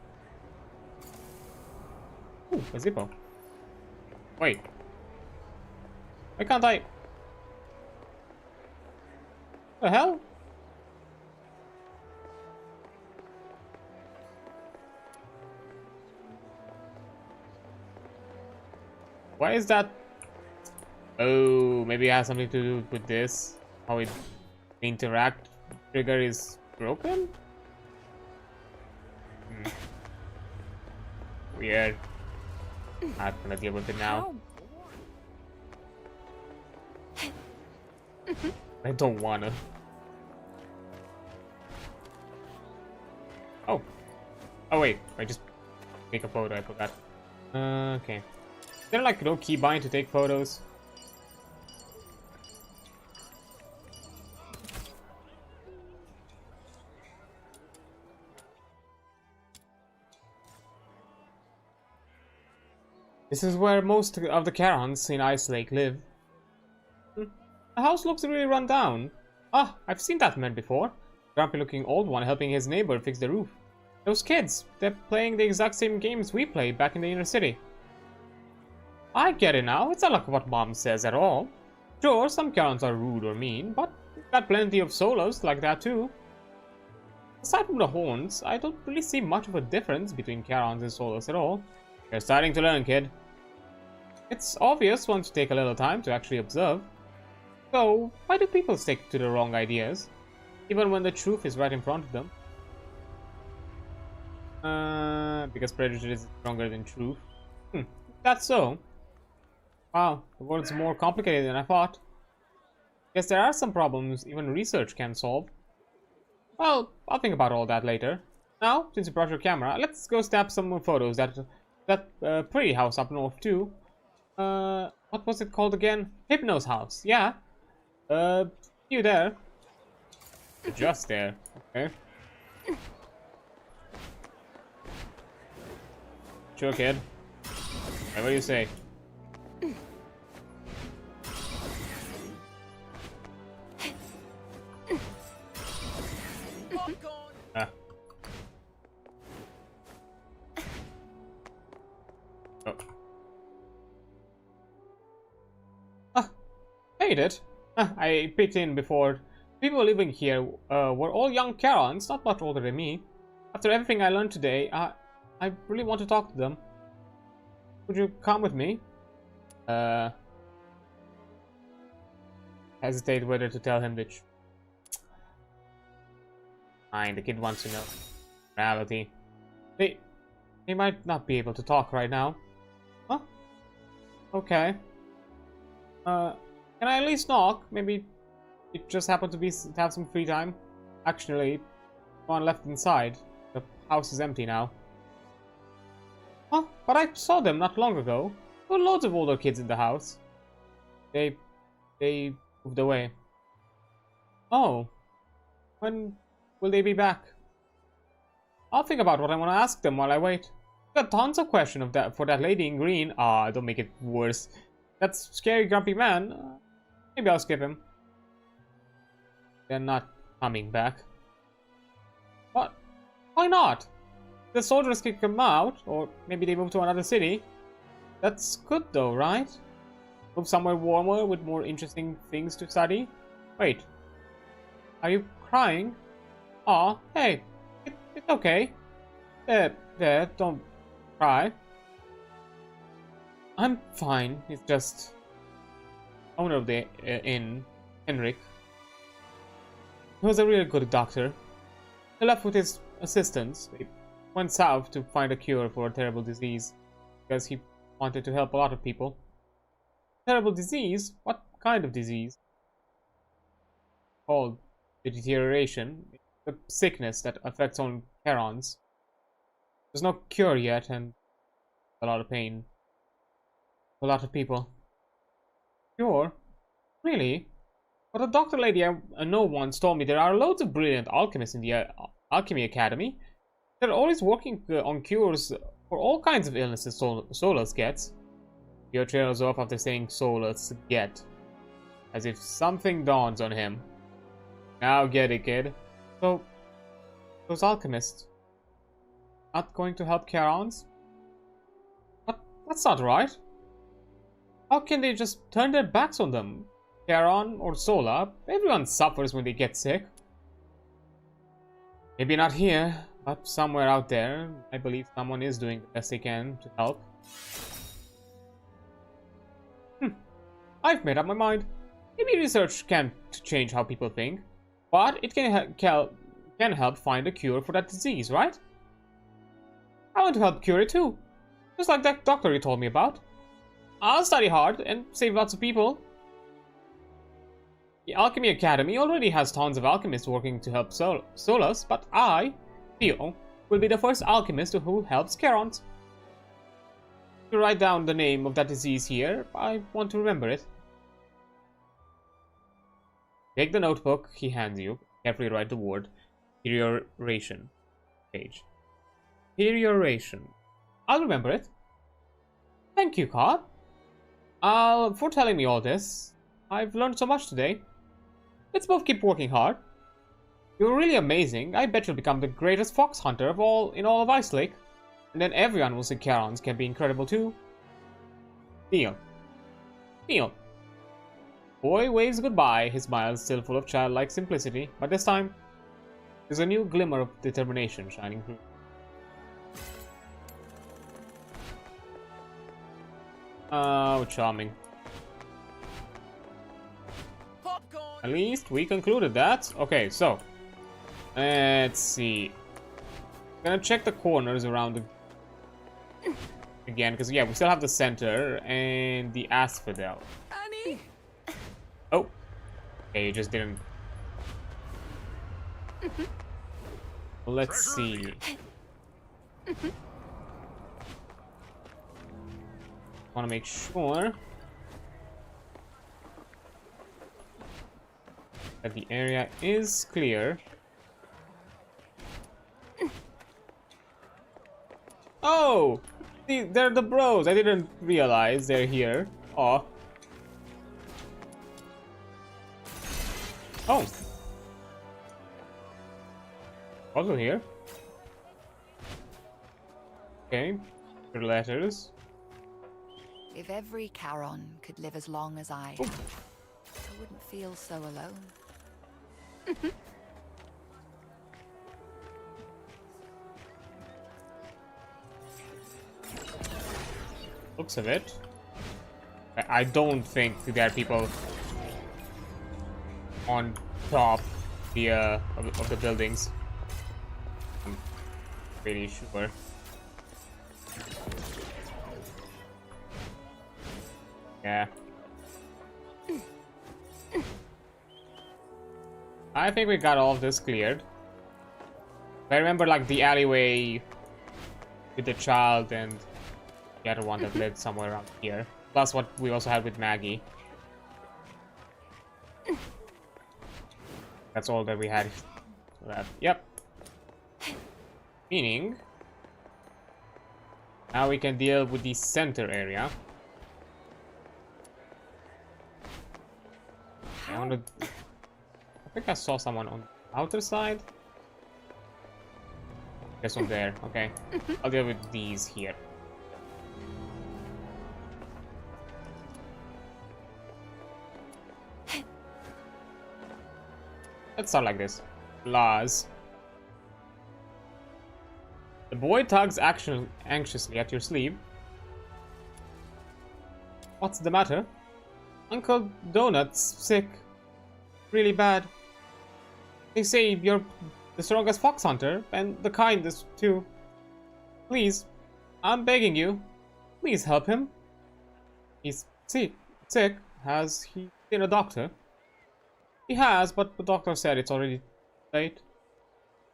Ooh, a Zippo. Wait. Why can't I? The hell? Why is that? Oh, maybe it has something to do with this. How it interact trigger is broken? Weird. Not gonna deal with it now. I don't wanna. Oh. Oh wait, I just take a photo, I forgot. Okay. Is there like no keybind to take photos? This is where most of the Karons in Ice Lake live. The house looks really run down. Ah, I've seen that man before. Grumpy looking old one helping his neighbor fix the roof. Those kids, they're playing the exact same games we played back in the inner city. I get it now, it's not like what Mom says at all. Sure, some Karons are rude or mean, but we've got plenty of solos like that too. Aside from the horns, I don't really see much of a difference between Karons and solos at all. You're starting to learn, kid. It's obvious once you take a little time to actually observe. So, why do people stick to the wrong ideas, even when the truth is right in front of them? Because prejudice is stronger than truth. That's so. Wow, the world's more complicated than I thought. Guess there are some problems even research can solve. Well, I'll think about all that later. Now, since you brought your camera, let's go snap some more photos. That pretty house up north too. What was it called again? Hypno's house. Yeah. You there? Just there. Okay. Sure, kid. Whatever you say. Made it. I peeked in before. People living here were all young Karons, not much older than me. After everything I learned today, I really want to talk to them. Would you come with me? Hesitate whether to tell him the truth. Fine, the kid wants to know. Reality. They might not be able to talk right now. Huh? Okay. Can I at least knock? Maybe it just happened to have some free time. Actually, one left inside. The house is empty now. Huh? But I saw them not long ago. There were loads of older kids in the house. They moved away. Oh. When will they be back? I'll think about what I want to ask them while I wait. Got tons of questions for that lady in green. Ah, don't make it worse. That scary grumpy man. Maybe I'll skip him. They're not coming back. What? Why not? The soldiers kick them out, or maybe they move to another city. That's good though, right? Move somewhere warmer with more interesting things to study. Wait. Are you crying? Aw, hey. It's okay. There, don't cry. I'm fine. It's just... owner of the inn, Henrik. He was a really good doctor. He left with his assistants. He went south to find a cure for a terrible disease. Because he wanted to help a lot of people. Terrible disease? What kind of disease? Called the deterioration. The sickness that affects only Karons. There's no cure yet, and a lot of pain. A lot of people. Cure? Really? But a doctor lady I know once told me there are loads of brilliant alchemists in the Alchemy Academy. They're always working on cures for all kinds of illnesses Solus gets. Your trails off after saying Solus get. As if something dawns on him. Now get it, kid. So, those alchemists not going to help Karons? But that's not right. How can they just turn their backs on them? Karon or Sola, everyone suffers when they get sick. Maybe not here, but somewhere out there. I believe someone is doing the best they can to help. I've made up my mind. Maybe research can't change how people think, but it can help find a cure for that disease, right? I want to help cure it too. Just like that doctor you told me about. I'll study hard and save lots of people. The Alchemy Academy already has tons of alchemists working to help Solus, but I, Theo, will be the first alchemist who helps Karons. To write down the name of that disease here, I want to remember it. Take the notebook he hands you. Carefully write the word deterioration. Page. Deterioration. I'll remember it. Thank you, Card. For telling me all this. I've learned so much today. Let's both keep working hard. You're really amazing. I bet you'll become the greatest fox hunter in all of Icelake. And then everyone will say Karons can be incredible too. Theo. Theo. Boy waves goodbye, his smile still full of childlike simplicity, but this time, there's a new glimmer of determination shining through. Oh, charming. At least we concluded that. Okay, so let's see. Gonna check the corners around the again, because yeah, we still have the center and the asphodel. Annie? Oh, okay, you just didn't. Let's see. Want to make sure that the area is clear. Oh, they're the bros. I didn't realize they're here. Oh. Oh. Also here. Okay. Your letters. If every Charon could live as long as I wouldn't feel so alone. Looks of it. I don't think there are people on top of the buildings. I'm pretty sure. Yeah. I think we got all of this cleared. I remember like the alleyway with the child and the other one that lived somewhere around here. Plus what we also had with Maggie. That's all that we had. So that, yep. Meaning now we can deal with the center area. I think I saw someone on the outer side. This one there, okay. I'll deal with these here. Let's start like this. Laws. The boy tugs anxiously at your sleeve. What's the matter? Uncle Donut's sick. Really bad. They say you're the strongest fox hunter, and the kindest, too. Please, I'm begging you. Please help him. He's sick. Has he seen a doctor? He has, but the doctor said it's already late.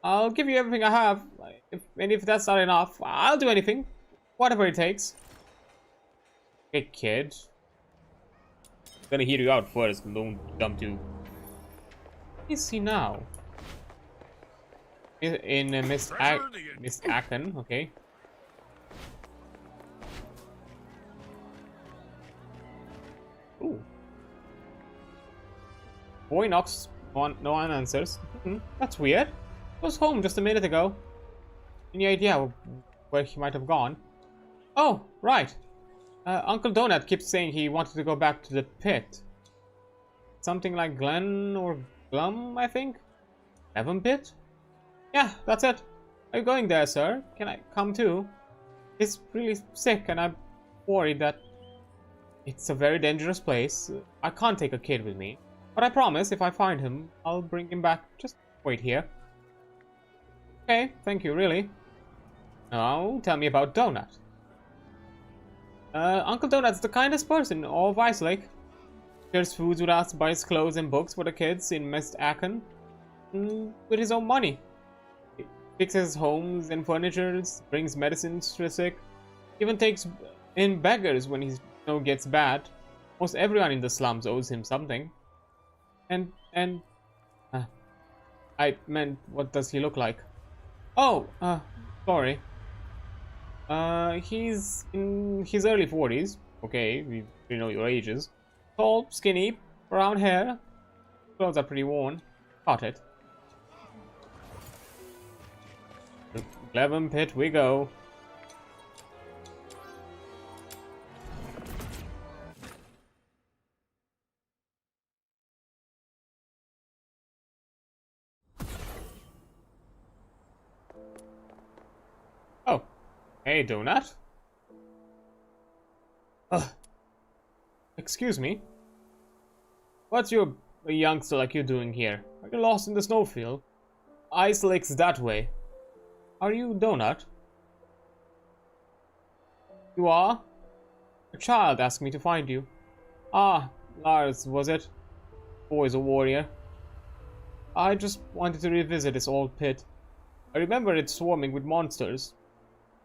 I'll give you everything I have, and if that's not enough, I'll do anything. Whatever it takes. Hey, kid. I'm gonna hear you out first, don't jump to. Is he now? In Miss Aken, okay. Ooh. Boy knocks on, no one answers. That's weird. I was home just a minute ago. Any idea where he might have gone? Oh, right. Uncle Donut keeps saying he wanted to go back to the pit. Something like Glen or Glum, I think? Heaven Pit? Yeah, that's it. Are you going there, sir? Can I come too? He's really sick and I'm worried that it's a very dangerous place. I can't take a kid with me. But I promise if I find him, I'll bring him back. Just wait here. Okay, thank you, really. Now, tell me about Donut. Uncle Donut's the kindest person in all of Ice Lake. Shares foods with us, buys clothes and books for the kids in Mist Aken. With his own money. He fixes homes and furniture, brings medicines to the sick. Even takes in beggars when he gets bad. Most everyone in the slums owes him something. I meant, what does he look like? Oh, sorry. He's in his early 40s. Okay, we know your ages. Tall, skinny, brown hair. Clothes are pretty worn. Got it. The Glevin Pit we go. Oh, hey, Donut. Excuse me. What's your a youngster like you doing here? Are you lost in the snowfield? Ice Lake's that way. Are you Donut? You are? A child asked me to find you. Ah, Lars, was it? Boy's a warrior. I just wanted to revisit this old pit. I remember it swarming with monsters.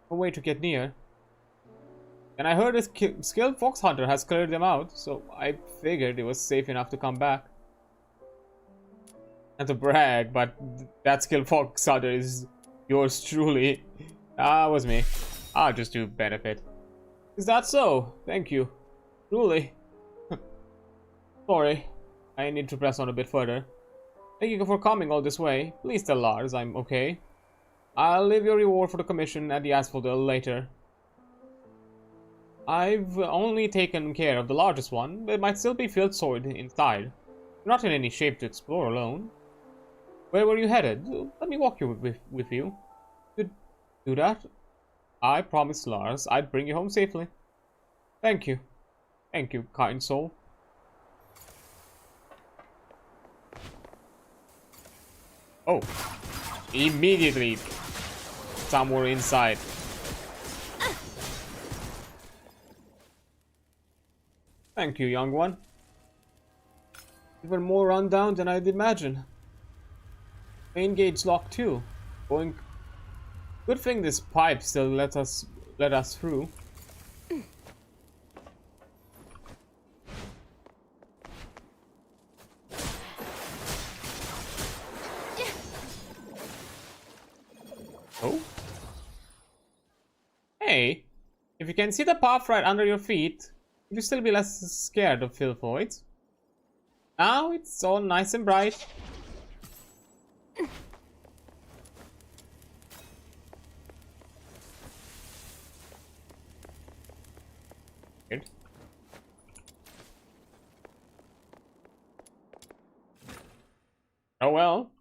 No way to get near. And I heard a skilled fox hunter has cleared them out, so I figured it was safe enough to come back. Not to brag, but that skilled fox hunter is yours truly. Ah, was me. I'll just do benefit. Is that so? Thank you. Truly. Sorry. I need to press on a bit further. Thank you for coming all this way. Please tell Lars I'm okay. I'll leave your reward for the commission at the asphodel later. I've only taken care of the largest one, but it might still be filled sword inside. You're not in any shape to explore alone. Where were you headed? Let me walk you with you. To do that? I promised Lars I'd bring you home safely. Thank you. Thank you, kind soul. Oh. Immediately. Somewhere inside. Thank you, young one. Even more rundown than I'd imagine. Main gate's locked too. Going. Good thing this pipe still let us through. Oh. Hey, if you can see the path right under your feet, you'll still be less scared of filth voids. Now it's all nice and bright. Good. Oh well.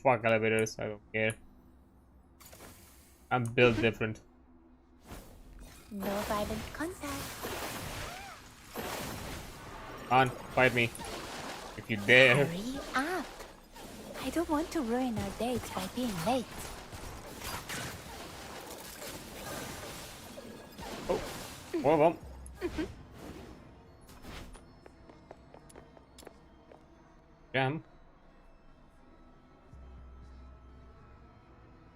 Fuck elevators, I don't care. I'm built different. No violent contact. Come on, fight me. If you dare. Hurry up. I don't want to ruin our dates by being late. Oh, one of them. Jam.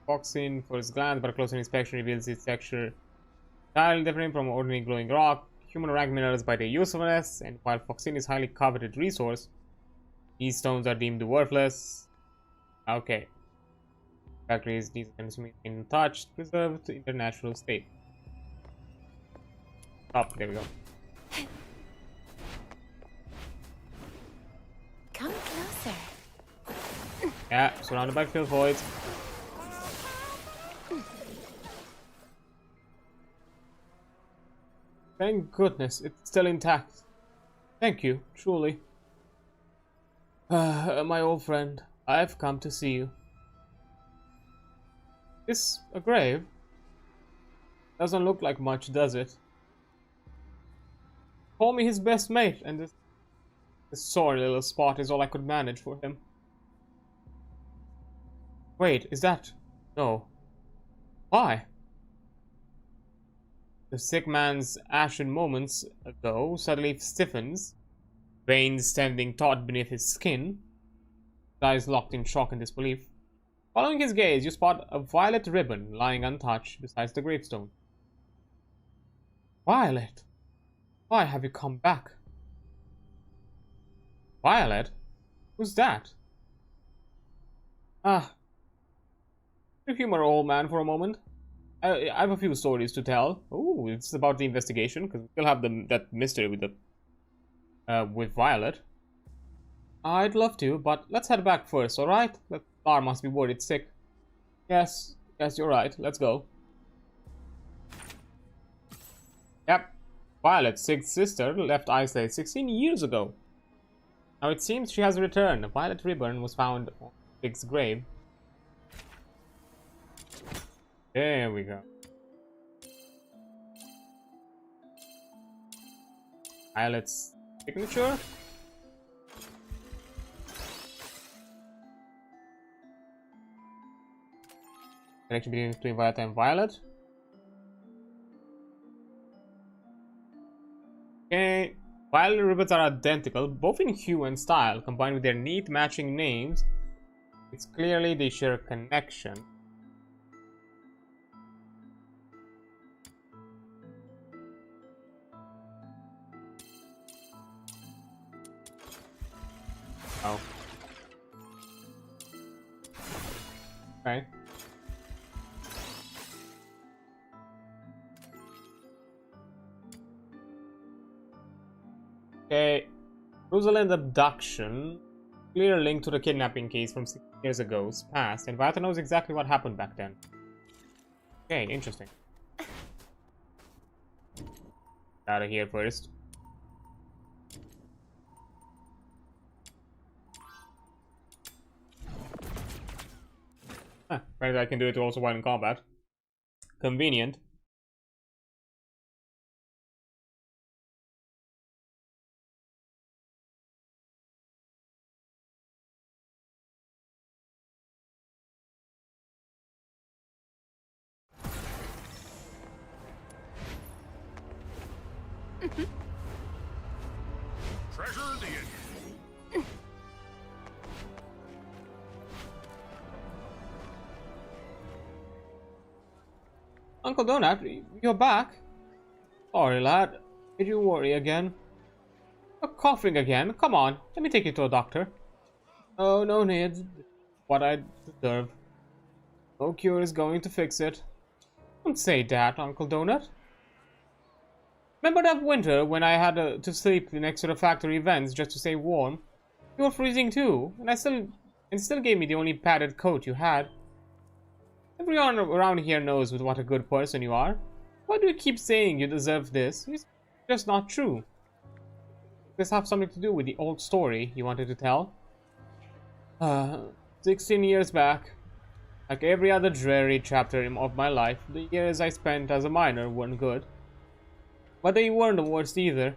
Foxine for its glands, but a closer inspection reveals its texture entirely different from ordinary glowing rock. Human rank minerals by their usefulness, and while Foxine is a highly coveted resource, these stones are deemed worthless. Okay. Factories, these items remain untouched, preserved in their natural state. Oh, there we go. Come closer. Yeah, surrounded by filth voids. Thank goodness, it's still intact. Thank you, truly. My old friend, I've come to see you. This a grave? Doesn't look like much, does it? Call me his best mate, and this sorry little spot is all I could manage for him. Wait, is that... No. Why? The sick man's ashen moments ago suddenly stiffens, veins standing taut beneath his skin, his eyes locked in shock and disbelief. Following his gaze, you spot a violet ribbon lying untouched beside the gravestone. Violet, why have you come back? Violet? Who's that? Ah. You humor old man for a moment. I have a few stories to tell. Oh, it's about the investigation, because we still have that mystery with the with Violet. I'd love to, but let's head back first, alright? The bar must be worried sick. Yes, you're right. Let's go. Yep. Violet, Sig's sister, left Islay 16 years ago. Now it seems she has returned. A violet ribbon was found on Sig's grave. There we go. Violet's signature. Connection between Violet and Violet. Okay, Violet ribbons are identical, both in hue and style. Combined with their neat matching names, it's clearly they share a connection. Oh. Okay. Okay, Rosalind abduction. Clear link to the kidnapping case from 6 years ago's past, and Violet knows exactly what happened back then. Okay, interesting. Out of here first. Apparently I can do it also while in combat. Convenient. Treasure the Uncle Donut, you're back? Sorry, lad. Did you worry again? You're coughing again? Come on, let me take you to a doctor. Oh, no need. What I deserve. No cure is going to fix it. Don't say that, Uncle Donut. Remember that winter when I had to sleep next to the factory vents just to stay warm? You were freezing too, and still gave me the only padded coat you had. Everyone around here knows what a good person you are. Why do you keep saying you deserve this? It's just not true. Does this have something to do with the old story you wanted to tell? 16 years back. Like every other dreary chapter of my life, the years I spent as a miner weren't good. But they weren't the worst either.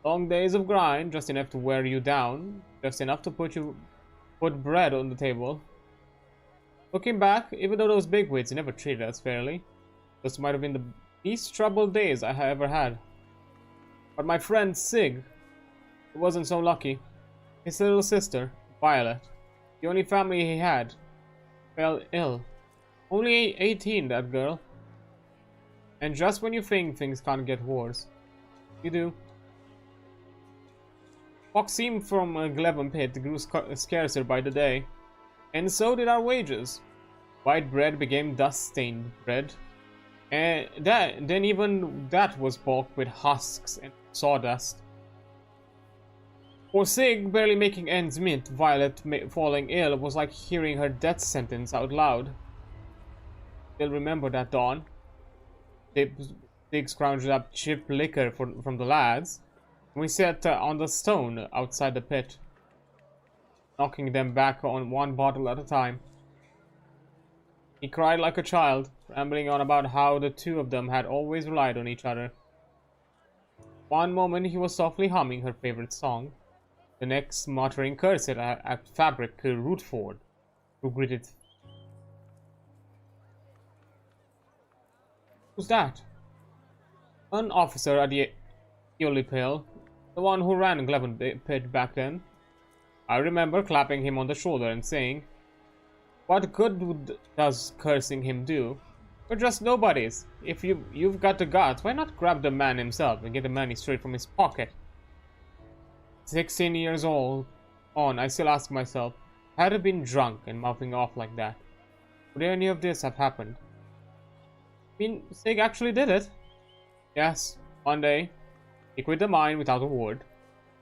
Long days of grind, just enough to wear you down, just enough to put bread on the table. Looking back, even though those bigwigs never treated us fairly, those might have been the least troubled days I have ever had. But my friend Sig, he wasn't so lucky. His little sister, Violet, the only family he had, fell ill. Only 18, that girl. And just when you think things can't get worse, you do. Foxime from Glevon Pit grew scarcer by the day, and so did our wages. White bread became dust-stained bread, and then even that was bulked with husks and sawdust. For Sig, barely making ends meet, Violet falling ill was like hearing her death sentence out loud. Still remember that dawn. Sig scrounged up cheap liquor from the lads, and we sat on the stone outside the pit, knocking them back on one bottle at a time. He cried like a child, rambling on about how the two of them had always relied on each other. One moment he was softly humming her favorite song, the next muttering curses at Fabric Rootford, who greeted. Who's that? An officer at the Pale, the one who ran Glevon Pit back then. I remember clapping him on the shoulder and saying, "What good does cursing him do? We're just nobodies. If you've got the guts, why not grab the man himself and get the money straight from his pocket?" 16 years old on, I still ask myself, had I been drunk and mouthing off like that, would any of this have happened? I mean, Sig actually did it. Yes, one day, he quit the mine without a word.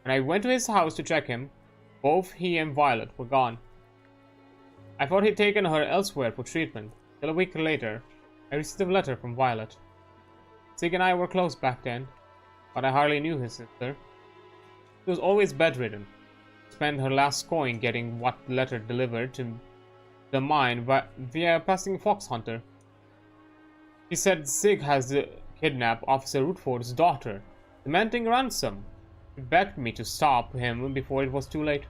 When I went to his house to check him, both he and Violet were gone. I thought he'd taken her elsewhere for treatment, till a week later, I received a letter from Violet. Sig and I were close back then, but I hardly knew his sister. She was always bedridden. Spent her last coin getting what letter delivered to the mine via a passing fox hunter. She said Sig has kidnapped Officer Rootford's daughter, demanding ransom. He begged me to stop him before it was too late.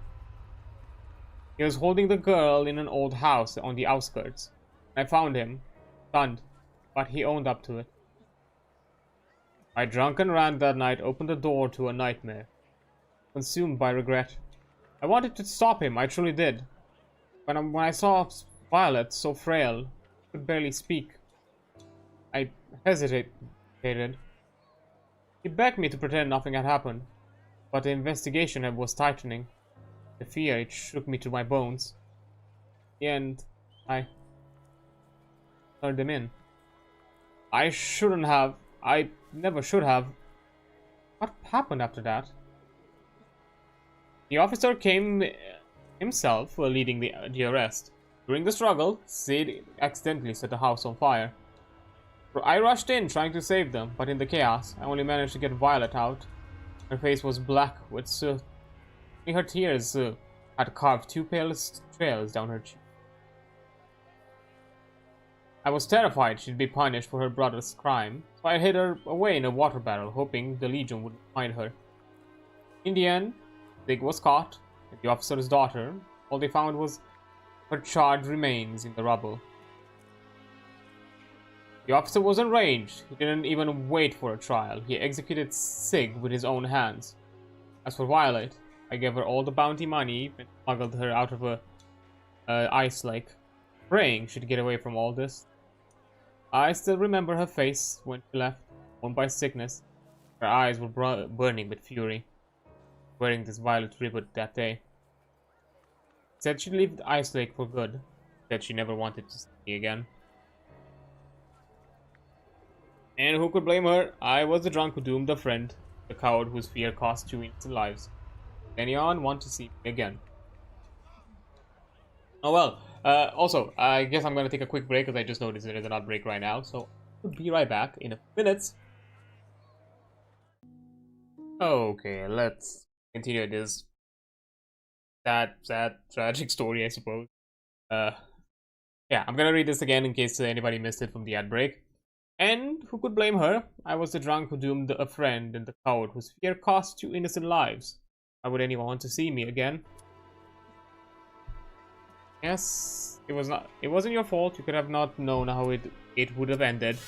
He was holding the girl in an old house on the outskirts. I found him, stunned, but he owned up to it. My drunken rant that night opened the door to a nightmare, consumed by regret. I wanted to stop him, I truly did. When I saw Violet so frail, could barely speak, I hesitated. He begged me to pretend nothing had happened, but the investigation was tightening. The fear, it shook me to my bones. In the end, I turned him in. I never should have. What happened after that? The officer came himself, leading the arrest. During the struggle, Sid accidentally set the house on fire. I rushed in, trying to save them, but in the chaos, I only managed to get Violet out. Her face was black with soot. Her tears had carved 2 pale trails down her cheek. I was terrified she'd be punished for her brother's crime, so I hid her away in a water barrel, hoping the Legion would find her. In the end, Zig was caught, and the officer's daughter. All they found was her charred remains in the rubble. The officer was enraged. He didn't even wait for a trial. He executed Sig with his own hands. As for Violet, I gave her all the bounty money and smuggled her out of a ice lake, praying she'd get away from all this. I still remember her face when she left, worn by sickness. Her eyes were burning with fury, wearing this violet ribbon that day. Said she'd leave the ice lake for good. Said she never wanted to see me again. And who could blame her? I was the drunk who doomed a friend, the coward whose fear cost 2 innocent lives. Did anyone want to see me again? Oh well, also, I guess I'm gonna take a quick break because I just noticed there is an outbreak right now, so I'll be right back in a few minutes. Okay, let's continue this sad, tragic story, I suppose. Yeah, I'm gonna read this again in case anybody missed it from the ad break. And who could blame her? I was the drunk who doomed a friend and the coward whose fear cost 2 innocent lives. Why would anyone want to see me again? Yes, it wasn't your fault. You could have not known how it would have ended.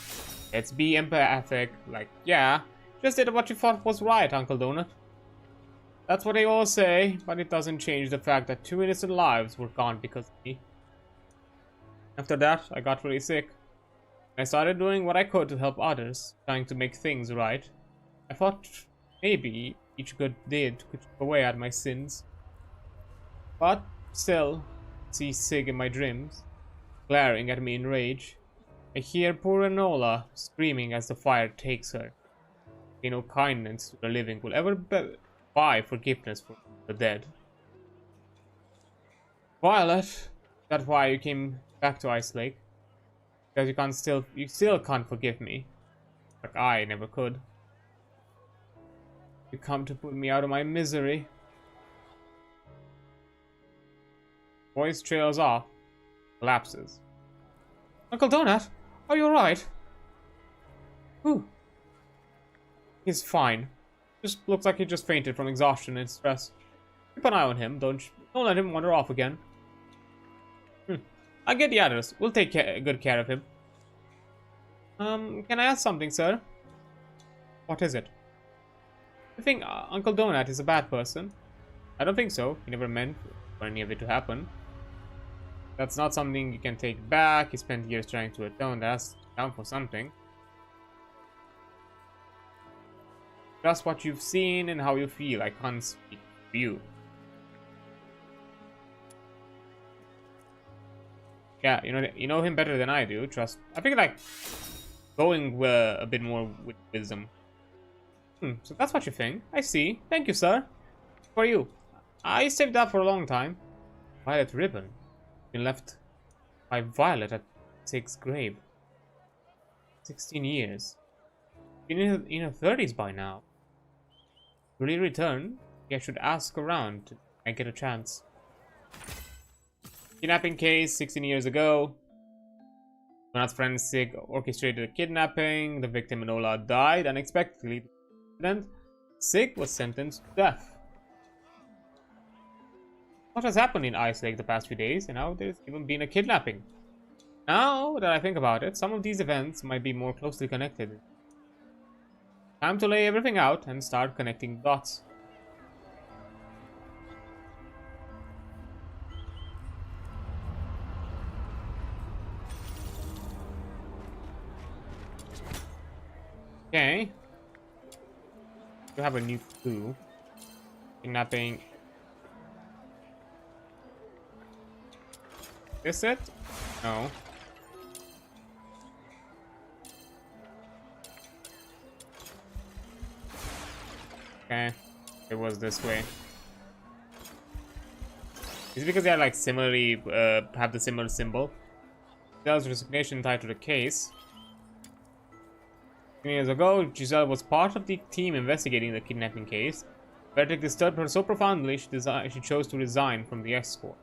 Let's be empathic. Like, yeah, just did what you thought was right, Uncle Donut. That's what they all say, but it doesn't change the fact that 2 innocent lives were gone because of me. After that, I got really sick. I started doing what I could to help others, trying to make things right. I thought maybe each good deed could chip away at my sins. But still, I see Sig in my dreams, glaring at me in rage. I hear poor Enola screaming as the fire takes her. No kindness to the living will ever buy forgiveness for the dead. Violet, that's why you came back to Ice Lake. Because you still can't forgive me. Like I never could. You come to put me out of my misery. Voice trails off. Collapses. Uncle Donut, are you alright? Whew. He's fine. Just looks like he just fainted from exhaustion and stress. Keep an eye on him, don't let him wander off again. I'll get the address. We'll take good care of him. Can I ask something, sir? What is it? I think Uncle Donut is a bad person. I don't think so. He never meant for any of it to happen. That's not something you can take back. He spent years trying to atone. That's down for something. Just what you've seen and how you feel. I can't speak for you. Yeah, you know him better than I do. Trust. I think like going a bit more with wisdom. So that's what you think. I see. Thank you, sir. For you. I saved that for a long time. Violet ribbon. Been left by Violet at Sig's grave. 16 years. Been in her 30s by now. Will he return? I should ask around and get a chance. Kidnapping case 16 years ago. Donut's friend Sig orchestrated a kidnapping. The victim Enola died unexpectedly. Sig was sentenced to death. What has happened in Ice Lake the past few days, and now there's even been a kidnapping. Now that I think about it, some of these events might be more closely connected. Time to lay everything out and start connecting dots. Okay. You have a new clue. Kidnapping. Is it? No. Okay. It was this way. Is it because they are like similarly have the similar symbol? Giselle's resignation tied to the case. 10 years ago, Giselle was part of the team investigating the kidnapping case. Verdict disturbed her so profoundly she chose to resign from the escort.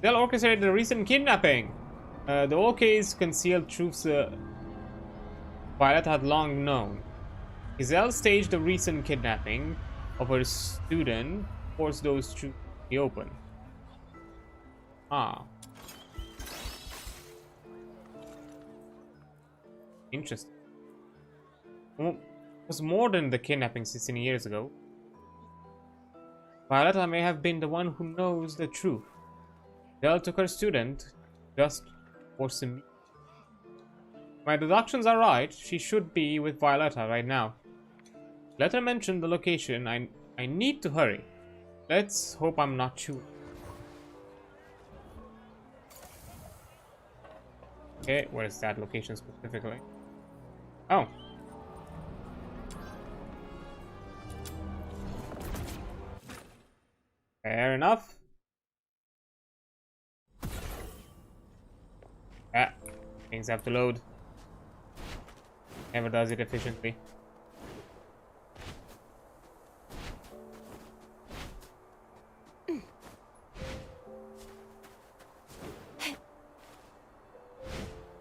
Giselle orchestrated the recent kidnapping. The whole case concealed truths Violet had long known. Giselle staged the recent kidnapping of her student, forced those truths to be open. Ah. Interesting. It was more than the kidnapping 16 years ago. Violetta may have been the one who knows the truth. Giselle took her student just for some. My deductions are right. She should be with Violetta right now. Let her mention the location. I need to hurry. Let's hope I'm not sure. Okay, where is that location specifically? Oh. Fair enough. Yeah, things have to load. Never does it efficiently.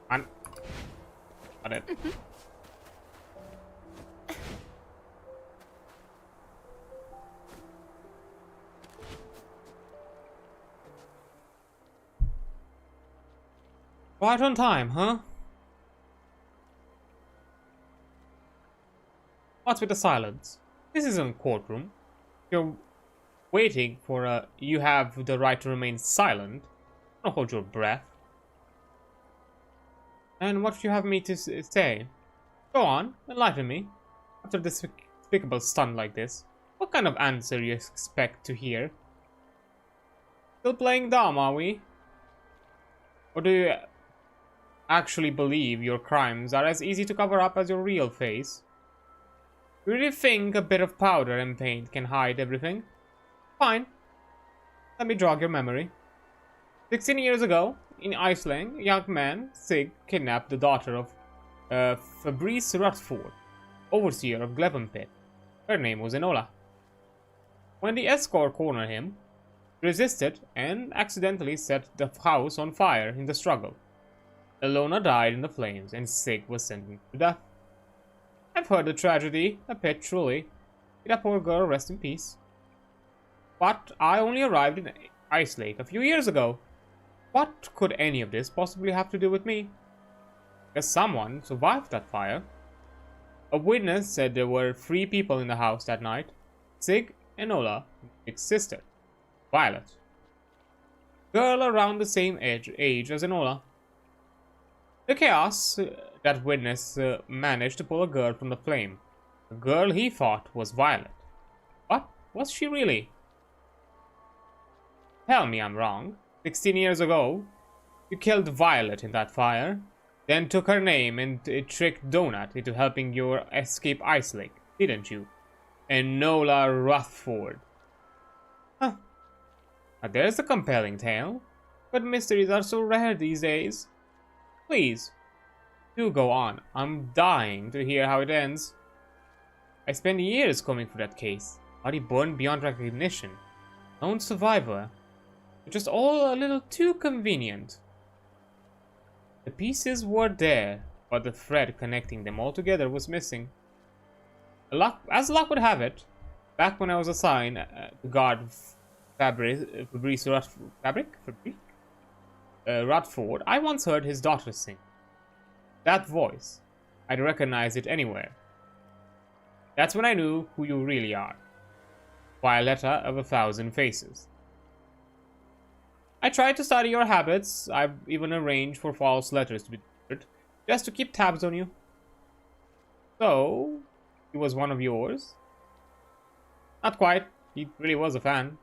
On. Got it. Right on time, huh? What's with the silence? This isn't a courtroom. You're waiting for a... You have the right to remain silent. Don't hold your breath. And what do you have me to say? Go on, enlighten me. After a despicable stunt like this, what kind of answer you expect to hear? Still playing dumb, are we? Or do you actually believe your crimes are as easy to cover up as your real face? You really think a bit of powder and paint can hide everything? Fine. Let me jog your memory. 16 years ago, in Iceland, a young man, Sig, kidnapped the daughter of Fabrice Rutford, overseer of Glevenpit. Her name was Enola. When the escort cornered him, he resisted and accidentally set the house on fire in the struggle. Elona died in the flames and Sig was sentenced to death. I've heard the tragedy, a pit truly. May that poor girl rest in peace. But I only arrived in Ice Lake a few years ago. What could any of this possibly have to do with me? Because someone survived that fire. A witness said there were 3 people in the house that night. Sig, Enola, and Sig's sister, Violet. Girl around the same age as Enola. The chaos, that witness managed to pull a girl from the flame. A girl he thought was Violet. But was she really? Tell me I'm wrong. 16 years ago, you killed Violet in that fire, then took her name and tricked Donut into helping you escape Ice Lake, didn't you? Enola Rutford. Huh. Now there's a compelling tale, but mysteries are so rare these days. Please, do go on. I'm dying to hear how it ends. I spent years combing through that case. Body burned beyond recognition. Lone survivor. Just all a little too convenient. The pieces were there, but the thread connecting them all together was missing. As luck would have it, back when I was assigned to guard Fabrice Rutford, I once heard his daughter sing. That voice, I'd recognize it anywhere. That's when I knew who you really are. Violetta of 1,000 Faces. I tried to study your habits. I've even arranged for false letters to be delivered, just to keep tabs on you. So, he was one of yours? Not quite. He really was a fan.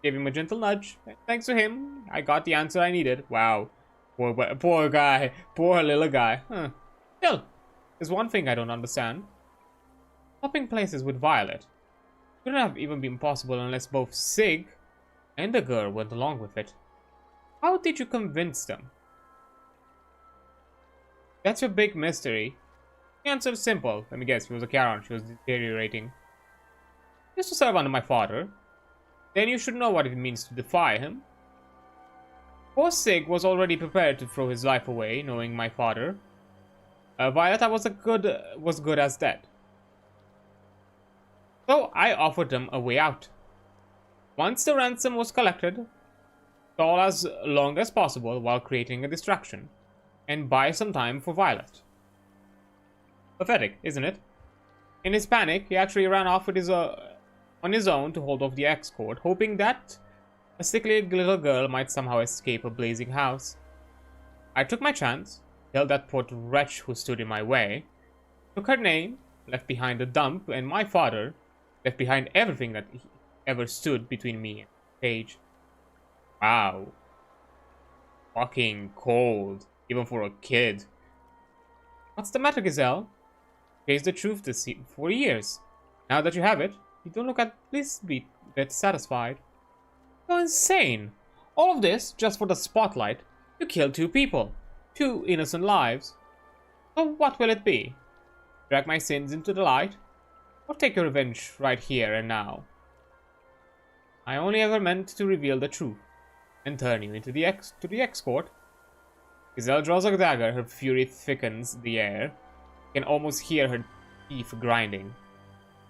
Gave him a gentle nudge. Thanks to him, I got the answer I needed. Wow. Poor guy. Poor little guy. Huh. Still, there's one thing I don't understand. Swapping places with Violet couldn't have even been possible unless both Sig and the girl went along with it. How did you convince them? That's your big mystery. The answer is simple. Let me guess, she was a Charon. She was deteriorating. Used to serve under my father. Then you should know what it means to defy him. Poor Sig was already prepared to throw his life away, knowing my father. Violetta was good as dead. So I offered them a way out. Once the ransom was collected, stall as long as possible while creating a distraction, and buy some time for Violet. Pathetic, isn't it? In his panic, he actually ran off with on his own to hold off the escort, hoping that a sickly little girl might somehow escape a blazing house. I took my chance, killed that poor wretch who stood in my way, took her name, left behind the dump, and my father left behind everything that ever stood between me and Paige. Wow. Fucking cold, even for a kid. What's the matter, Gazelle? Chased the truth for years. Now that you have it, you don't look at least be that satisfied. You're insane. All of this just for the spotlight. You killed 2 people. 2 innocent lives. So what will it be? Drag my sins into the light? Or take your revenge right here and now? I only ever meant to reveal the truth and turn you into the escort. Gazelle draws a dagger, her fury thickens the air. You can almost hear her teeth grinding,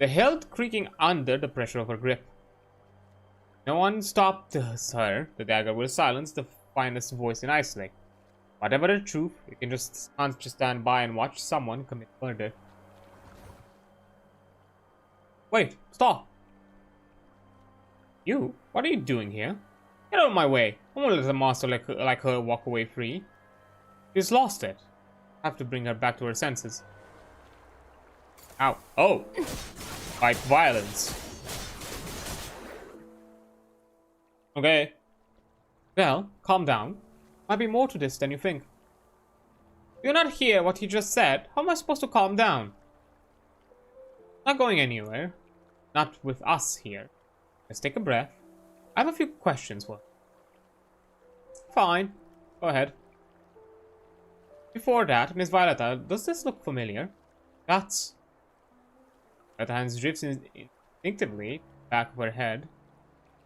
the hilt creaking under the pressure of her grip. No one stopped her. The dagger will silence the finest voice in Islake. Whatever the truth, you can't just stand by and watch someone commit murder. Wait, stop! You? What are you doing here? Get out of my way! I won't let a monster like her walk away free. She's lost it. I have to bring her back to her senses. Ow. Oh! Fight violence. Okay. Well, calm down. Might be more to this than you think. Do you not hear what he just said? How am I supposed to calm down? Not going anywhere. Not with us here. Let's take a breath. I have a few questions for you. Fine. Go ahead. Before that, Miss Violetta, does this look familiar? Guts. Her hands drifts instinctively back of her head.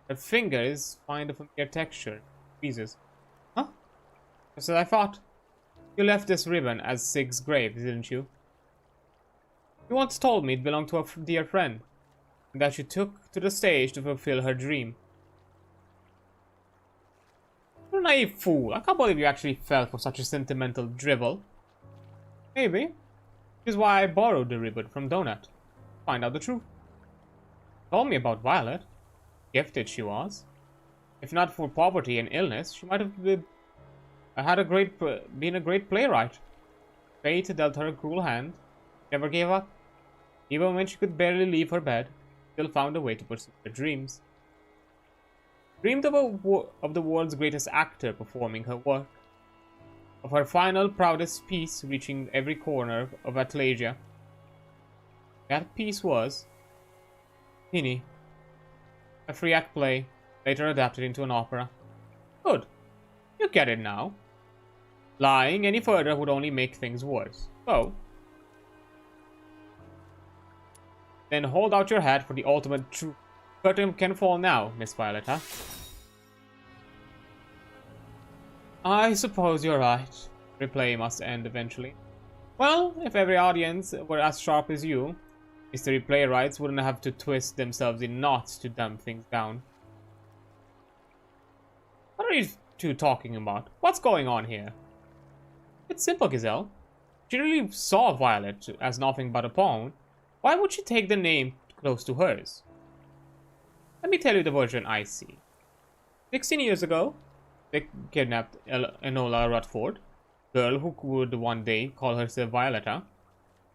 Her fingers find a familiar texture. Squeezes. Huh? Just as I thought. You left this ribbon as Sig's grave, didn't you? You once told me it belonged to a dear friend, and that you took to the stage to fulfill her dream. You're a naive fool. I can't believe you actually fell for such a sentimental drivel. Maybe. Which is why I borrowed the ribbon from Donut. Find out the truth. Told me about Violet. Gifted she was. If not for poverty and illness, she might have been a great playwright. Fate dealt her a cruel hand. Never gave up. Even when she could barely leave her bed, still found a way to pursue her dreams. Dreamed of the world's greatest actor performing her work. Of her final proudest piece reaching every corner of Atlasia. That piece was Penny, a 3-act play, later adapted into an opera. Good. You get it now. Lying any further would only make things worse. So, then hold out your hat for the ultimate truth. Curtain can fall now, Miss Violetta. I suppose you're right. Replay must end eventually. Well, if every audience were as sharp as you, mystery playwrights wouldn't have to twist themselves in knots to dumb things down. What are you two talking about? What's going on here? It's simple, Giselle. She really saw Violet as nothing but a pawn. Why would she take the name close to hers? Let me tell you the version I see. 16 years ago, they kidnapped Enola Rutford, girl who would one day call herself Violetta,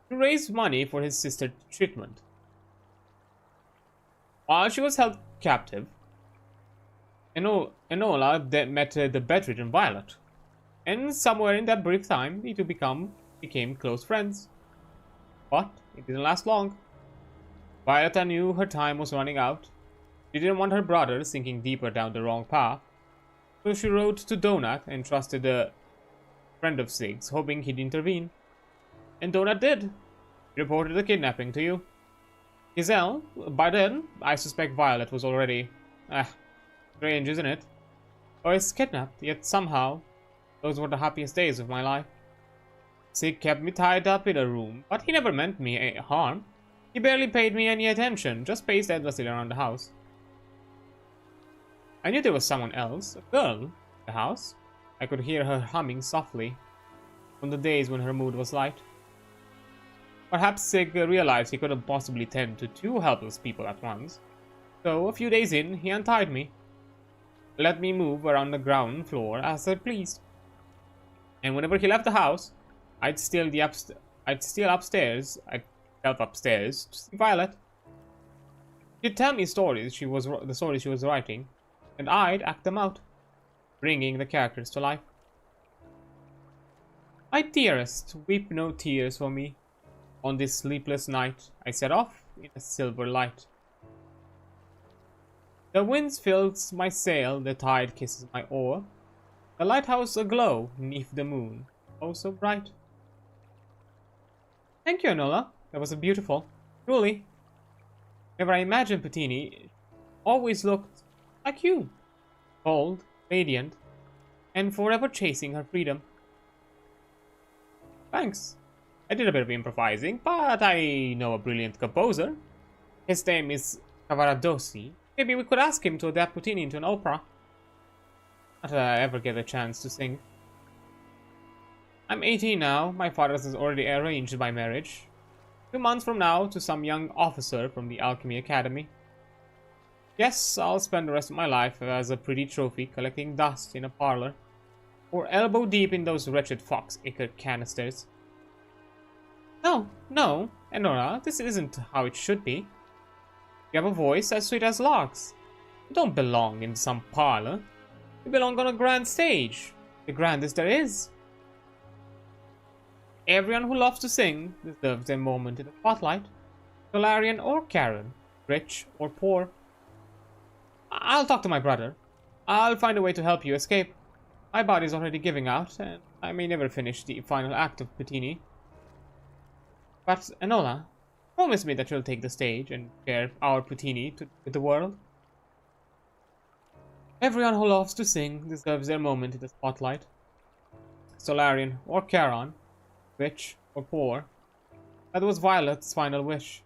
to raise money for his sister's treatment. While she was held captive, Enola met the bedridden Violet, and somewhere in that brief time, the two became close friends. But it didn't last long. Violetta knew her time was running out. She didn't want her brother sinking deeper down the wrong path, so she wrote to Donut and trusted a friend of Sig's, hoping he'd intervene. And Donut did. He reported the kidnapping to you. Giselle, by then, I suspect Violet was already... strange, isn't it? I was kidnapped, yet somehow, those were the happiest days of my life. Sig kept me tied up in a room, but he never meant me harm. He barely paid me any attention, just paced endlessly around the house. I knew there was someone else, a girl, in the house. I could hear her humming softly on the days when her mood was light. Perhaps Sig realized he couldn't possibly tend to two helpless people at once, so a few days in, he untied me, let me move around the ground floor as I pleased. And whenever he left the house, I'd steal upstairs to see Violet. She'd tell me the stories she was writing, and I'd act them out, bringing the characters to life. My dearest, weep no tears for me. On this sleepless night, I set off in a silver light. The wind fills my sail, the tide kisses my oar, the lighthouse aglow neath the moon, oh so bright. Thank you, Enola. That was beautiful. Truly. Whenever I imagined Puttini, always looked like you. Bold, radiant, and forever chasing her freedom. Thanks. I did a bit of improvising, but I know a brilliant composer. His name is Cavaradossi. Maybe we could ask him to adapt Puttini into an opera. Not that I ever get a chance to sing. I'm 18 now. My father has already arranged my marriage. 2 months from now to some young officer from the Alchemy Academy. Yes, I'll spend the rest of my life as a pretty trophy collecting dust in a parlor, or elbow deep in those wretched fox-acre canisters. No, Enora, this isn't how it should be. You have a voice as sweet as larks. You don't belong in some parlor. You belong on a grand stage, the grandest there is. Everyone who loves to sing deserves a moment in the spotlight, Solarian or Karen, rich or poor. I'll talk to my brother. I'll find a way to help you escape. My body's already giving out, and I may never finish the final act of Puttini. But, Enola, promise me that you'll take the stage and share our Puttini with the world. Everyone who loves to sing deserves their moment in the spotlight. Solarian or Charon, rich or poor. That was Violet's final wish.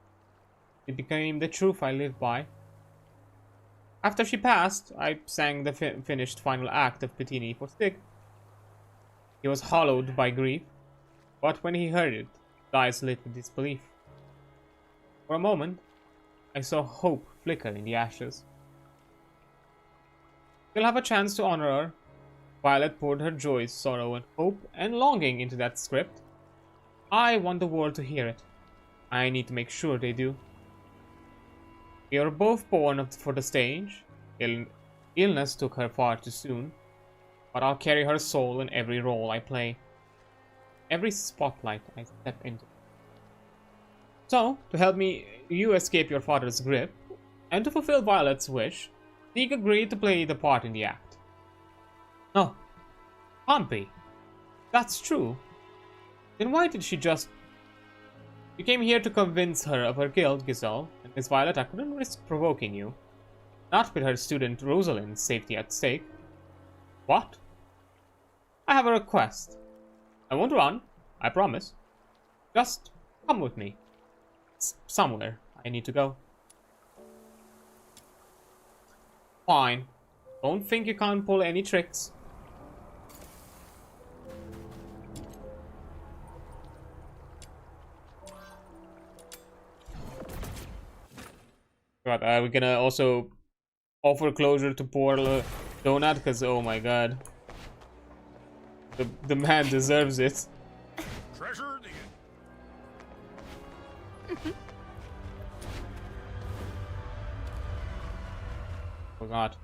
It became the truth I lived by. After she passed, I sang the finished final act of Puttini for Stig. He was hollowed by grief, but when he heard it, his eyes lit with disbelief. For a moment, I saw hope flicker in the ashes. You'll have a chance to honor her. Violet poured her joys, sorrow, and hope and longing into that script. I want the world to hear it. I need to make sure they do. We are both born for the stage. Illness took her far too soon, but I'll carry her soul in every role I play, every spotlight I step into. So, to help you escape your father's grip, and to fulfill Violet's wish, Stig agreed to play the part in the act. No, can't be. That's true. Then why did she just... You came here to convince her of her guilt, Giselle, and Miss Violet, I couldn't risk provoking you. Not with her student Rosalind's safety at stake. What? I have a request. I won't run, I promise. Just come with me. Somewhere I need to go. Fine. Don't think you can't pull any tricks. God, are we gonna also offer closure to poor Donut? Because, oh my god. The man deserves it. Treasure the Oh god.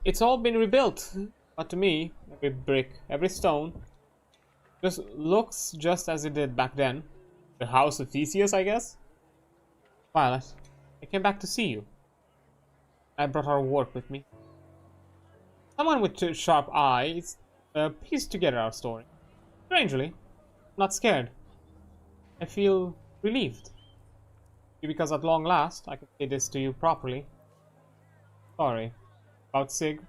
It's all been rebuilt, but to me, every brick, every stone, just looks just as it did back then. The house of Theseus, I guess? Violet, I came back to see you. I brought our work with me. Someone with sharp eyes pieced together our story. Strangely, I'm not scared. I feel relieved. Because at long last, I can say this to you properly. Sorry. About Sig.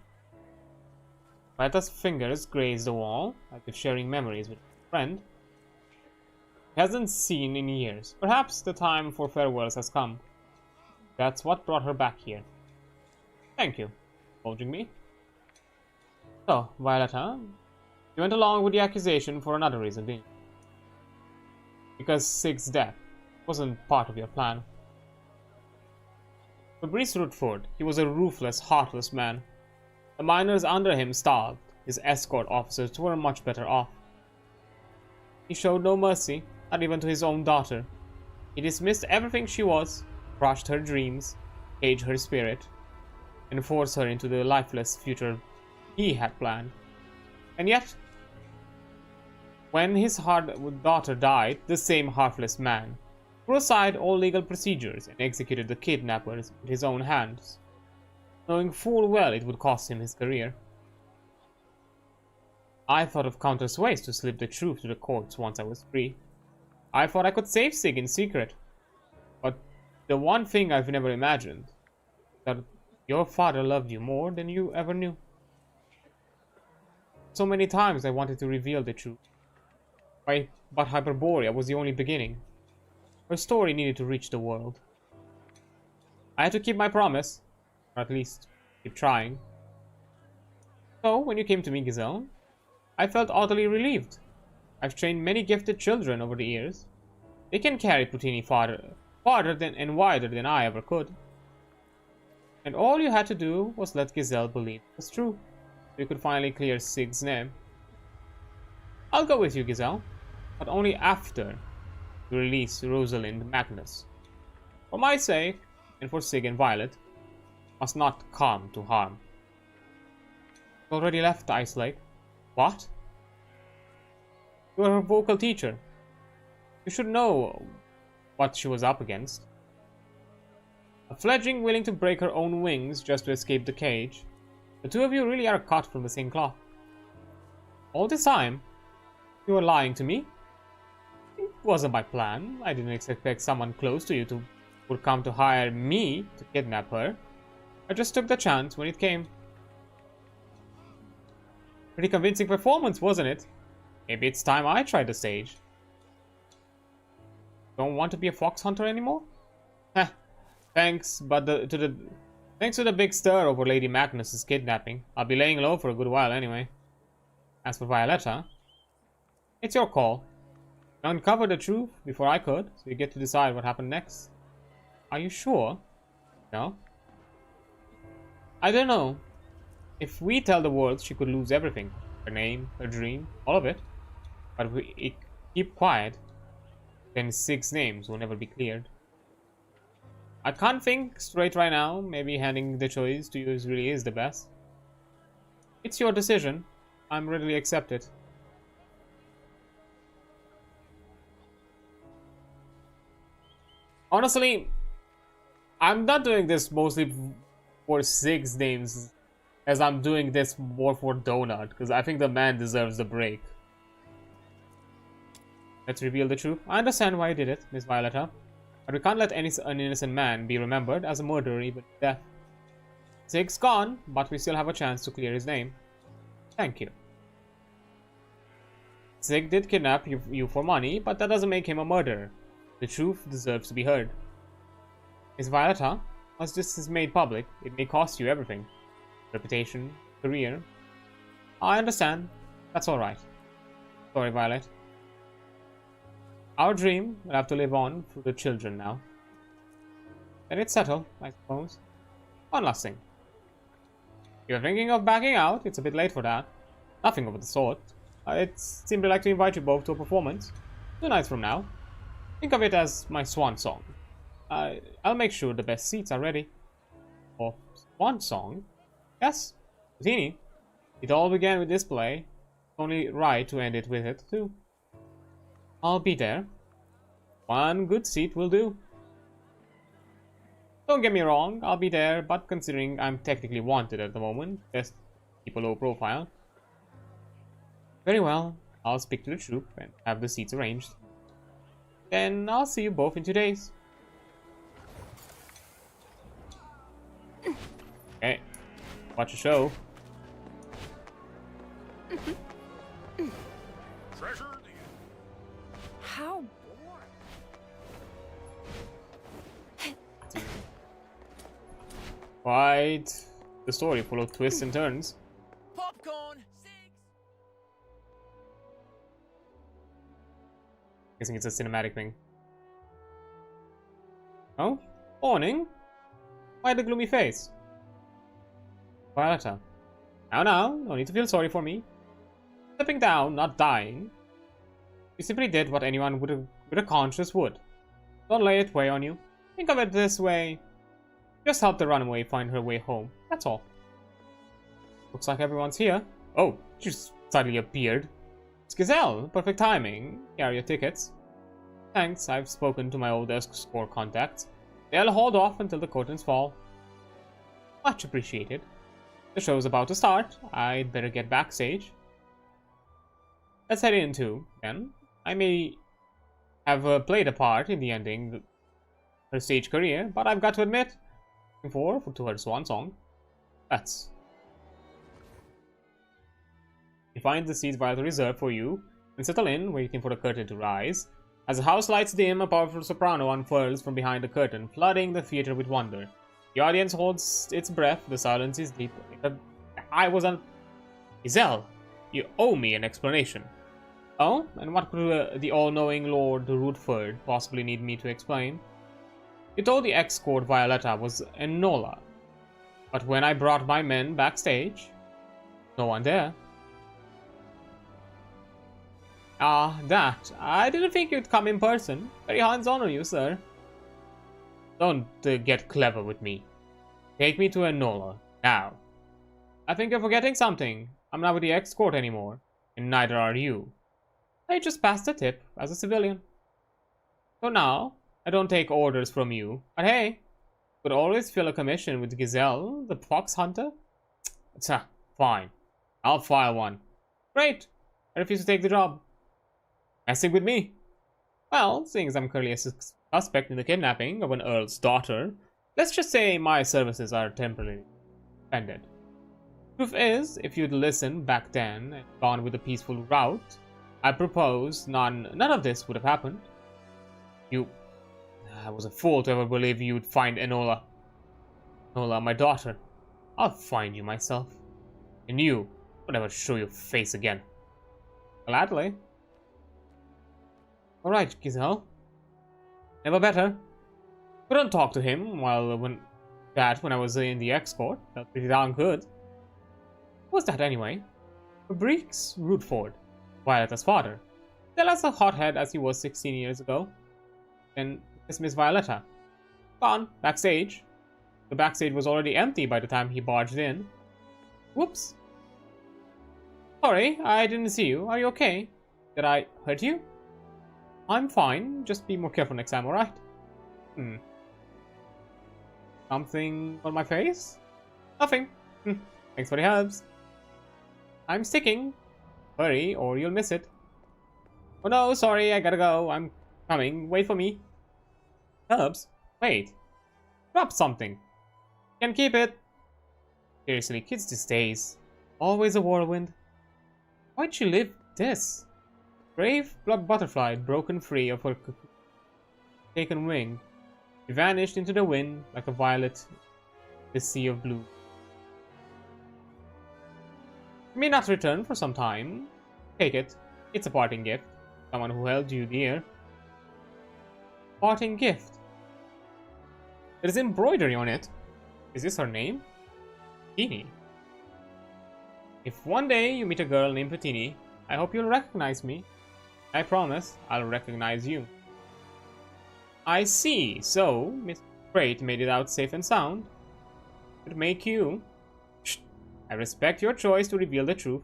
Violeta's fingers grazed the wall, like if sharing memories with a friend. He hasn't seen in years. Perhaps the time for farewells has come. That's what brought her back here. Thank you for indulging me. So, Violeta, you went along with the accusation for another reason, didn't you? Because Sig's death wasn't part of your plan. Fabrice Rutford, he was a ruthless, heartless man. The miners under him starved. His escort officers were much better off. He showed no mercy, not even to his own daughter. He dismissed everything she was, crushed her dreams, caged her spirit, and forced her into the lifeless future he had planned. And yet, when his daughter died, the same heartless man threw aside all legal procedures and executed the kidnappers with his own hands, knowing full well it would cost him his career. I thought of countless ways to slip the truth to the courts once I was free. I thought I could save Sig in secret. But the one thing I've never imagined, that your father loved you more than you ever knew. So many times I wanted to reveal the truth. But Hyperborea was the only beginning. Her story needed to reach the world. I had to keep my promise, or at least keep trying. So, when you came to me, Giselle, I felt utterly relieved. I've trained many gifted children over the years. They can carry Putini farther than and wider than I ever could. And all you had to do was let Giselle believe it was true. So you could finally clear Sig's name. I'll go with you, Giselle, but only after you release Rosalind Magnus. For my sake, and for Sig and Violet, must not come to harm. She already left Ice Lake. What? You are her vocal teacher. You should know what she was up against. A fledgling willing to break her own wings just to escape the cage. The two of you really are cut from the same cloth. All this time, you were lying to me? It wasn't my plan. I didn't expect someone close to you would come to hire me to kidnap her. I just took the chance when it came. Pretty convincing performance, wasn't it? Maybe it's time I tried the stage. Don't want to be a fox hunter anymore? Heh, thanks, but thanks to the big stir over Lady Magnus's kidnapping, I'll be laying low for a good while anyway. As for Violeta, it's your call. You uncovered the truth before I could, so you get to decide what happened next. Are you sure? No? I don't know. If we tell the world, she could lose everything. Her name, her dream, all of it. But if we keep quiet, then Sig's names will never be cleared. I can't think straight right now. Maybe handing the choice to you really is the best. It's your decision. I'm readily accept it. Honestly, I'm not doing this mostly for Sig's names, as I'm doing this more for Donut, because I think the man deserves a break. Let's reveal the truth. I understand why you did it, Miss Violeta, but we can't let an innocent man be remembered as a murderer even to death. Zig's gone, but we still have a chance to clear his name. Thank you. Zig did kidnap you for money, but that doesn't make him a murderer. The truth deserves to be heard. Miss Violetta, once this is made public, it may cost you everything. Reputation, career. I understand. That's alright. Sorry, Violet. Our dream will have to live on through the children now. Then it's settled, I suppose. One last thing. If you're thinking of backing out, it's a bit late for that. Nothing of the sort. I'd simply like to invite you both to a performance. 2 nights from now. Think of it as my swan song. I'll make sure the best seats are ready. Or swan song? Yes, Houdini. It all began with this play. It's only right to end it with it, too. I'll be there. 1 good seat will do. Don't get me wrong, I'll be there, but considering I'm technically wanted at the moment, just keep a low profile. Very well, I'll speak to the troupe and have the seats arranged. Then I'll see you both in 2 days. Okay, watch the show. Treasure How Quite the story, full of twists and turns. Popcorn! Guessing it's a cinematic thing. Oh? Morning? Why the gloomy face? Violetta. Now, no need to feel sorry for me. Stepping down, not dying. You simply did what anyone with a conscience would. Don't let it weigh on you. Think of it this way. Just help the runaway find her way home. That's all. Looks like everyone's here. Oh, she suddenly appeared. It's Gazelle. Perfect timing. Here are your tickets. Thanks, I've spoken to my old escort contacts. They'll hold off until the curtains fall. Much appreciated. The show's about to start. I'd better get backstage. Let's head in too, then. I may have played a part in the ending her stage career, but I've got to admit, looking forward to her swan song. That's. You find the seats Violet reserved for you and settle in, waiting for the curtain to rise. As the house lights dim, a powerful soprano unfurls from behind the curtain, flooding the theater with wonder. The audience holds its breath. The silence is deep. I was on. Giselle, you owe me an explanation. Oh, and what could the all-knowing Lord Rootford possibly need me to explain? You told the escort Violetta was Enola, but when I brought my men backstage, no one there. Ah, that. I didn't think you'd come in person. Very hands-on of you, sir. Don't get clever with me. Take me to Enola, now. I think you're forgetting something. I'm not with the escort anymore, and neither are you. I just passed the tip as a civilian. So now, I don't take orders from you, but hey, could always fill a commission with Giselle, the fox hunter? Fine. I'll file one. Great. I refuse to take the job. Messing with me? Well, seeing as I'm currently a suspect in the kidnapping of an earl's daughter, let's just say my services are temporarily suspended. Truth is, if you'd listened back then and gone with a peaceful route, I propose none of this would have happened. I was a fool to ever believe you'd find Enola. Enola, my daughter. I'll find you myself. And you will never show your face again. Gladly. Alright, Giselle. Never better. Couldn't talk to him when I was in the escort. That's pretty darn good. Who was that anyway? Fabrice Rootford, Violetta's father. Still as a hothead as he was 16 years ago. Then there's Miss Violetta. Gone, backstage. The backstage was already empty by the time he barged in. Whoops. Sorry, I didn't see you. Are you okay? Did I hurt you? I'm fine. Just be more careful next time, alright? Something on my face? Nothing. Thanks for the herbs. I'm sticking. Hurry, or you'll miss it. Oh no, sorry, I gotta go. I'm coming. Wait for me. Herbs? Wait. Drop something. Can keep it. Seriously, kids these days. Always a whirlwind. Why'd she live this? Brave butterfly broken free of her taken wing. She vanished into the wind like a violet in the sea of blue. She may not return for some time. Take it. It's a parting gift. Someone who held you dear. Parting gift. There is embroidery on it. Is this her name? Petini. If one day you meet a girl named Petini, I hope you'll recognize me. I promise I'll recognize you. I see. So, Miss Crate made it out safe and sound. Would make you. Shh. I respect your choice to reveal the truth.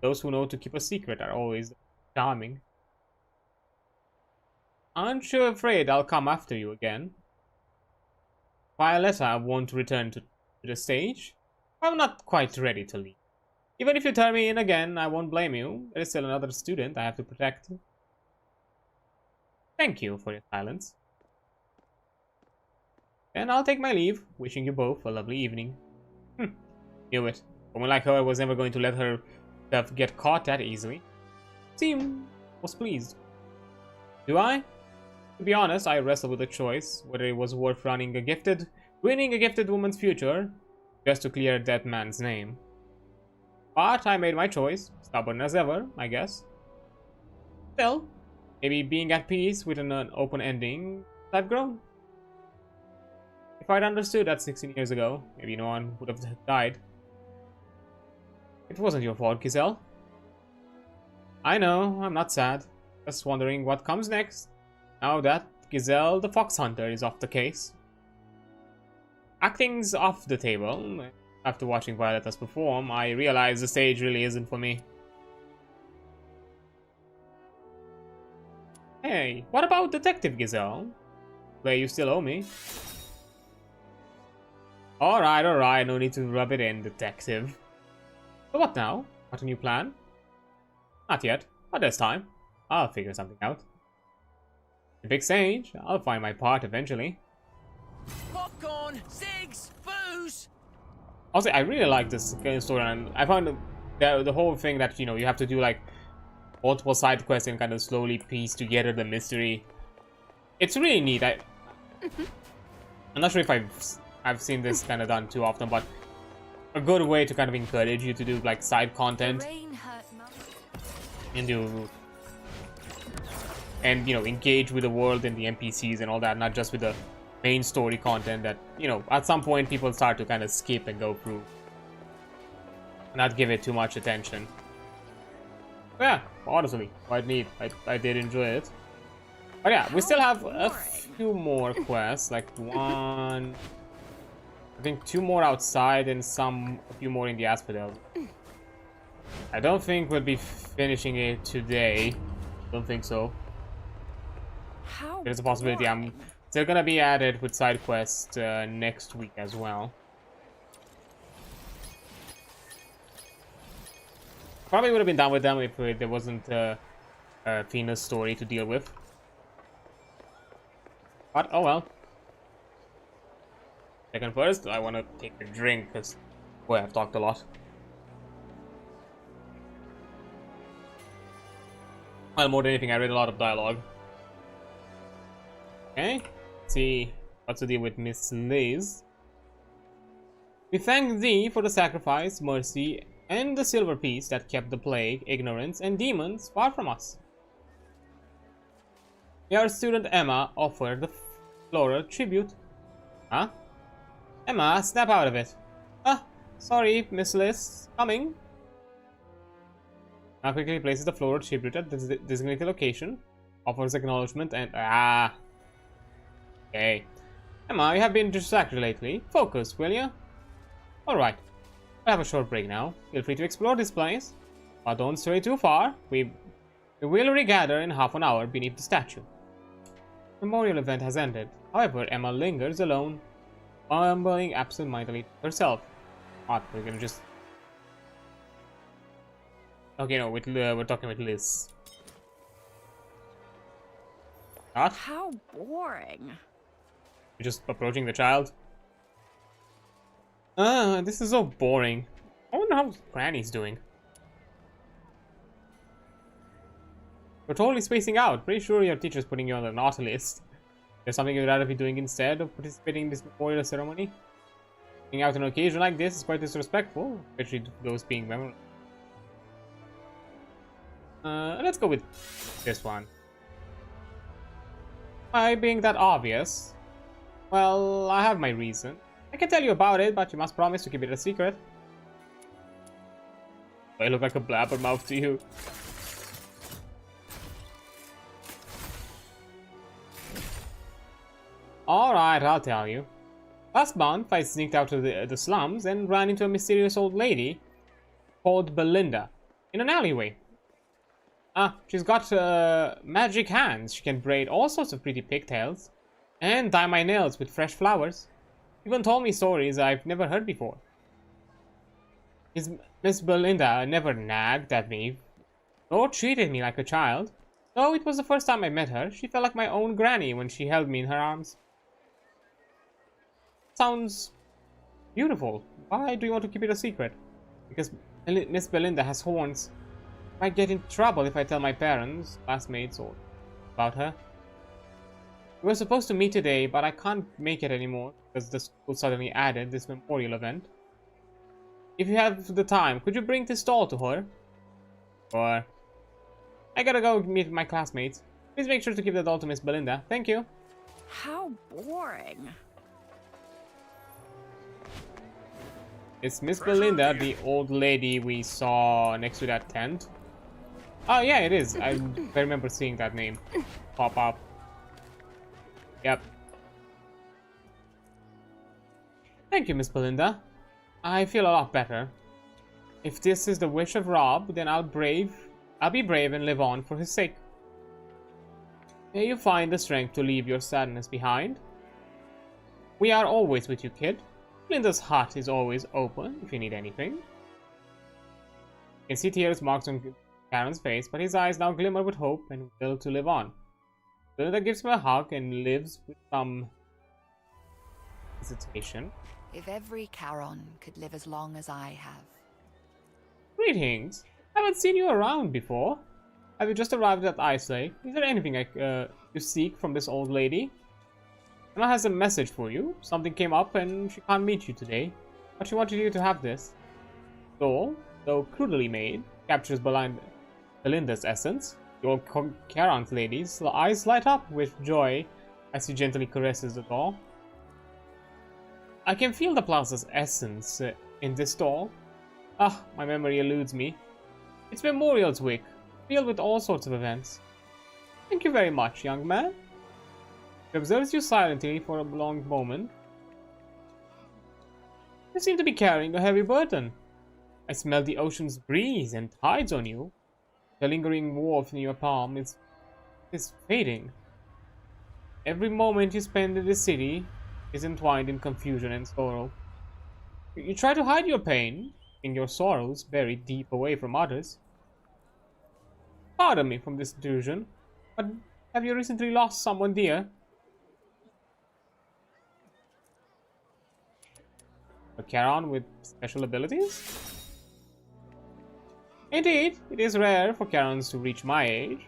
Those who know to keep a secret are always charming. Aren't you afraid I'll come after you again? Violetta won't return to the stage. I'm not quite ready to leave. Even if you turn me in again, I won't blame you. There is still another student I have to protect. Thank you for your silence. And I'll take my leave, wishing you both a lovely evening. Knew it. A woman like her was never going to let herself get caught that easily. Seem was pleased. Do I? To be honest, I wrestled with the choice whether it was worth ruining a gifted woman's future just to clear a dead man's name. But I made my choice, stubborn as ever, I guess. Still, maybe being at peace with an open ending, I've grown. If I'd understood that 16 years ago, maybe no one would have died. It wasn't your fault, Giselle. I know, I'm not sad. Just wondering what comes next, now that Giselle the Fox Hunter is off the case. Acting's off the table. After watching Violetta's perform, I realized the stage really isn't for me. Hey, what about Detective Giselle? Play you still owe me. Alright, no need to rub it in, Detective. So what now? Got a new plan? Not yet, but there's time. I'll figure something out. The big stage, I'll find my part eventually. Popcorn, cigs, booze. Also, I really like this kind of story, and I found the whole thing that, you know, you have to do like multiple side quests and kind of slowly piece together the mystery. It's really neat. I'm not sure if I've seen this kind of done too often, but a good way to kind of encourage you to do like side content and you know, engage with the world and the NPCs and all that, not just with the main story content that, you know, at some point people start to kind of skip and go through, not give it too much attention. But yeah, honestly, quite neat. I did enjoy it. But yeah, we still have a few more quests, like one, I think 2 more outside and a few more in the Asphodel. I don't think we'll be finishing it today. Don't think so. There's a possibility they're gonna be added with side quests next week as well. Probably would have been done with them if there wasn't Fina's story to deal with. But oh well. Second first, I want to take a drink because, boy, I've talked a lot. Well, more than anything, I read a lot of dialogue. Okay, let's see what's the deal with Miss Liz. We thank thee for the sacrifice, mercy, and the silver piece that kept the plague, ignorance, and demons far from us. Your student Emma offered the floral tribute. Huh? Emma, snap out of it. Ah, sorry, Miss Liz. Coming. Now quickly places the floral tribute at the designated location. Offers acknowledgement and... Okay. Emma, you have been distracted lately. Focus, will you? Alright. We'll have a short break now. Feel free to explore this place. But don't stray too far. We will regather in half an hour beneath the statue. The memorial event has ended. However, Emma lingers alone, mumbling absent-mindedly herself. What? We're gonna just... Okay, no, we're talking with Liz. What? How boring. You're just approaching the child? This is so boring. I wonder how Granny's doing. You're totally spacing out. Pretty sure your teacher's putting you on the naughty list. There's something you'd rather be doing instead of participating in this memorial ceremony? Being out on an occasion like this is quite disrespectful, especially to those being memorable. Let's go with this one. Why being that obvious? Well, I have my reason. I can tell you about it, but you must promise to keep it a secret. I look like a blabbermouth to you. Alright, I'll tell you. Last month, I sneaked out to the slums and ran into a mysterious old lady called Belinda in an alleyway. She's got magic hands. She can braid all sorts of pretty pigtails and dye my nails with fresh flowers. Even told me stories I've never heard before. Miss Belinda never nagged at me or treated me like a child. Though it was the first time I met her, she felt like my own granny when she held me in her arms. Sounds beautiful. Why do you want to keep it a secret? Because Miss Belinda has horns. I might get in trouble if I tell my parents, classmates, or about her. We were supposed to meet today, but I can't make it anymore because the school suddenly added this memorial event. If you have the time, could you bring this doll to her? Or I gotta go meet my classmates. Please make sure to give the doll to Miss Belinda. Thank you. How boring. Is Miss Belinda the old lady we saw next to that tent? Oh yeah, it is. I remember seeing that name pop up. Yep. Thank you, Miss Belinda. I feel a lot better. If this is the wish of Rob, then I'll be brave and live on for his sake. May you find the strength to leave your sadness behind. We are always with you, kid. Belinda's hut is always open if you need anything. You can see tears marked on Karen's face, but his eyes now glimmer with hope and will to live on. Belinda gives him a hug and lives with some hesitation. If every Charon could live as long as I have. Greetings. I haven't seen you around before. Have you just arrived at Ice Lake? Is there anything you seek from this old lady? Emma has a message for you. Something came up and she can't meet you today, but she wanted you to have this. Doll, though crudely made, captures Belinda's essence. The old Charon's lady's eyes light up with joy as she gently caresses the doll. I can feel the plaza's essence in this doll. My memory eludes me. It's Memorial's Week, filled with all sorts of events. Thank you very much, young man. She observes you silently for a long moment. You seem to be carrying a heavy burden. I smell the ocean's breeze and tides on you. The lingering warmth in your palm is fading. Every moment you spend in the city is entwined in confusion and sorrow. You try to hide your pain, and your sorrows buried deep away from others. Pardon me from this intrusion, but have you recently lost someone dear? A Charon with special abilities? Indeed, it is rare for Charons to reach my age.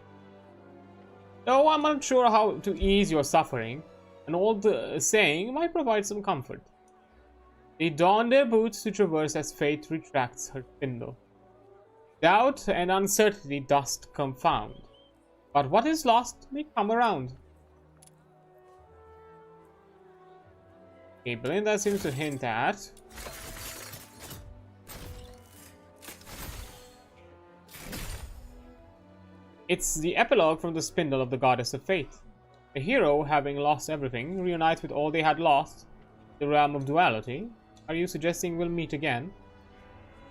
Though I'm unsure how to ease your suffering, an old saying might provide some comfort. They don their boots to traverse as fate retracts her spindle. Doubt and uncertainty dust confound, but what is lost may come around. Okay, Belinda seems to hint at it's the epilogue from the spindle of the goddess of fate. The hero, having lost everything, reunites with all they had lost, the realm of duality. Are you suggesting we'll meet again?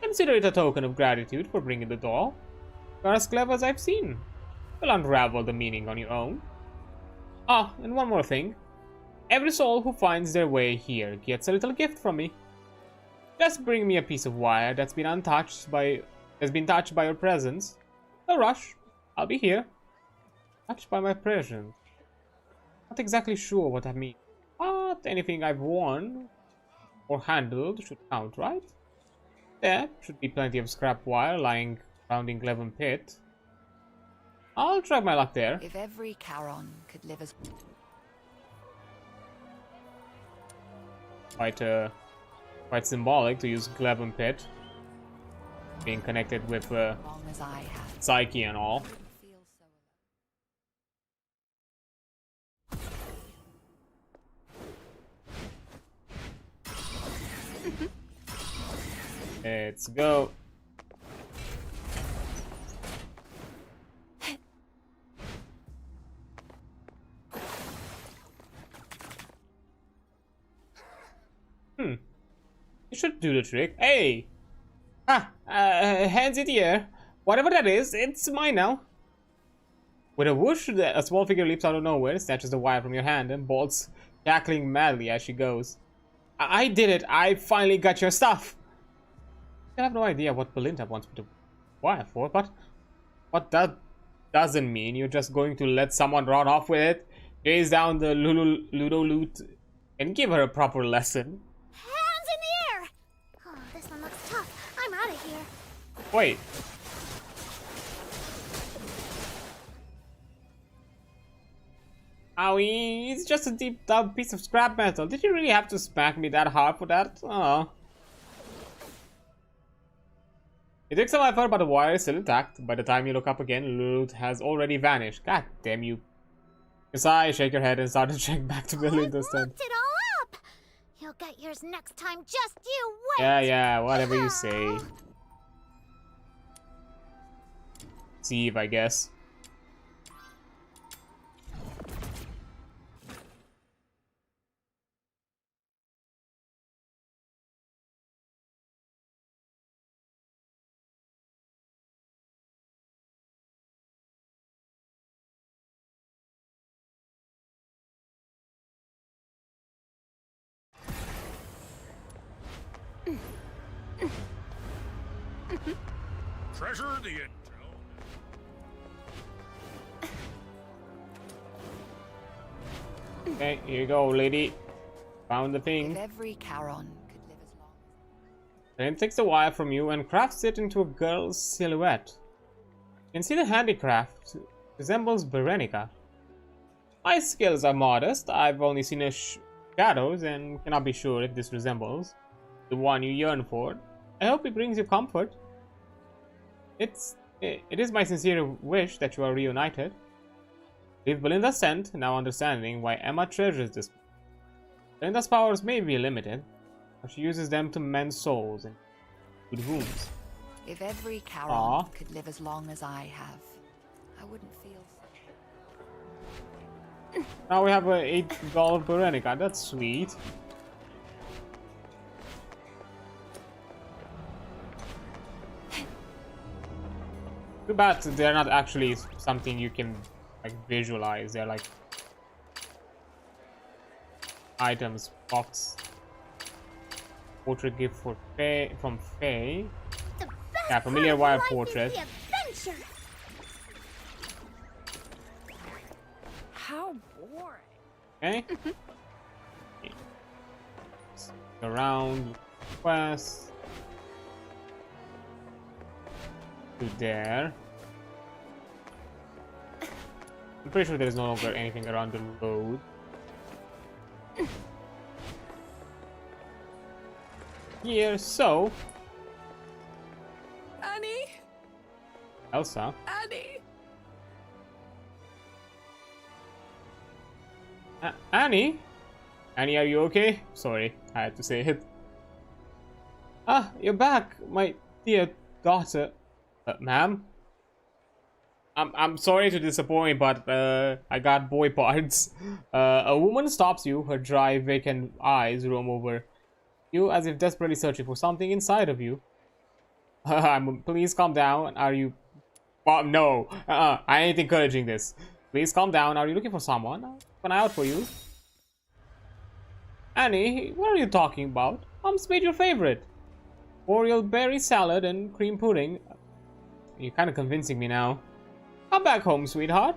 Consider it a token of gratitude for bringing the doll. You are as clever as I've seen. You'll unravel the meaning on your own. And one more thing. Every soul who finds their way here gets a little gift from me. Just bring me a piece of wire that's been touched by your presence. No rush. I'll be here. Touched by my presence. Not exactly sure what that means. But anything I've worn or handled should count, right? There should be plenty of scrap wire lying around in Glevon Pit. I'll try my luck there. If every Charon could live as quite symbolic to use Glevon Pit, being connected with long as I have, Psyche and all. feel so Let's go. You should do the trick. Hey! Hands it here. Whatever that is, it's mine now. With a whoosh, a small figure leaps out of nowhere, snatches the wire from your hand, and bolts, cackling madly as she goes. I did it! I finally got your stuff! I have no idea what Belinda wants me to wire for, but what that doesn't mean you're just going to let someone run off with it, chase down the Ludo loot, and give her a proper lesson. Hands in the air! Oh, this one looks tough. I'm out of here. Wait. Owie, it's just a deep dumb piece of scrap metal. Did you really have to smack me that hard for that? Oh. It took some effort, but the wire is still intact. By the time you look up again, loot has already vanished. God damn you. You sigh, shake your head, and start to check back to Belinda's tent. Looked it all up! You'll get yours next time, just you wait! Yeah, whatever you say. Steve, I guess. Treasure the intel. Okay, here you go, lady. Found the thing. If every Charon could live as long Then takes the wire from you and crafts it into a girl's silhouette. You can see the handicraft resembles Berenica. My skills are modest. I've only seen her shadows and cannot be sure if this resembles the one you yearn for. I hope it brings you comfort. It is my sincere wish that you are reunited. Leave Belinda sent, now understanding why Emma treasures this. Belinda's powers may be limited, but she uses them to mend souls and good wounds. If every Charon could live as long as I have, I wouldn't feel so. Now we have a $8 Berenica, that's sweet. Too bad they're not actually something you can like visualize. They're like items, box, portrait gift for Faye, from Faye. Yeah, familiar wire portrait. How boring. Okay. Around quest to there. I'm pretty sure there's no longer anything around the road. Here, so Annie! Elsa. Annie! Annie? Annie, are you okay? Sorry, I had to say it. Ah, you're back, my dear daughter. Ma'am? I'm sorry to disappoint, but I got boy parts. A woman stops you, her dry, vacant eyes roam over you as if desperately searching for something inside of you. Please calm down. Are you... Well, no. I ain't encouraging this. Please calm down. Are you looking for someone? I'll keep an eye out for you. Annie, what are you talking about? Mom's made your favorite. Boreal berry salad and cream pudding. You're kind of convincing me now. Come back home, sweetheart.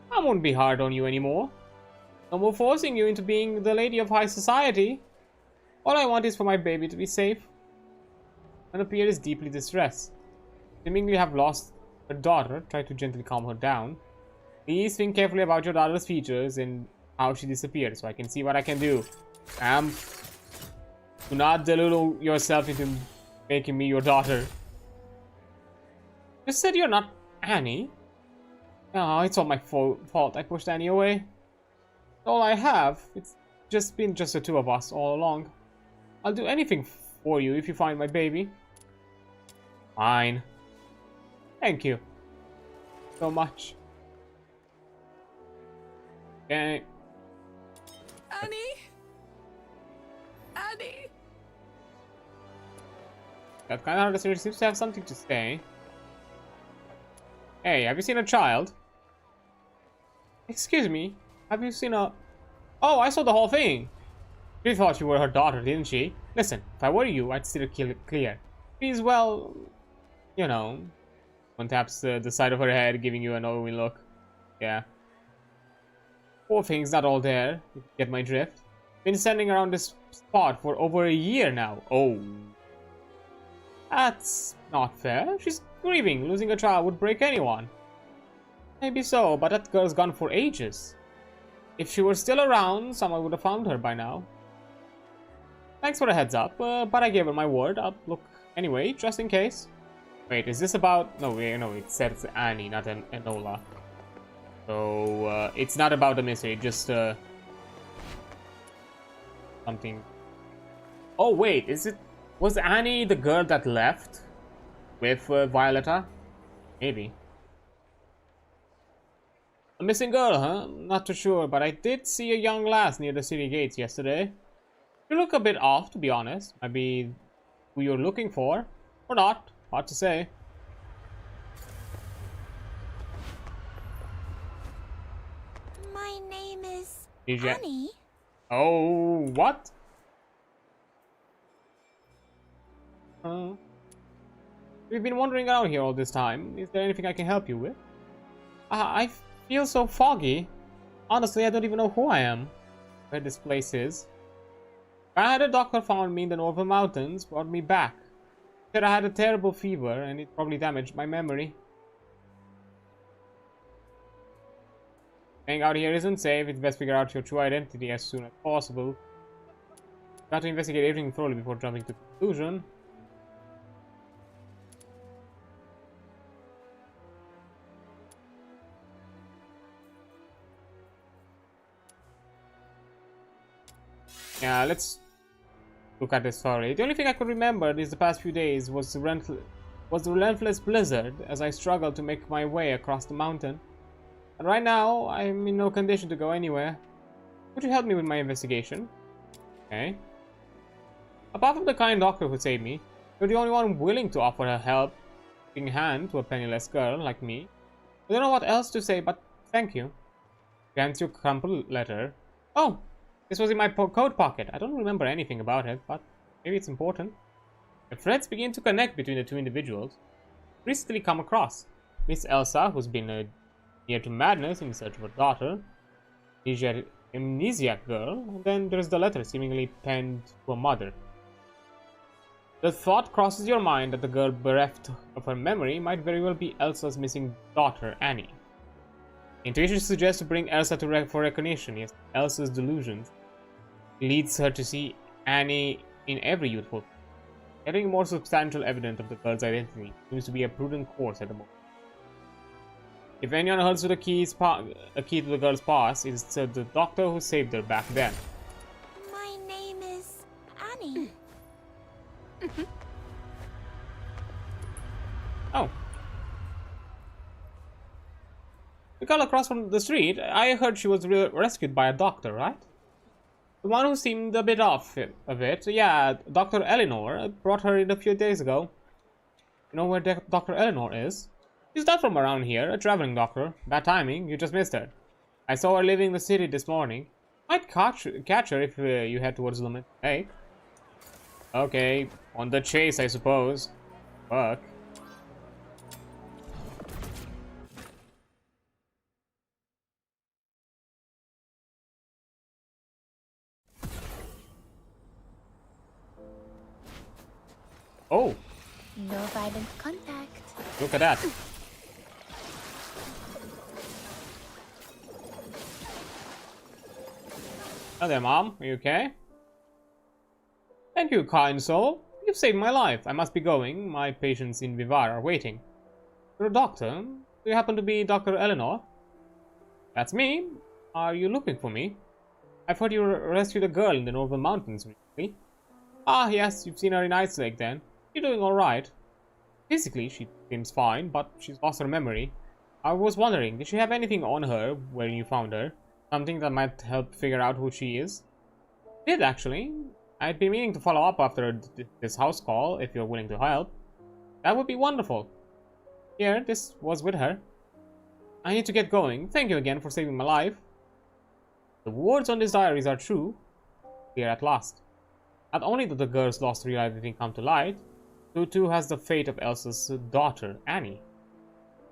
I won't be hard on you anymore. No more forcing you into being the lady of high society. All I want is for my baby to be safe. And appear is deeply distressed. Seemingly have lost her daughter. Try to gently calm her down. Please think carefully about your daughter's features and how she disappeared, so I can see what I can do. Do not delude yourself into making me your daughter. You said you're not Annie. Oh, it's all my fault. I pushed Annie away. All I have. It's just been the two of us all along. I'll do anything for you if you find my baby. Fine. Thank you so much. Okay. Annie? Annie? That kind of hard to seems to have something to say. Hey, have you seen a child? Excuse me, have you seen a... Oh, I saw the whole thing. She thought you were her daughter, didn't she? Listen, if I were you, I'd steer it clear. She's, well, you know... One taps the side of her head, giving you a knowing look. Yeah. Poor thing's not all there, if you get my drift. Been standing around this spot for over a year now. Oh. That's not fair. She's grieving. Losing a child would break anyone. Maybe so, but that girl's gone for ages. If she were still around, someone would have found her by now. Thanks for the heads up, but I gave her my word. I'll look anyway, just in case. Wait, is this about... No, it says Annie, not Enola. So, it's not about the mystery, just, something... Oh, wait, is it... Was Annie the girl that left with Violetta? Maybe. A missing girl, huh? Not too sure, but I did see a young lass near the city gates yesterday. You look a bit off, to be honest. Maybe who you're looking for, or not. Hard to say. My name is DJ. Annie. Oh, what? We've been wandering around here all this time. Is there anything I can help you with? I feel so foggy. Honestly, I don't even know who I am. Where this place is. I had a doctor found me in the northern mountains, brought me back. Said I had a terrible fever and it probably damaged my memory. Staying out here isn't safe. It's best to figure out your true identity as soon as possible. Got to investigate everything thoroughly before jumping to conclusion. Yeah, let's look at this thoroughly. The only thing I could remember these the past few days was the relentless blizzard as I struggled to make my way across the mountain. And right now, I'm in no condition to go anywhere. Would you help me with my investigation? Okay. Apart from the kind doctor who saved me, you're the only one willing to offer a helping hand to a penniless girl like me. I don't know what else to say, but thank you. Grants you crumpled letter. Oh! This was in my coat pocket. I don't remember anything about it, but maybe it's important. The threads begin to connect between the two individuals. Recently come across Miss Elsa, who's been near to madness in search of her daughter. Amnesiac girl. And then there's the letter seemingly penned to a mother. The thought crosses your mind that the girl bereft of her memory might very well be Elsa's missing daughter, Annie. Intuition suggests to bring Elsa for recognition. Yes, Elsa's delusions leads her to see Annie in every youthful. Getting more substantial evidence of the girl's identity seems to be a prudent course at the moment. If anyone holds to the key to the girl's past, it's the doctor who saved her back then. My name is Annie. Oh. The girl across from the street, I heard she was rescued by a doctor, right? The one who seemed a bit off of it. Yeah, Dr. Eleanor brought her in a few days ago. You know where Dr. Eleanor is? She's not from around here, a traveling doctor. Bad timing, you just missed her. I saw her leaving the city this morning. Might catch her if you head towards Lumen Lake. Okay, on the chase, I suppose. Fuck. Oh, No violent contact. look at that. Hello there, Mom. Are you okay? Thank you, kind soul. You've saved my life. I must be going. My patients in Vivar are waiting. You're a doctor? Do you happen to be Dr. Eleanor? That's me. Are you looking for me? I've heard you rescued a girl in the Northern Mountains recently. Ah, yes, you've seen her in Ice Lake then. You're doing alright. Physically, she seems fine, but she's lost her memory. I was wondering, did she have anything on her when you found her? Something that might help figure out who she is? Did, actually. I'd been meaning to follow up after this house call, if you're willing to help. That would be wonderful. Here, this was with her. I need to get going. Thank you again for saving my life. The words on these diaries are true. Here at last. Not only did the girl's lost real identity come to light, so too has the fate of Elsa's daughter, Annie.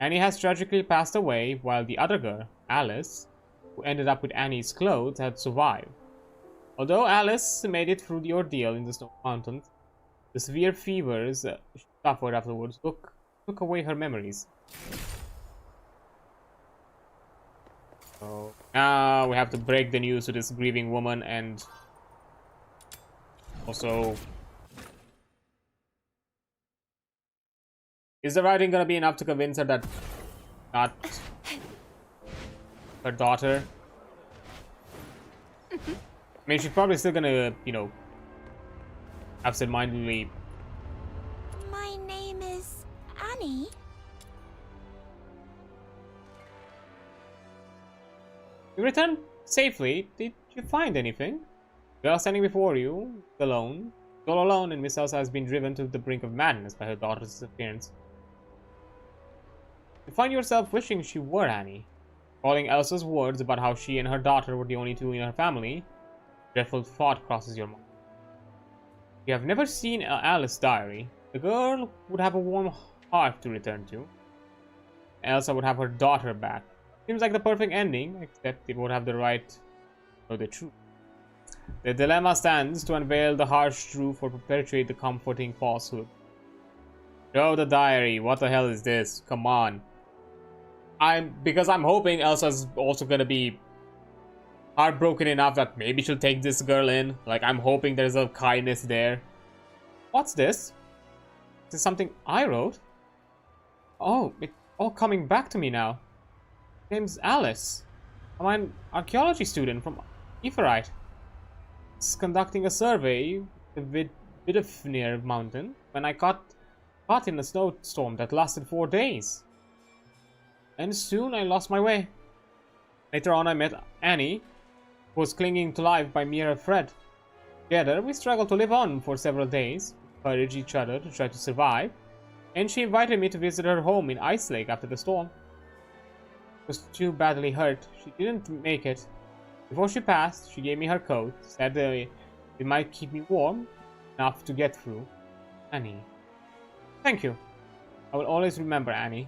Annie has tragically passed away, while the other girl, Alice, who ended up with Annie's clothes, had survived. Although Alice made it through the ordeal in the Snow Mountains, the severe fevers she suffered afterwards took away her memories. So now we have to break the news to this grieving woman, and also, is the writing gonna be enough to convince her that not her daughter? I mean, she's probably still gonna, you know, absentmindedly. My name is Annie. You returned safely. Did you find anything? Girl standing before you, alone. All alone, and Miss Elsa has been driven to the brink of madness by her daughter's disappearance. You find yourself wishing she were Annie. Calling Elsa's words about how she and her daughter were the only two in her family, dreadful thought crosses your mind. If you have never seen Alice's diary, the girl would have a warm heart to return to. Elsa would have her daughter back. Seems like the perfect ending, except it would have the right to know the truth. The dilemma stands to unveil the harsh truth or perpetuate the comforting falsehood. Show the diary. What the hell is this? Come on. Because I'm hoping Elsa's also gonna be heartbroken enough that maybe she'll take this girl in. Like, I'm hoping there's a kindness there. What's this? Is this something I wrote? Oh, it's all coming back to me now. My name's Alice. I'm an archaeology student from Ephorite. It's conducting a survey of the Vidofnir mountain when I got caught in a snowstorm that lasted 4 days. And soon I lost my way. Later on I met Annie, who was clinging to life by mere thread. Together we struggled to live on for several days, encouraged each other to try to survive, and she invited me to visit her home in Ice Lake after the storm. She was too badly hurt. She didn't make it. Before she passed, she gave me her coat, said it might keep me warm enough to get through. Annie. Thank you. I will always remember Annie.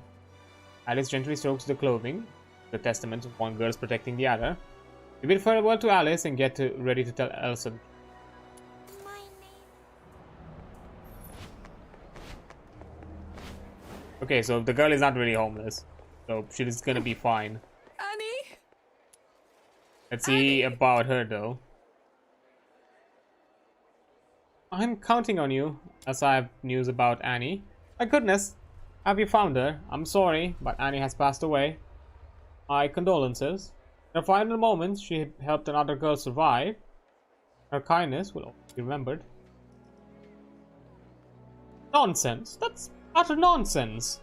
Alice gently strokes the clothing, the testament of one girl's protecting the other. We bid farewell to Alice and get ready to tell Elsa. Okay, so the girl is not really homeless, so she's gonna be fine. Annie? Let's see about her though. I'm counting on you, as I have news about Annie. My goodness, have you found her? I'm sorry, but Annie has passed away. My condolences. In her final moments, she helped another girl survive. Her kindness will always be remembered. Nonsense. That's utter nonsense.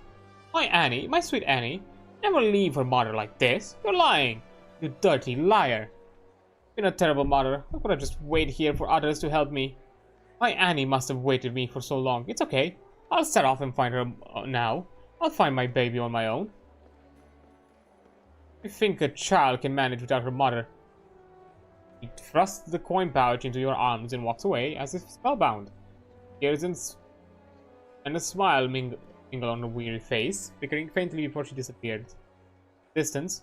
My Annie, my sweet Annie, never leave her mother like this. You're lying. You dirty liar. You've been a terrible mother. Why could I just wait here for others to help me? My Annie must have waited me for so long. It's okay. I'll set off and find her now. I'll find my baby on my own. You think a child can manage without her mother? He thrusts the coin pouch into your arms and walks away as if spellbound. Tears and a smile mingle on her weary face, flickering faintly before she disappeared. Distance.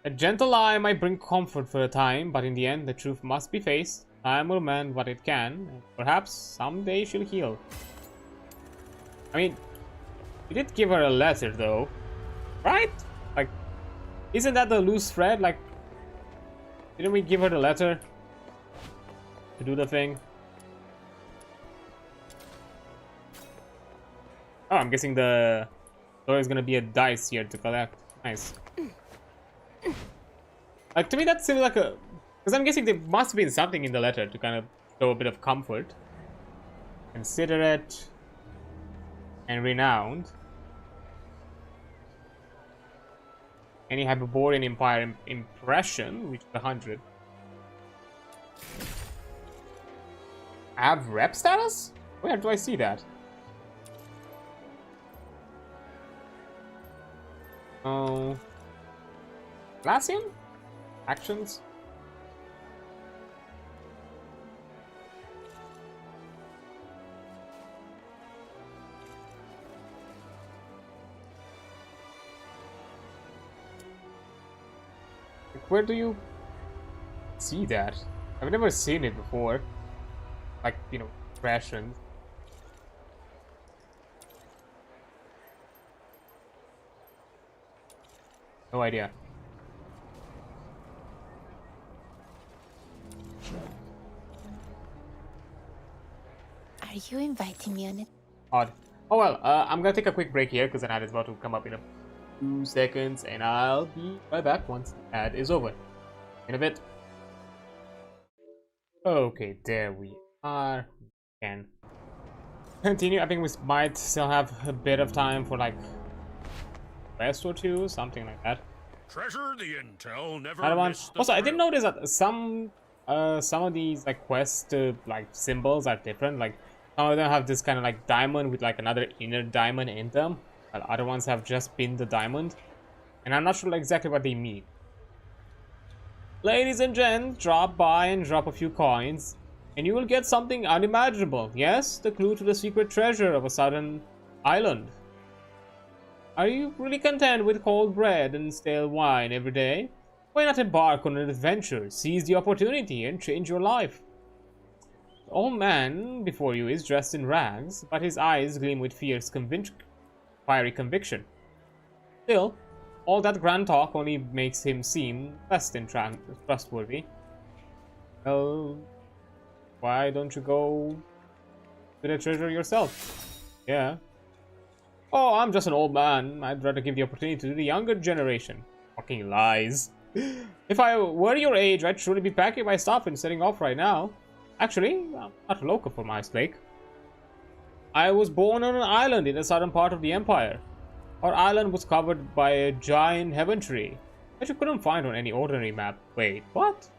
A gentle lie might bring comfort for a time, but in the end, the truth must be faced. Time will mend what it can, and perhaps someday she'll heal. I mean, we did give her a letter though, right? Like, isn't that the loose thread? Like, didn't we give her the letter to do the thing? Oh, I'm guessing there is gonna be a dice here to collect. Nice. Like, to me that seems like a... Because I'm guessing there must have been something in the letter to kind of show a bit of comfort. Considerate and renowned. Any Hyperborean Empire impression, which is 100. I have rep status? Where do I see that? Oh. Glacian? Actions? Where do you see that? I've never seen it before. Like, you know, impressions. No idea. Are you inviting me on it? Odd. Oh well, I'm gonna take a quick break here because an ad is about to come up in a 2 seconds, and I'll be right back once the ad is over. In a bit. Okay, there we are. Can continue. I think we might still have a bit of time for like quest or two, something like that. Treasure the intel, never miss the Also, I did thrill. notice that some of these like quest like symbols are different. Like some of them have this kind of like diamond with like another inner diamond in them, while other ones have just been the diamond, and I'm not sure exactly what they mean. Ladies and gents, drop by and drop a few coins, and you will get something unimaginable. Yes, the clue to the secret treasure of a southern island. Are you really content with cold bread and stale wine every day? Why not embark on an adventure, seize the opportunity, and change your life? The old man before you is dressed in rags, but his eyes gleam with fiery conviction. Still, all that grand talk only makes him seem less than trustworthy. Well, why don't you go to the treasure yourself? Yeah. Oh, I'm just an old man. I'd rather give the opportunity to the younger generation. Fucking lies. If I were your age, I'd surely be packing my stuff and setting off right now. Actually, I'm not local for my sake. I was born on an island in the southern part of the empire. Our island was covered by a giant heaven tree that you couldn't find on any ordinary map. Wait, what?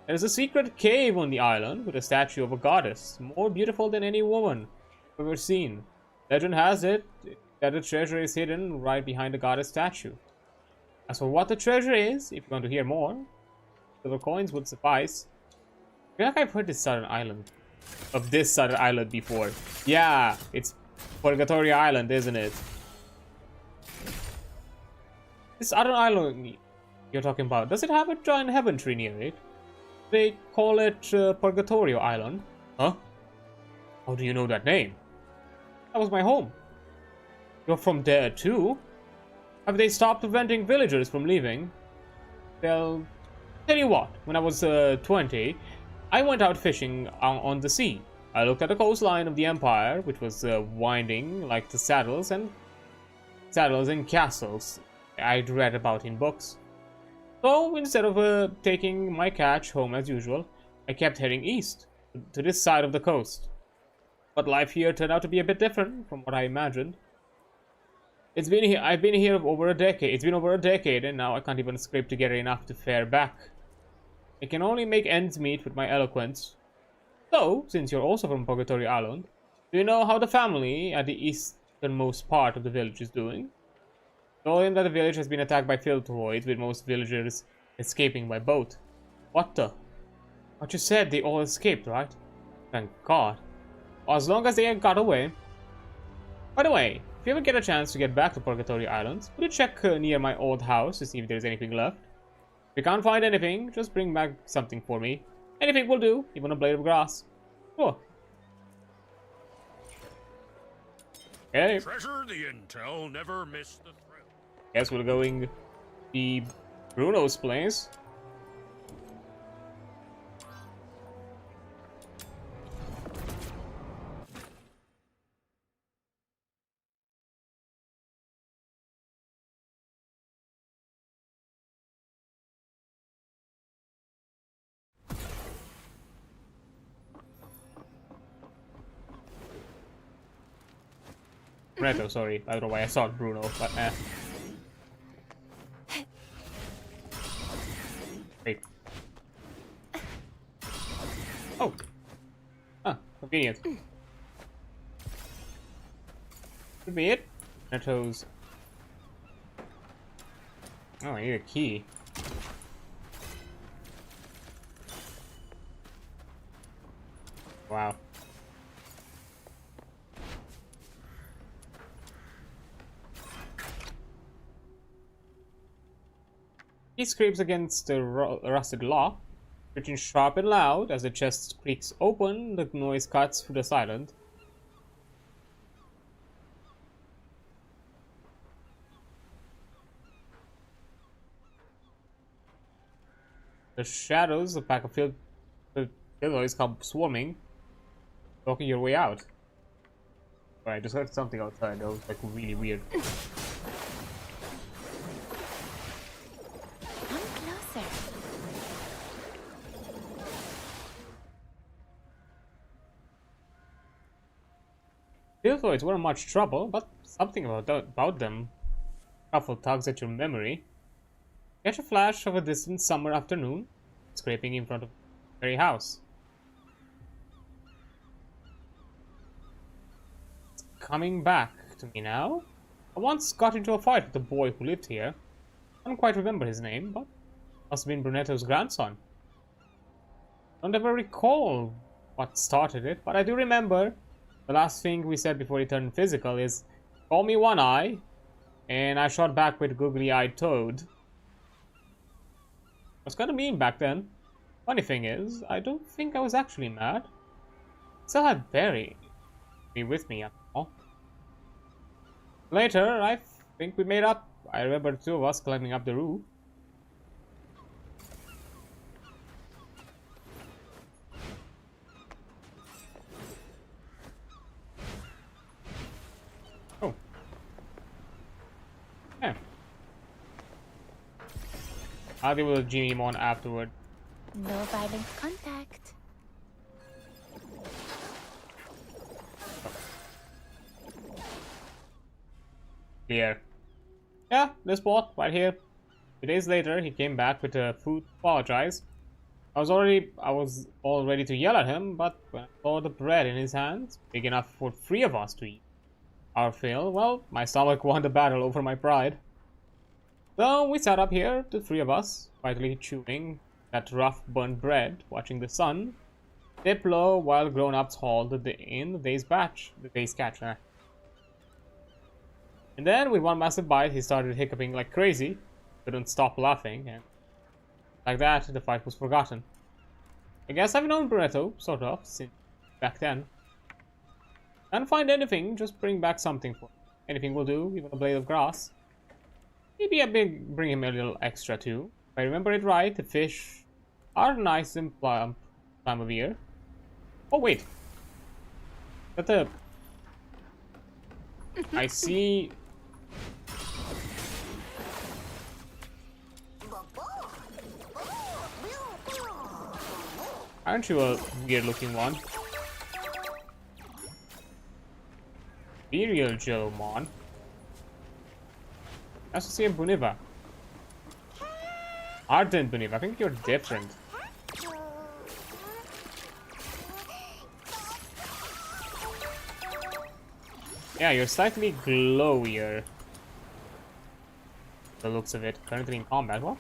There's a secret cave on the island with a statue of a goddess, more beautiful than any woman I've ever seen. Legend has it that the treasure is hidden right behind the goddess statue. As for what the treasure is, if you want to hear more, silver coins would suffice. I feel like I've heard this southern island before. Yeah, it's Purgatory Island, isn't it? This other island you're talking about, does it have a giant heaven tree near it? They call it Purgatorio Island. Huh? How do you know that name? That was my home. You're from there too? Have they stopped preventing villagers from leaving? Well, tell you what, when I was 20, I went out fishing on the sea. I looked at the coastline of the empire, which was winding like the saddles and castles I'd read about in books. So instead of taking my catch home as usual, I kept heading east, to this side of the coast. But life here turned out to be a bit different from what I imagined. I've been here over a decade. It's been over a decade, and now I can't even scrape together enough to fare back. I can only make ends meet with my eloquence. So, since you're also from Purgatory Island, do you know how the family at the easternmost part of the village is doing? Told him that the village has been attacked by filtroids, with most villagers escaping by boat. What the? But you said they all escaped, right? Thank God. As long as they got away. By the way, if you ever get a chance to get back to Purgatory Islands, would you check near my old house to see if there's anything left? If you can't find anything, just bring back something for me. Anything will do, even a blade of grass. Sure. Okay. Treasure the intel, never miss the thrill. Guess we're going the Bruno's place. Reto, sorry. I don't know why I saw Bruno, but Wait. Oh. Ah, convenient. Could be it. Reto's. Oh, I need a key. Wow. He scrapes against the rusted lock, screeching sharp and loud. As the chest creaks open, the noise cuts through the silence. The shadows, a pack of field noise come swarming, blocking your way out. Alright, I just heard something outside that was like really weird. Fieldoids weren't much trouble, but something about them shuffle tugs at your memory. Catch a flash of a distant summer afternoon, scraping in front of the very house. It's coming back to me now. I once got into a fight with a boy who lived here. I don't quite remember his name, but must have been Brunetto's grandson. I don't ever recall what started it, but I do remember the last thing we said before he turned physical is, "Call me One Eye," and I shot back with googly-eyed Toad. I was kind of mean back then. Funny thing is, I don't think I was actually mad. I still had Barry with me after all. Later, I think we made up. I remember the two of us climbing up the roof. Oh. Yeah. I'll deal with the Genimon afterward. No violent contact. Clear. Yeah, this spot right here. 2 days later, he came back with food to apologize. I was all ready to yell at him, but when I saw the bread in his hands, big enough for 3 of us to eat our fill, well, my stomach won the battle over my pride. So we sat up here, the 3 of us, quietly chewing that rough burnt bread, watching the sun dip low while grown-ups hauled in the day's catch. And then, with one massive bite, he started hiccuping like crazy, couldn't stop laughing, and like that, the fight was forgotten. I guess I've known Brunetto, sort of, since back then. Can't find anything, just bring back something for him. Anything will do, even a blade of grass. Maybe bring him a little extra too. If I remember it right, the fish are nice and plump time of year. Oh wait, that the I see. Aren't you a weird-looking one? Be real, Jellomon. Nice to see a Buniva. Ardent Buniva, I think you're different. Yeah, you're slightly glowier. The looks of it. Currently in combat, what?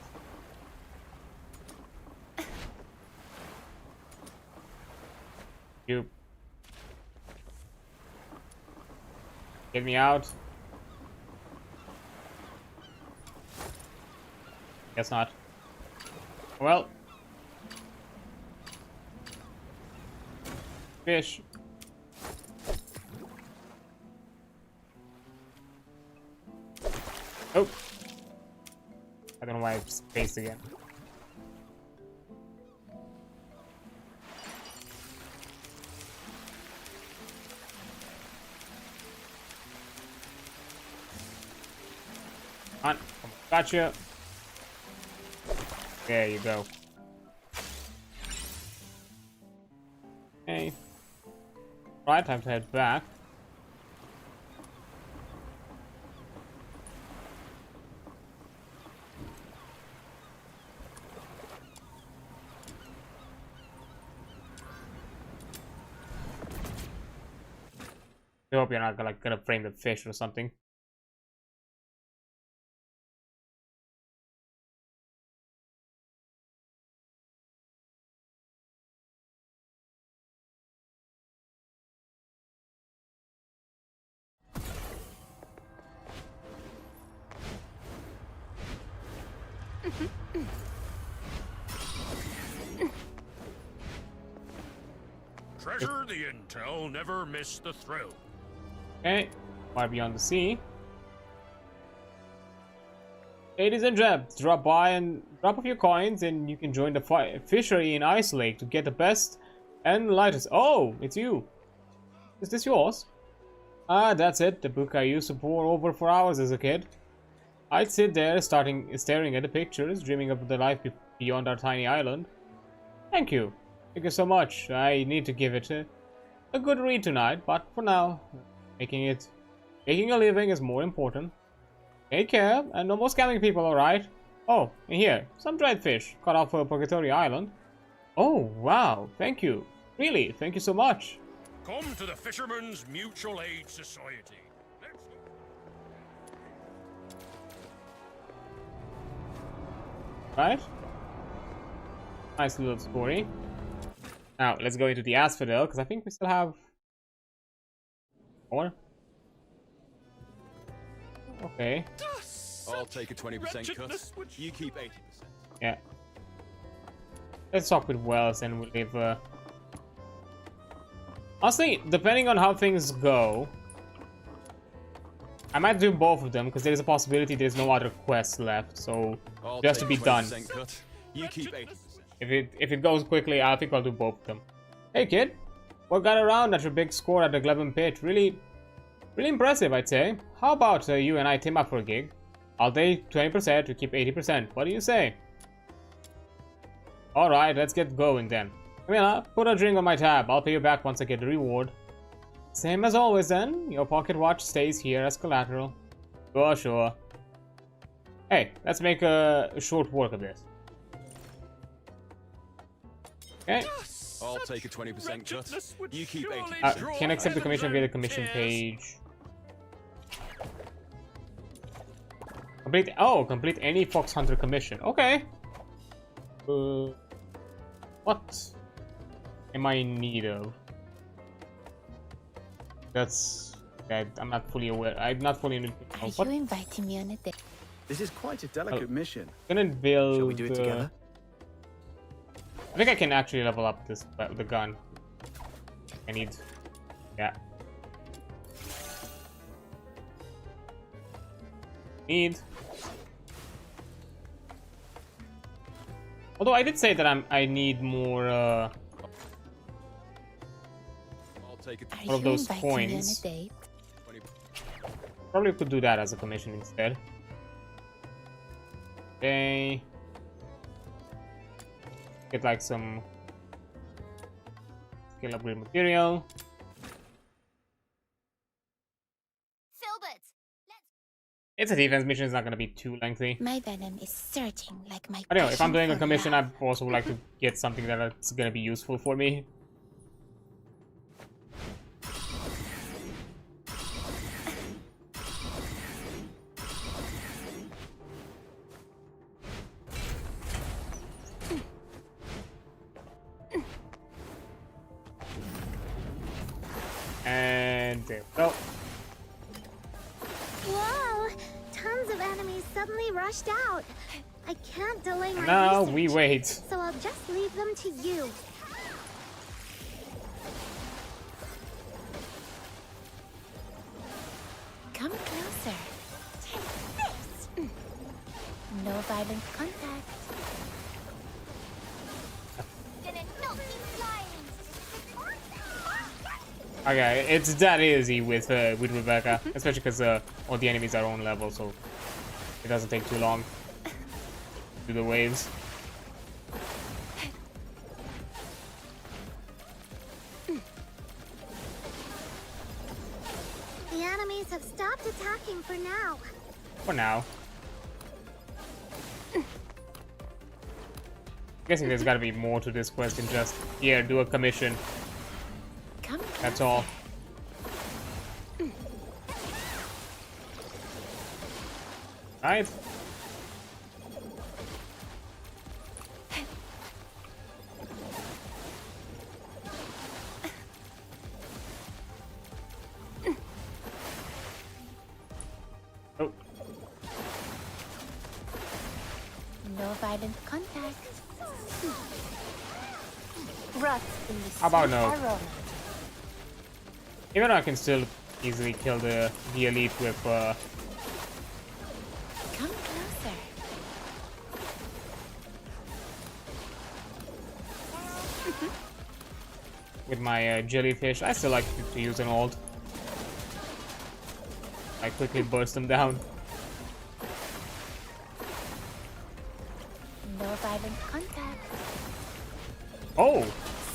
You get me out. Guess not. Well, Fish. Oh. I don't know why I spaced again. On. Gotcha. There you go. Okay. Right, time to head back. I hope you're not gonna frame the fish or something. Treasure the intel, never miss the thrill. Okay, far beyond the sea. Ladies and gents, drop by and drop a few coins and you can join the fishery in Ice Lake to get the best and lightest. Oh, it's you. Is this yours? Ah, that's it. The book I used to pore over for hours as a kid. I'd sit there staring at the pictures, dreaming of the life beyond our tiny island. Thank you. Thank you so much. I need to give it a good read tonight, but for now, making a living is more important. Take care, and no more scamming people, alright? Oh, and here, some dried fish, caught off Purgatory Island. Oh, wow, thank you. Really, thank you so much. Come to the Fisherman's Mutual Aid Society. Let's go. Right? Nice little story. Now, let's go into the Asphodel, because I think we still have more. Okay. I'll take a 20% cut. You keep 80%. Yeah. Let's talk with Wells and we'll leave. Honestly, depending on how things go, I might do both of them because there is a possibility there's no other quests left, so just to be done. Cut. You keep 80%. If it goes quickly, I think I'll do both of them. Hey kid, what got around at your big score at the Glevin Pit? Really impressive, I'd say. How about you and I team up for a gig? I'll take 20% to keep 80%. What do you say? Alright, let's get going then. Camilla, put a drink on my tab. I'll pay you back once I get the reward. Same as always then. Your pocket watch stays here as collateral. Sure. Hey, let's make a short work of this. Okay. I'll take a 20% cut. You keep 80%. Can accept the commission via the commission page. Complete any Fox Hunter commission. Okay. What am I in need of? I'm not fully aware. I'm not fully in. Are you inviting me on a date? This is quite a delicate mission. Gonna build. Shall we do it together? I think I can actually level up the gun. I need. Yeah. Although I did say that I need more more of those coins. Probably could do that as a commission instead. Okay. Get like some skill upgrade material. It's a defense mission, it's not gonna be too lengthy. My venom is surging like my. I don't know, if I'm doing a commission, I also would like to get something that's gonna be useful for me. And there we go. Whoa! Tons of enemies suddenly rushed out. I can't delay my Now research, we wait. so I'll just leave them to you. violent contact. Okay, it's that easy with Rebecca, especially because all the enemies are own level, so it doesn't take too long to do the waves. The enemies have stopped attacking for now. For now. Guessing there's gotta be more to this quest than just, here, do a commission. That's all. Right. Oh. No violent contact. Rot in the How about sweet no? aroma. Even though I can still easily kill the elite with Come closer. with my jellyfish. I still like to use an ult. I quickly burst them down. No violent contact. Oh!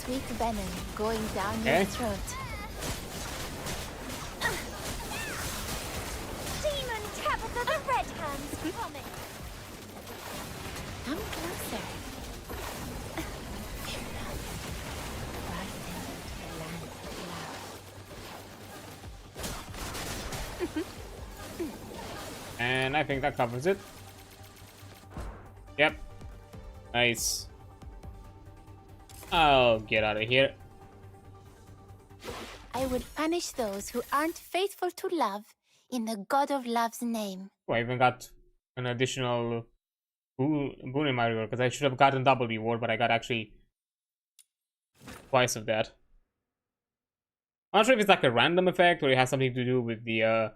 Sweet venom going down Okay. your throat. Demon Tabitha the Red Hand's coming. Come closer. Fear not. Rise into the land of love. And I think that covers it. Yep. Nice. I'll get out of here. I will punish those who aren't faithful to love in the God of Love's name. Oh, I even got an additional boon in my reward, because I should have gotten double reward, but I got actually twice of that. I'm not sure if it's like a random effect or it has something to do with the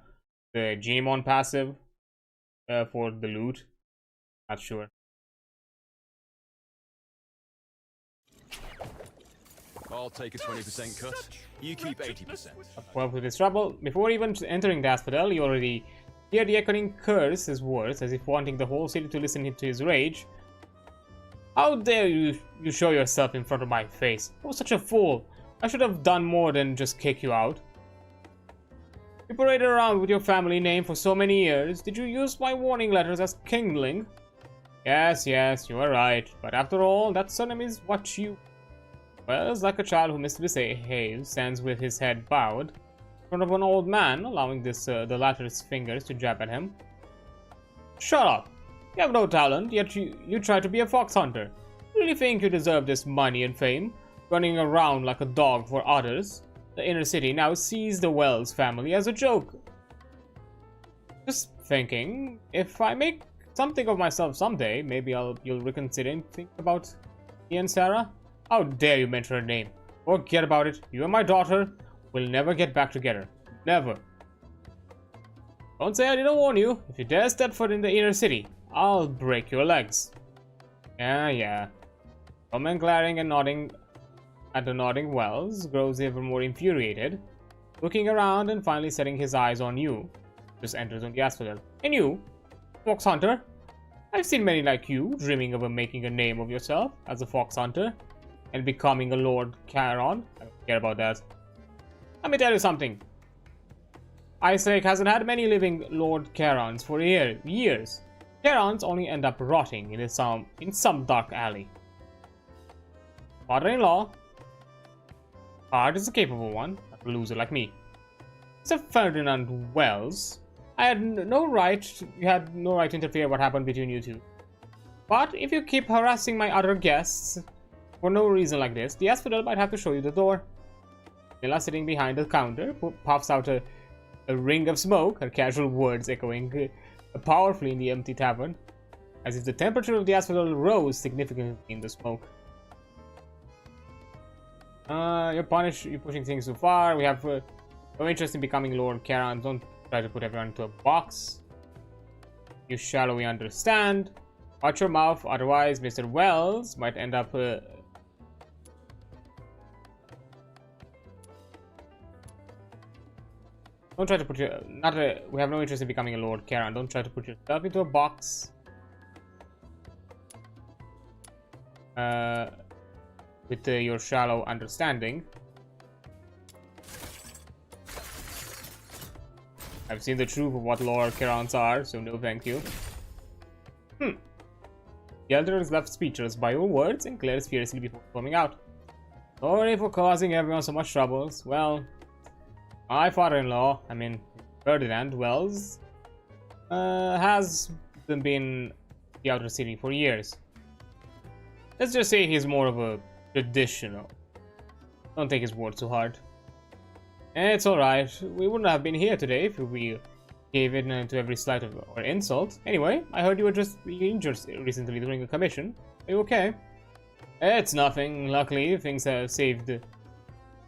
Genimon passive for the loot. Not sure. I'll take a 20% cut. You keep 80%. Well, with this trouble, before even entering the Asphodel, you already hear the echoing curse his words, as if wanting the whole city to listen to his rage. How dare you show yourself in front of my face? I was such a fool. I should have done more than just kick you out. You paraded around with your family name for so many years. Did you use my warning letters as kindling? Yes, you are right. But after all, that surname is what you... Well, it's like a child who misbehaves, stands with his head bowed in front of an old man, allowing the latter's fingers to jab at him. Shut up! You have no talent, yet you try to be a fox hunter. You really think you deserve this money and fame, running around like a dog for others? The inner city now sees the Wells family as a joke. Just thinking, if I make something of myself someday, maybe you'll reconsider and think about me and Sarah? How dare you mention her name? Forget about it. You and my daughter will never get back together. Never. Don't say I didn't warn you. If you dare step foot in the inner city, I'll break your legs. Yeah. Roman glaring and nodding at the nodding Wells grows even more infuriated, looking around and finally setting his eyes on you. Just enters on the Asphodel. And you, fox hunter? I've seen many like you dreaming of making a name of yourself as a fox hunter and becoming a Lord Charon. I don't care about that. Let me tell you something. Ice Lake hasn't had many living Lord Charons for years. Charons only end up rotting in some dark alley. Father-in-law, Hard is a capable one, not a loser like me. Sir Ferdinand Wells, you had no right to interfere what happened between you two. But if you keep harassing my other guests for no reason like this, the Asphodel might have to show you the door. Mila, sitting behind the counter, puffs out a ring of smoke, her casual words echoing powerfully in the empty tavern, as if the temperature of the Asphodel rose significantly in the smoke. You're pushing things too far. We have no interest in becoming Lord Charon. Don't try to put everyone into a box. You shallowly understand. Watch your mouth, otherwise Mr. Wells might end up... Don't try to put your... we have no interest in becoming a Lord Charon. Don't try to put yourself into a box. With your shallow understanding. I've seen the truth of what Lord Charons are, so no thank you. The elder is left speechless by your words and glares fiercely before coming out. Sorry for causing everyone so much troubles. Well, my father-in-law, I mean Ferdinand Wells, has been in the outer city for years. Let's just say he's more of a traditional. Don't take his word too hard. It's alright. We wouldn't have been here today if we gave in to every slight of or insult. Anyway, I heard you were just injured recently during a commission. Are you okay? It's nothing. Luckily, things have saved.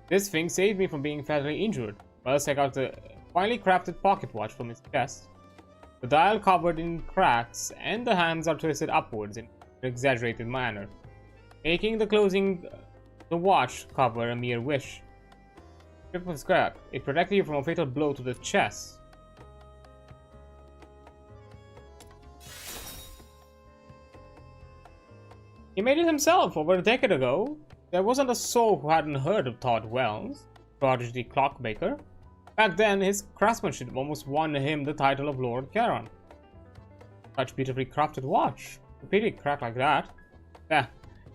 This thing saved me from being fatally injured. Well, let's take out the finely crafted pocket watch from his chest. The dial covered in cracks, and the hands are twisted upwards in an exaggerated manner, making the closing the watch cover a mere wish. Strip of scrap. It protected you from a fatal blow to the chest. He made it himself over a decade ago. There wasn't a soul who hadn't heard of Todd Wells, prodigy clockmaker. Back then, his craftsmanship almost won him the title of Lord Charon. Such beautifully crafted watch. Repeatedly cracked like that. Yeah,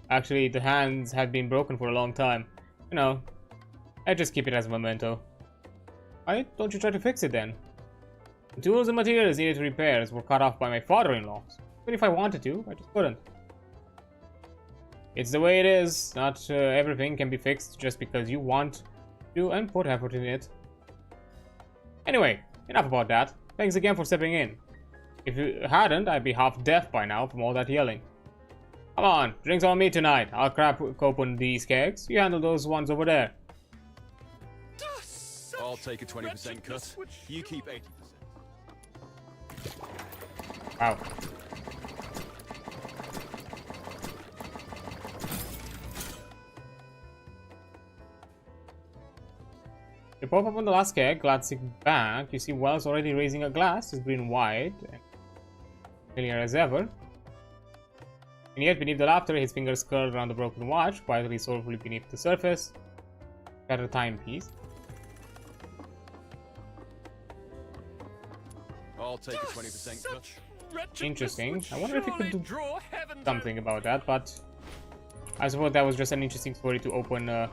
actually, the hands had been broken for a long time. You know, I just keep it as a memento. Why don't you try to fix it then? The tools and materials needed to repairs were cut off by my father-in-law. But if I wanted to, I just couldn't. It's the way it is. Not everything can be fixed just because you want to and put effort in it. Anyway, enough about that. Thanks again for stepping in. If you hadn't, I'd be half deaf by now from all that yelling. Come on, drinks on me tonight. I'll crack open these kegs. You handle those ones over there. I'll take a 20% cut. You keep 80%. Wow. You pop open the last keg, glancing back, you see Wells already raising a glass, his green white, and familiar as ever. And yet, beneath the laughter, his fingers curled around the broken watch, quietly soulfully beneath the surface. Got a timepiece. I'll take a 20% cut. Interesting. I wonder if he could do something about that, but I suppose that was just an interesting story to open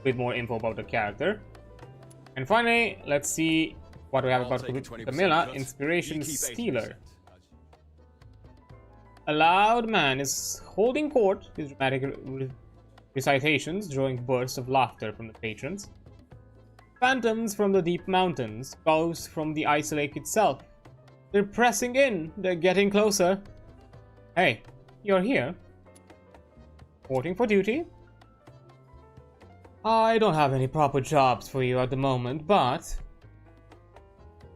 with more info about the character. And finally, let's see what we have about Camilla, Inspiration Stealer. A loud man is holding court, his dramatic recitations drawing bursts of laughter from the patrons. Phantoms from the deep mountains, ghosts from the ice lake itself. They're pressing in, they're getting closer. Hey, you're here? Reporting for duty? I don't have any proper jobs for you at the moment, but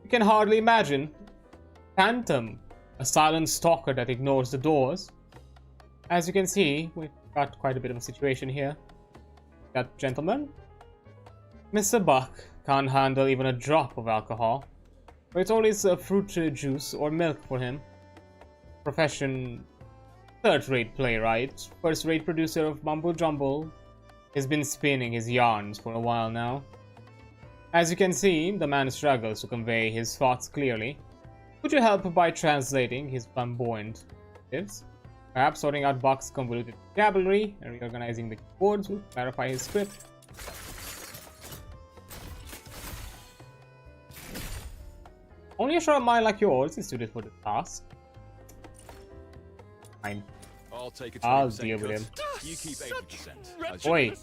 you can hardly imagine. Phantom, a silent stalker that ignores the doors. As you can see, we've got quite a bit of a situation here. That gentleman? Mr. Buck can't handle even a drop of alcohol. But it's always fruit juice or milk for him. Profession, third-rate playwright, first-rate producer of Mumble Jumble. He's been spinning his yarns for a while now. As you can see, the man struggles to convey his thoughts clearly. Could you help by translating his flamboyant tips? Perhaps sorting out Buck's convoluted vocabulary and reorganizing the words will clarify his script. Only a short mind like yours is suited for the task. Fine. I'll deal with him. You keep 80%. Oi.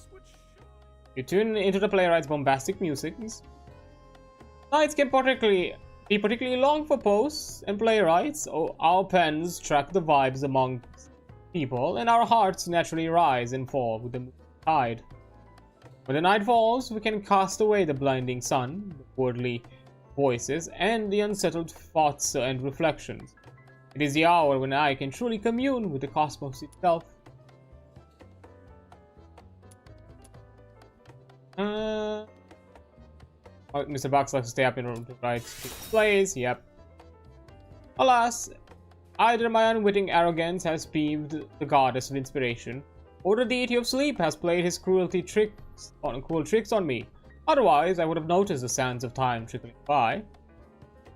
You tune into the playwright's bombastic music. Nights can be particularly long for posts and playwrights. Our pens track the vibes among people, and our hearts naturally rise and fall with the tide. When the night falls, we can cast away the blinding sun, the worldly voices, and the unsettled thoughts and reflections. It is the hour when I can truly commune with the cosmos itself. Oh, Mr. Bucks likes to stay up in room to right place. Yep. Alas, either my unwitting arrogance has peeved the goddess of inspiration, or the deity of sleep has played his cruel tricks on me. Otherwise, I would have noticed the sands of time trickling by.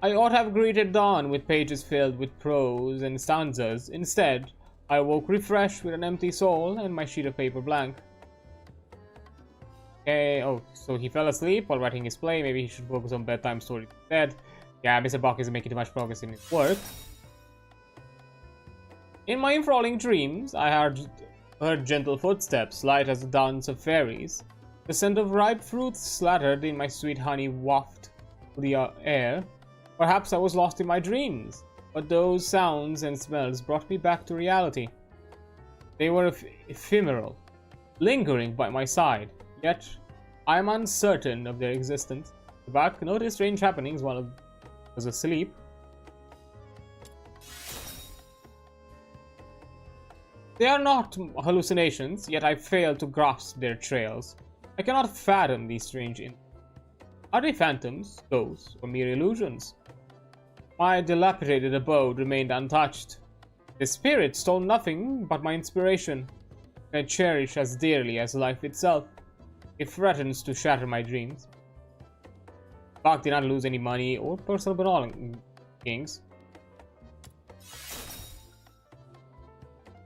I ought to have greeted dawn with pages filled with prose and stanzas. Instead, I awoke refreshed with an empty soul and my sheet of paper blank. Okay, oh, so he fell asleep while writing his play. Maybe he should focus on bedtime stories instead. Yeah, Mr. Buck isn't making too much progress in his work. In my enthralling dreams, I heard gentle footsteps, light as the dance of fairies. The scent of ripe fruits slattered in my sweet honey waft through the air. Perhaps I was lost in my dreams, but those sounds and smells brought me back to reality. They were ephemeral, lingering by my side, yet I am uncertain of their existence. Buck noticed strange happenings while I was asleep. They are not hallucinations, yet I fail to grasp their trails. I cannot fathom these strange Are they phantoms, ghosts, or mere illusions? My dilapidated abode remained untouched. The spirit stole nothing but my inspiration, I cherish as dearly as life itself. It threatens to shatter my dreams. Buck did not lose any money or personal belongings.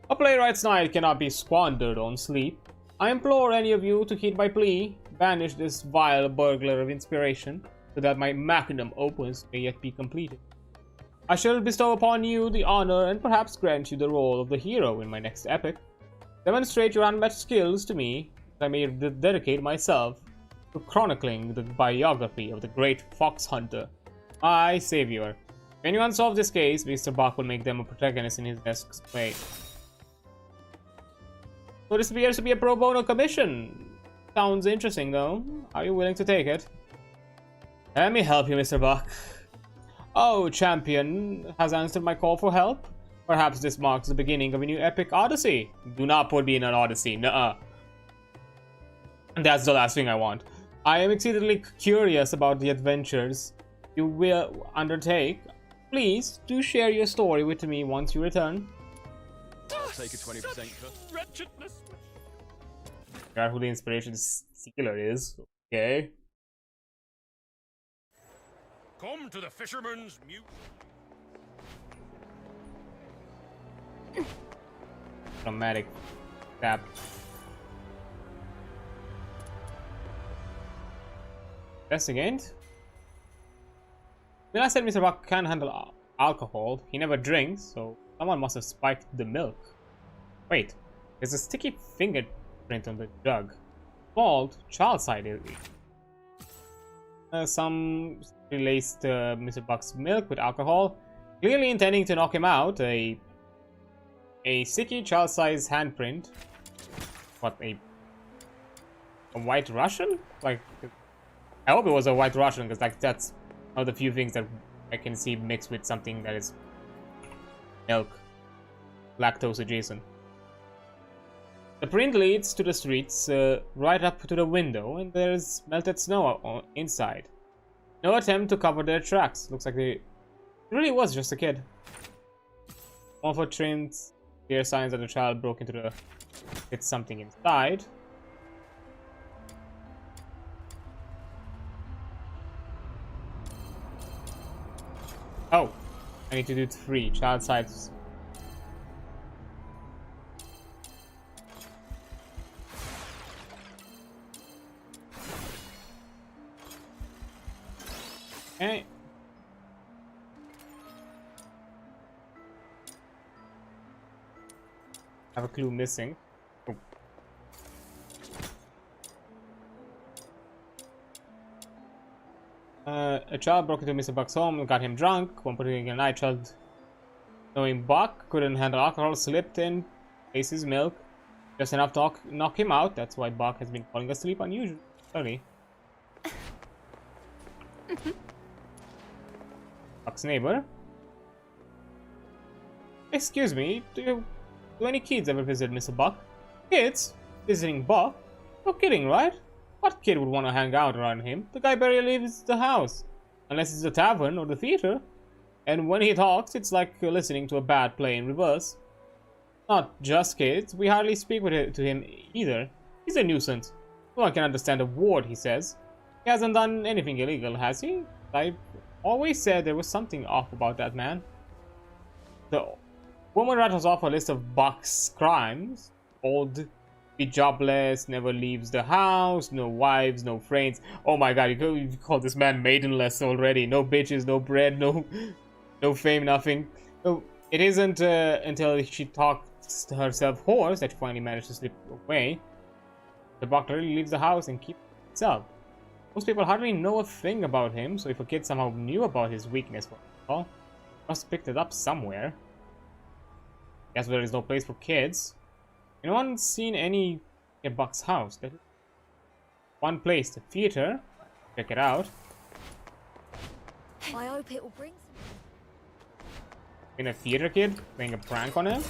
A playwright's night cannot be squandered on sleep. I implore any of you to heed my plea, banish this vile burglar of inspiration, so that my magnum opus may yet be completed. I shall bestow upon you the honor and perhaps grant you the role of the hero in my next epic. Demonstrate your unmatched skills to me, that I may dedicate myself to chronicling the biography of the great fox hunter, my savior. If anyone solves this case, Mr. Buck will make them a protagonist in his next play. So this appears to be a pro bono commission. Sounds interesting though. Are you willing to take it? Let me help you, Mr. Buck. Oh, champion has answered my call for help. Perhaps this marks the beginning of a new epic odyssey. Do not put me in an odyssey, nuh-uh. That's the last thing I want. I am exceedingly curious about the adventures you will undertake. Please do share your story with me once you return. I'll take a 20% cut. Wretchedness. Figure out who the inspiration sealer is. Okay. Come to the fisherman's mute. Dramatic tap. Investigate. When I said Mr. Buck can't handle alcohol, he never drinks, so someone must have spiked the milk. Wait, there's a sticky fingerprint on the jug. Small child-sided. Some laced Mr. Buck's milk with alcohol, clearly intending to knock him out. A sticky child-sized handprint. What, a white Russian? Like, I hope it was a white Russian, because like that's one of the few things that I can see mixed with something that is milk, lactose adjacent. The print leads to the streets, right up to the window, and there's melted snow inside. No attempt to cover their tracks. Looks like it really was just a kid. One foot trimmed, clear signs that the child broke into the... It's something inside. Oh, I need to do 3 child sides. Okay. I have a clue missing. Oh. A child broke into Mr. Buck's home and got him drunk. One particular night, child, knowing Buck couldn't handle alcohol, slipped in, tasted his milk, just enough to knock him out. That's why Buck has been falling asleep unusually early. Buck's neighbor. Excuse me, do any kids ever visit Mr. Buck? Kids? Visiting Buck? No kidding, right? What kid would want to hang out around him? The guy barely leaves the house. Unless it's the tavern or the theater. And when he talks, it's like listening to a bad play in reverse. Not just kids, we hardly speak to him either. He's a nuisance. No one can understand a word he says. He hasn't done anything illegal, has he? I always said there was something off about that man. The woman rattles off a list of Buck's crimes. Old, be jobless, never leaves the house, no wives, no friends. Oh my god, you call this man maidenless already. No bitches, no bread, no fame, nothing. No, it isn't until she talks to herself hoarse that she finally managed to slip away. The Buck really leaves the house and keeps himself. Most people hardly know a thing about him, so if a kid somehow knew about his weakness, well, must have picked it up somewhere. Guess there is no place for kids. Anyone seen any at Buck's house? There's one place, the theater. Check it out. I hope it will bring In a theater kid playing a prank on him.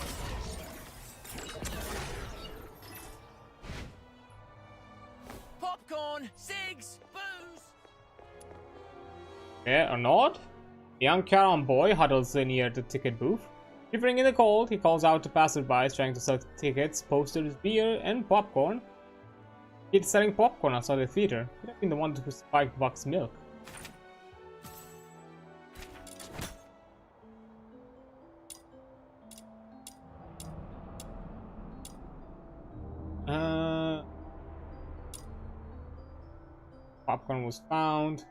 Popcorn, cigs, booze. Yeah, or not? The young Charon boy huddles near the ticket booth. Shivering in the cold, he calls out to passersby trying to sell tickets, posters, beer, and popcorn. He's selling popcorn outside the theater. Could have been the one who spiked Buck's milk. Popcorn was found.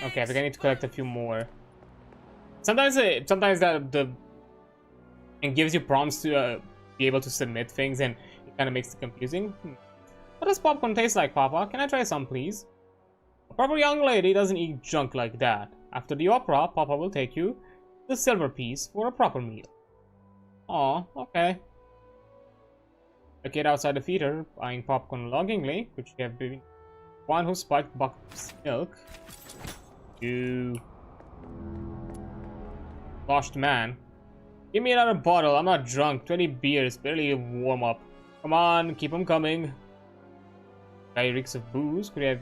Okay, I think I need to collect a few more. Sometimes it gives you prompts to be able to submit things, and it kind of makes it confusing. What does popcorn taste like, Papa? Can I try some, please? A proper young lady doesn't eat junk like that. After the opera, Papa will take you to the Silver Piece for a proper meal. Aw, okay. The kid outside the theater, buying popcorn longingly, which have been one who spiked Buck's milk. You lost man. Give me another bottle. I'm not drunk. 20 beers, barely a warm up. Come on, keep them coming. Guy reeks of booze. Could have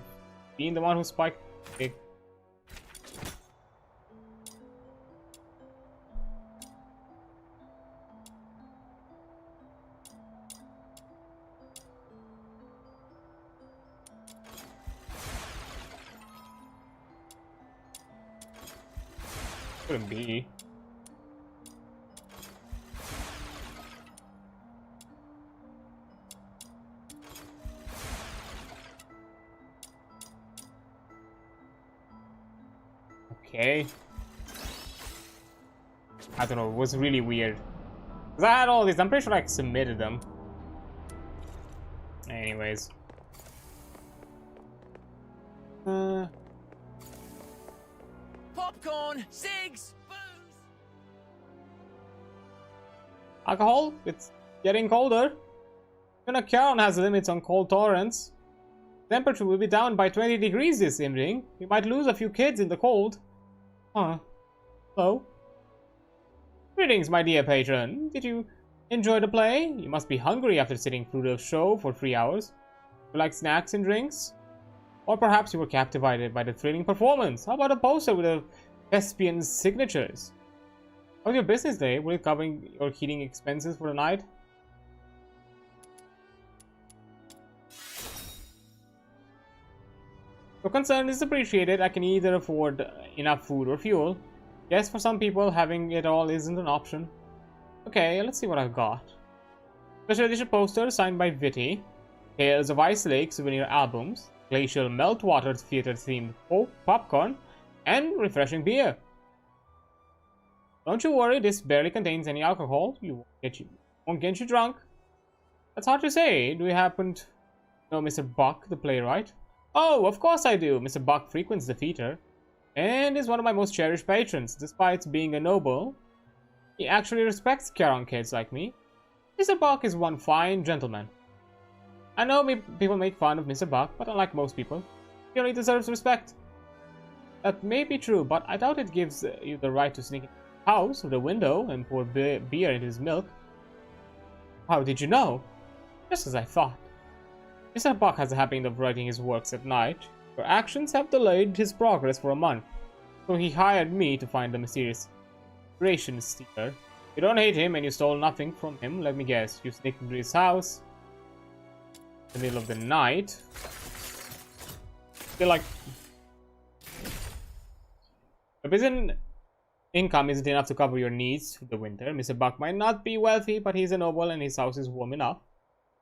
been the one who spiked it. Couldn't be. Okay. I don't know, it was really weird. Because I had all these, I'm pretty sure I submitted them. Anyways. Popcorn, cigs, booze. Alcohol? It's getting colder. Even Charon has limits on cold tolerance. Temperature will be down by 20 degrees this evening. We might lose a few kids in the cold. Huh. Hello? Greetings, my dear patron. Did you enjoy the play? You must be hungry after sitting through the show for 3 hours. You like snacks and drinks? Or perhaps you were captivated by the thrilling performance. How about a poster with the thespian signatures? How's your business day? Will it cover your heating expenses for the night? Your concern is appreciated. I can either afford enough food or fuel. Yes, for some people, having it all isn't an option. Okay, let's see what I've got. Special edition poster signed by Vitty. Tales of Ice Lake souvenir albums. Glacial meltwater theater themed popcorn. And refreshing beer. Don't you worry, this barely contains any alcohol. Won't get you drunk. That's hard to say. Do you happen to know Mr. Buck, the playwright? Oh, of course I do. Mr. Buck frequents the theater. and is one of my most cherished patrons. Despite being a noble, he actually respects Charon kids like me. Mr. Buck is one fine gentleman. I know people make fun of Mr. Buck, but unlike most people, he only deserves respect. That may be true, but I doubt it gives you the right to sneak in the house through the window and pour beer in his milk. How did you know? Just as I thought. Mr. Buck has a habit of writing his works at night. Your actions have delayed his progress for a month, so he hired me to find the mysterious ration stealer. You don't hate him and you stole nothing from him, let me guess. You sneaked into his house in the middle of the night. Feel like the prison income isn't enough to cover your needs for the winter. Mr. Buck might not be wealthy, but he's a noble and his house is warm enough.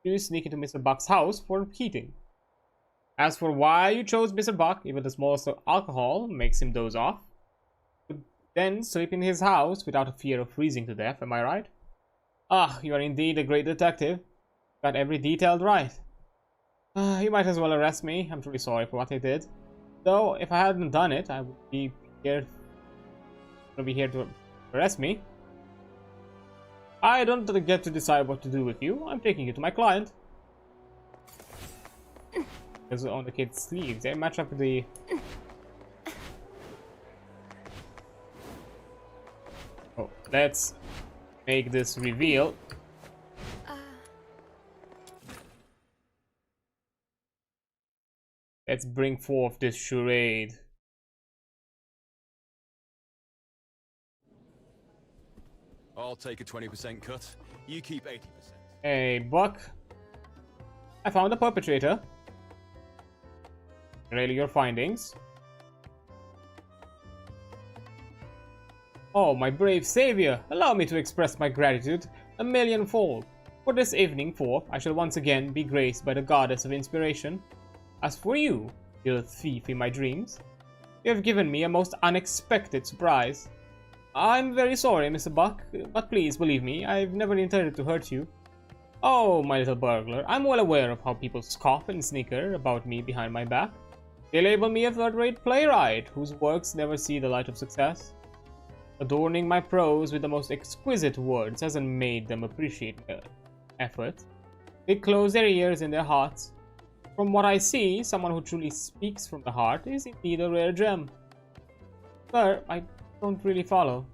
You sneak into Mr. Buck's house for heating. As for why you chose Mr. Buck, even the smallest of alcohol makes him doze off. You then sleep in his house without a fear of freezing to death, am I right? Ah, you are indeed a great detective. Got every detail right. You might as well arrest me. I'm truly sorry for what I did. Though, if I hadn't done it, I would be here to arrest me. I don't get to decide what to do with you. I'm taking you to my client. Because on the kid's sleeves, they match up with the... Oh, let's make this reveal. Let's bring forth this charade. I'll take a 20% cut. You keep 80%. Hey, Buck. I found the perpetrator. Really, your findings? Oh, my brave savior. Allow me to express my gratitude a millionfold. For this evening, for I shall once again be graced by the goddess of inspiration. As for you, you thief in my dreams, you have given me a most unexpected surprise. I'm very sorry, Mr. Buck, but please believe me, I've never intended to hurt you. Oh, my little burglar, I'm well aware of how people scoff and snicker about me behind my back. They label me a third-rate playwright whose works never see the light of success. Adorning my prose with the most exquisite words hasn't made them appreciate my effort. They close their ears and their hearts. From what I see, someone who truly speaks from the heart is indeed a rare gem. Sir, I don't really follow.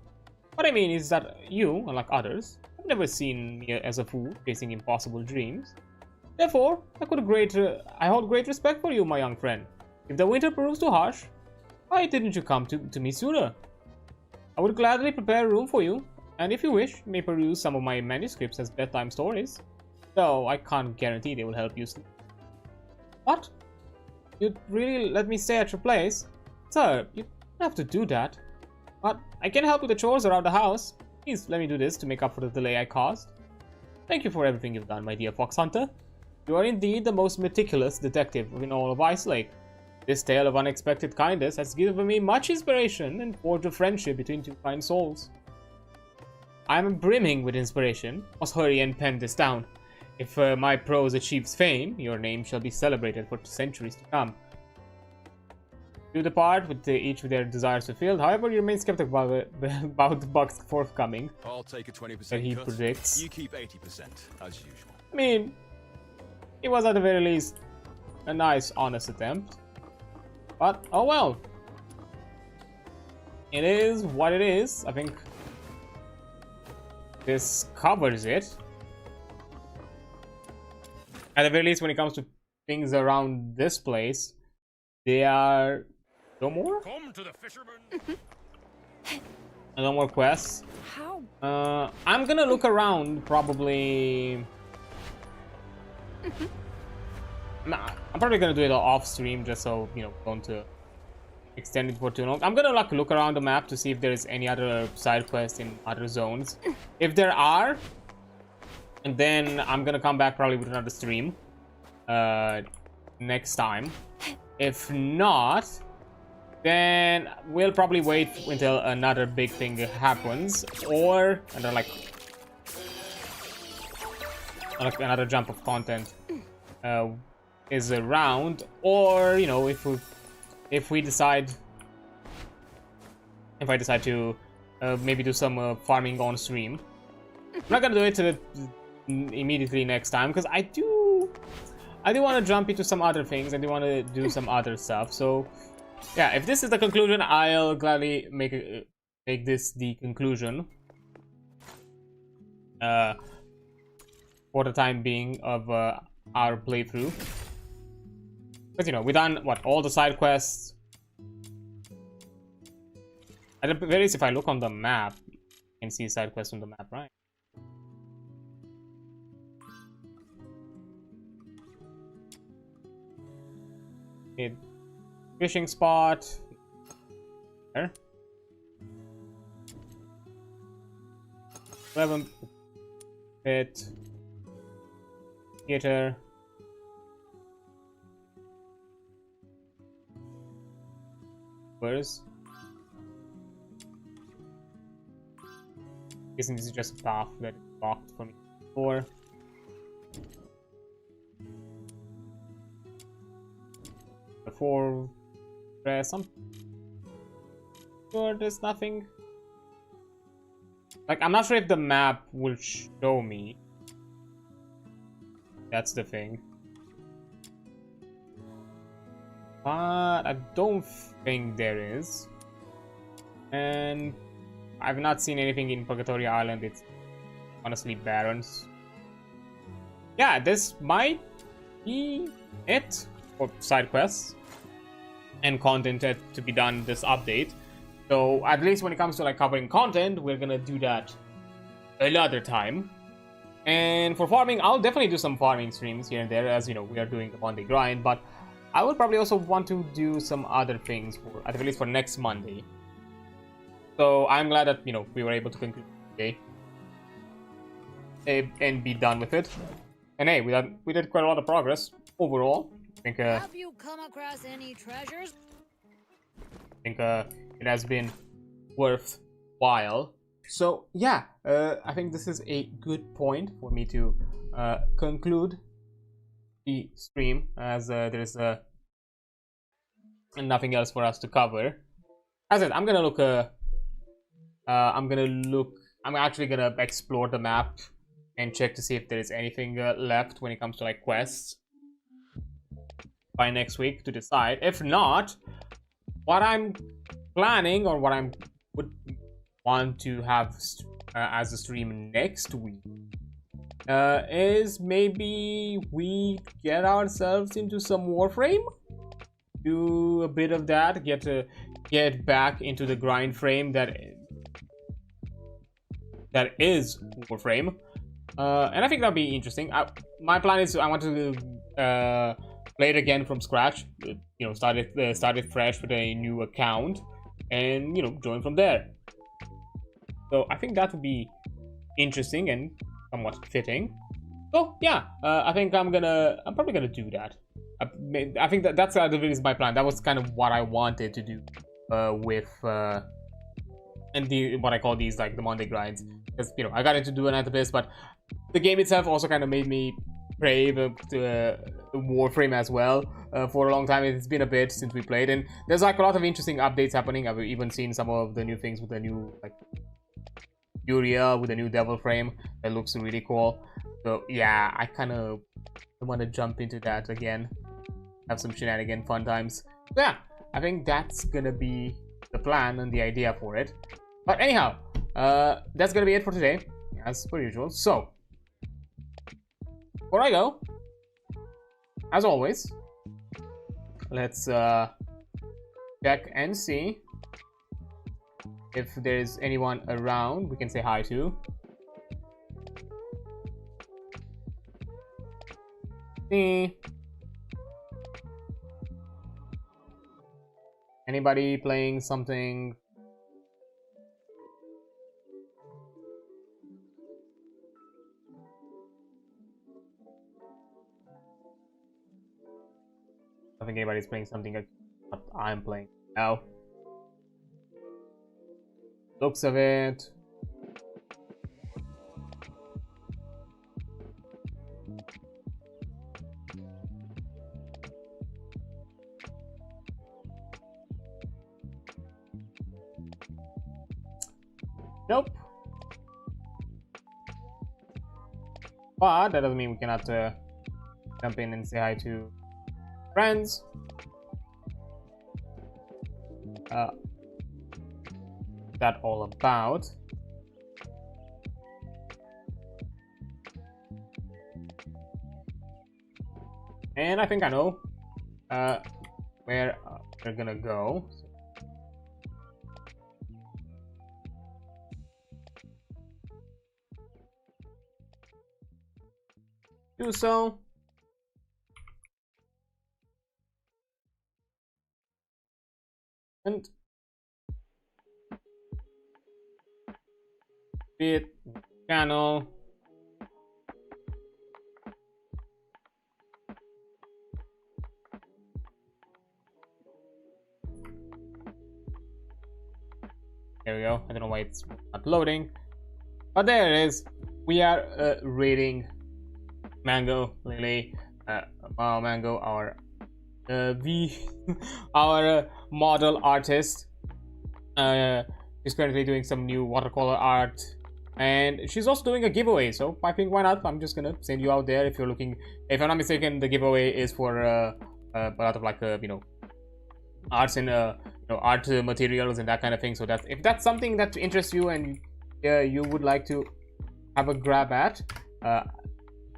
What I mean is that you, unlike others, have never seen me as a fool chasing impossible dreams. Therefore, I hold great respect for you, my young friend. If the winter proves too harsh, why didn't you come to me sooner? I would gladly prepare a room for you, and if you wish, you may peruse some of my manuscripts as bedtime stories, though I can't guarantee they will help you sleep. What? You'd really let me stay at your place? Sir, you don't have to do that. But I can help with the chores around the house. Please let me do this to make up for the delay I caused. Thank you for everything you've done, my dear fox hunter. You are indeed the most meticulous detective in all of Ice Lake. This tale of unexpected kindness has given me much inspiration and forged a friendship between two kind souls. I am brimming with inspiration. Must hurry and pen this down. If my prose achieves fame, your name shall be celebrated for centuries to come. You depart with each with their desires fulfilled. However, you remain skeptical about the Buck's forthcoming. I'll take a 20% that he cut. predicts. You keep 80%, as usual. I mean, it was at the very least a nice, honest attempt. But, oh well. It is what it is. I think this covers it. At the very least, when it comes to things around this place, they are no more. Come to the fisherman. No more quests. How? I'm gonna look around probably. I'm probably gonna do it off stream just so don't extend it for too long. I'm gonna look around the map to see if there is any other side quests in other zones. If there are, and then I'm gonna come back probably with another stream next time. If not, then we'll probably wait until another big thing happens, or another jump of content is around, or if we decide if I decide to maybe do some farming on stream. I'm not gonna do it immediately next time because I do want to jump into some other things. I do want to do some other stuff. So yeah, if this is the conclusion, I'll gladly make this the conclusion for the time being of our playthrough. But you know, we done what, all the side quests. At the very least, if I look on the map, you can see side quests on the map, right? Okay, fishing spot. There. 11 pit. Theater. Where's? Guessing this is just a path that is blocked for me before. Before some sure there's nothing. Like, I'm not sure if the map will show me. That's the thing. But I don't think there is. And I've not seen anything in Purgatory Island. It's honestly barren. Yeah, this might be it for side quests and content to be done this update. So at least when it comes to like covering content, we're gonna do that another time. And for farming, I'll definitely do some farming streams here and there, as you know, we are doing the Monday grind, but I would probably also want to do some other things for, at least for next Monday. So I'm glad that, you know, we were able to conclude today and be done with it. And hey, we did quite a lot of progress overall. I think have you come across any treasures? I think it has been worthwhile. So yeah, I think this is a good point for me to conclude the stream, as there's nothing else for us to cover. As I said, I'm actually gonna explore the map and check to see if there is anything left when it comes to like quests by next week to decide. If not, what I'm planning, or what I would want to have as a stream next week, is maybe we get ourselves into some Warframe, do a bit of that, get back into the grind frame that is Warframe, and I think that'll be interesting. My plan is I want to play it again from scratch, you know, start it fresh with a new account, and you know, join from there. So I think that would be interesting and somewhat fitting. So yeah, I think I'm probably gonna do that. I think that's my plan. That was kind of what I wanted to do with and what I call these, like, the Monday grinds, because you know, I got into Duet Night Abyss, but the game itself also kind of made me crave Warframe as well. For a long time, it's been a bit since we played, and there's like a lot of interesting updates happening. I've even seen some of the new things with the new, like, Uriel with the new Devil Frame that looks really cool. So yeah, I kind of want to jump into that again, have some shenanigan fun times. So yeah, I think that's gonna be the plan and the idea for it. But anyhow, that's gonna be it for today, as per usual. So before I go, as always, let's check and see if there's anyone around we can say hi to. Anybody playing something? I think anybody's playing something that I'm playing now. Looks of it. Nope. But that doesn't mean we cannot jump in and say hi to friends. That all about? And I think I know where we're gonna go. Do so. And bit channel. There we go. I don't know why it's not loading, but there it is. We are reading Mango, Lily, Mango, our our model artist. She's currently doing some new watercolor art, and she's also doing a giveaway. So I think why not? I'm just gonna send you out there if you're looking. If I'm not mistaken, the giveaway is for a lot of like you know, arts and you know, art materials and that kind of thing. So that's, if that's something that interests you and you would like to have a grab at,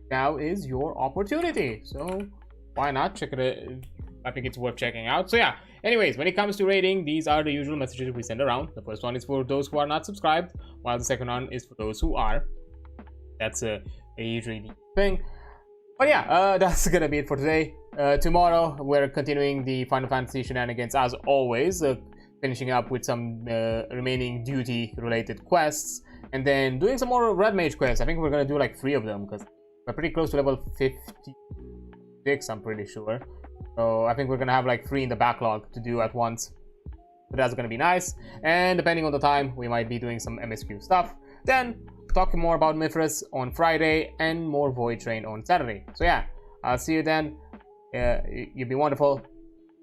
now is your opportunity. So why not check it? I think it's worth checking out. So yeah, anyways, when it comes to rating, these are the usual messages we send around. The first one is for those who are not subscribed, while the second one is for those who are. That's usually the thing. But yeah, that's gonna be it for today. Tomorrow we're continuing the Final Fantasy shenanigans as always, finishing up with some remaining duty related quests, and then doing some more Red Mage quests. I think we're gonna do like 3 of them because we're pretty close to level 56, I'm pretty sure. So I think we're gonna have like 3 in the backlog to do at once. So that's gonna be nice. And depending on the time, we might be doing some MSQ stuff. Then talking more about Mithras on Friday and more Void Train on Saturday. So yeah, I'll see you then. You've been wonderful.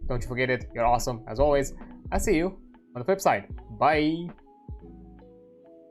Don't you forget it. You're awesome as always. I'll see you on the flip side. Bye.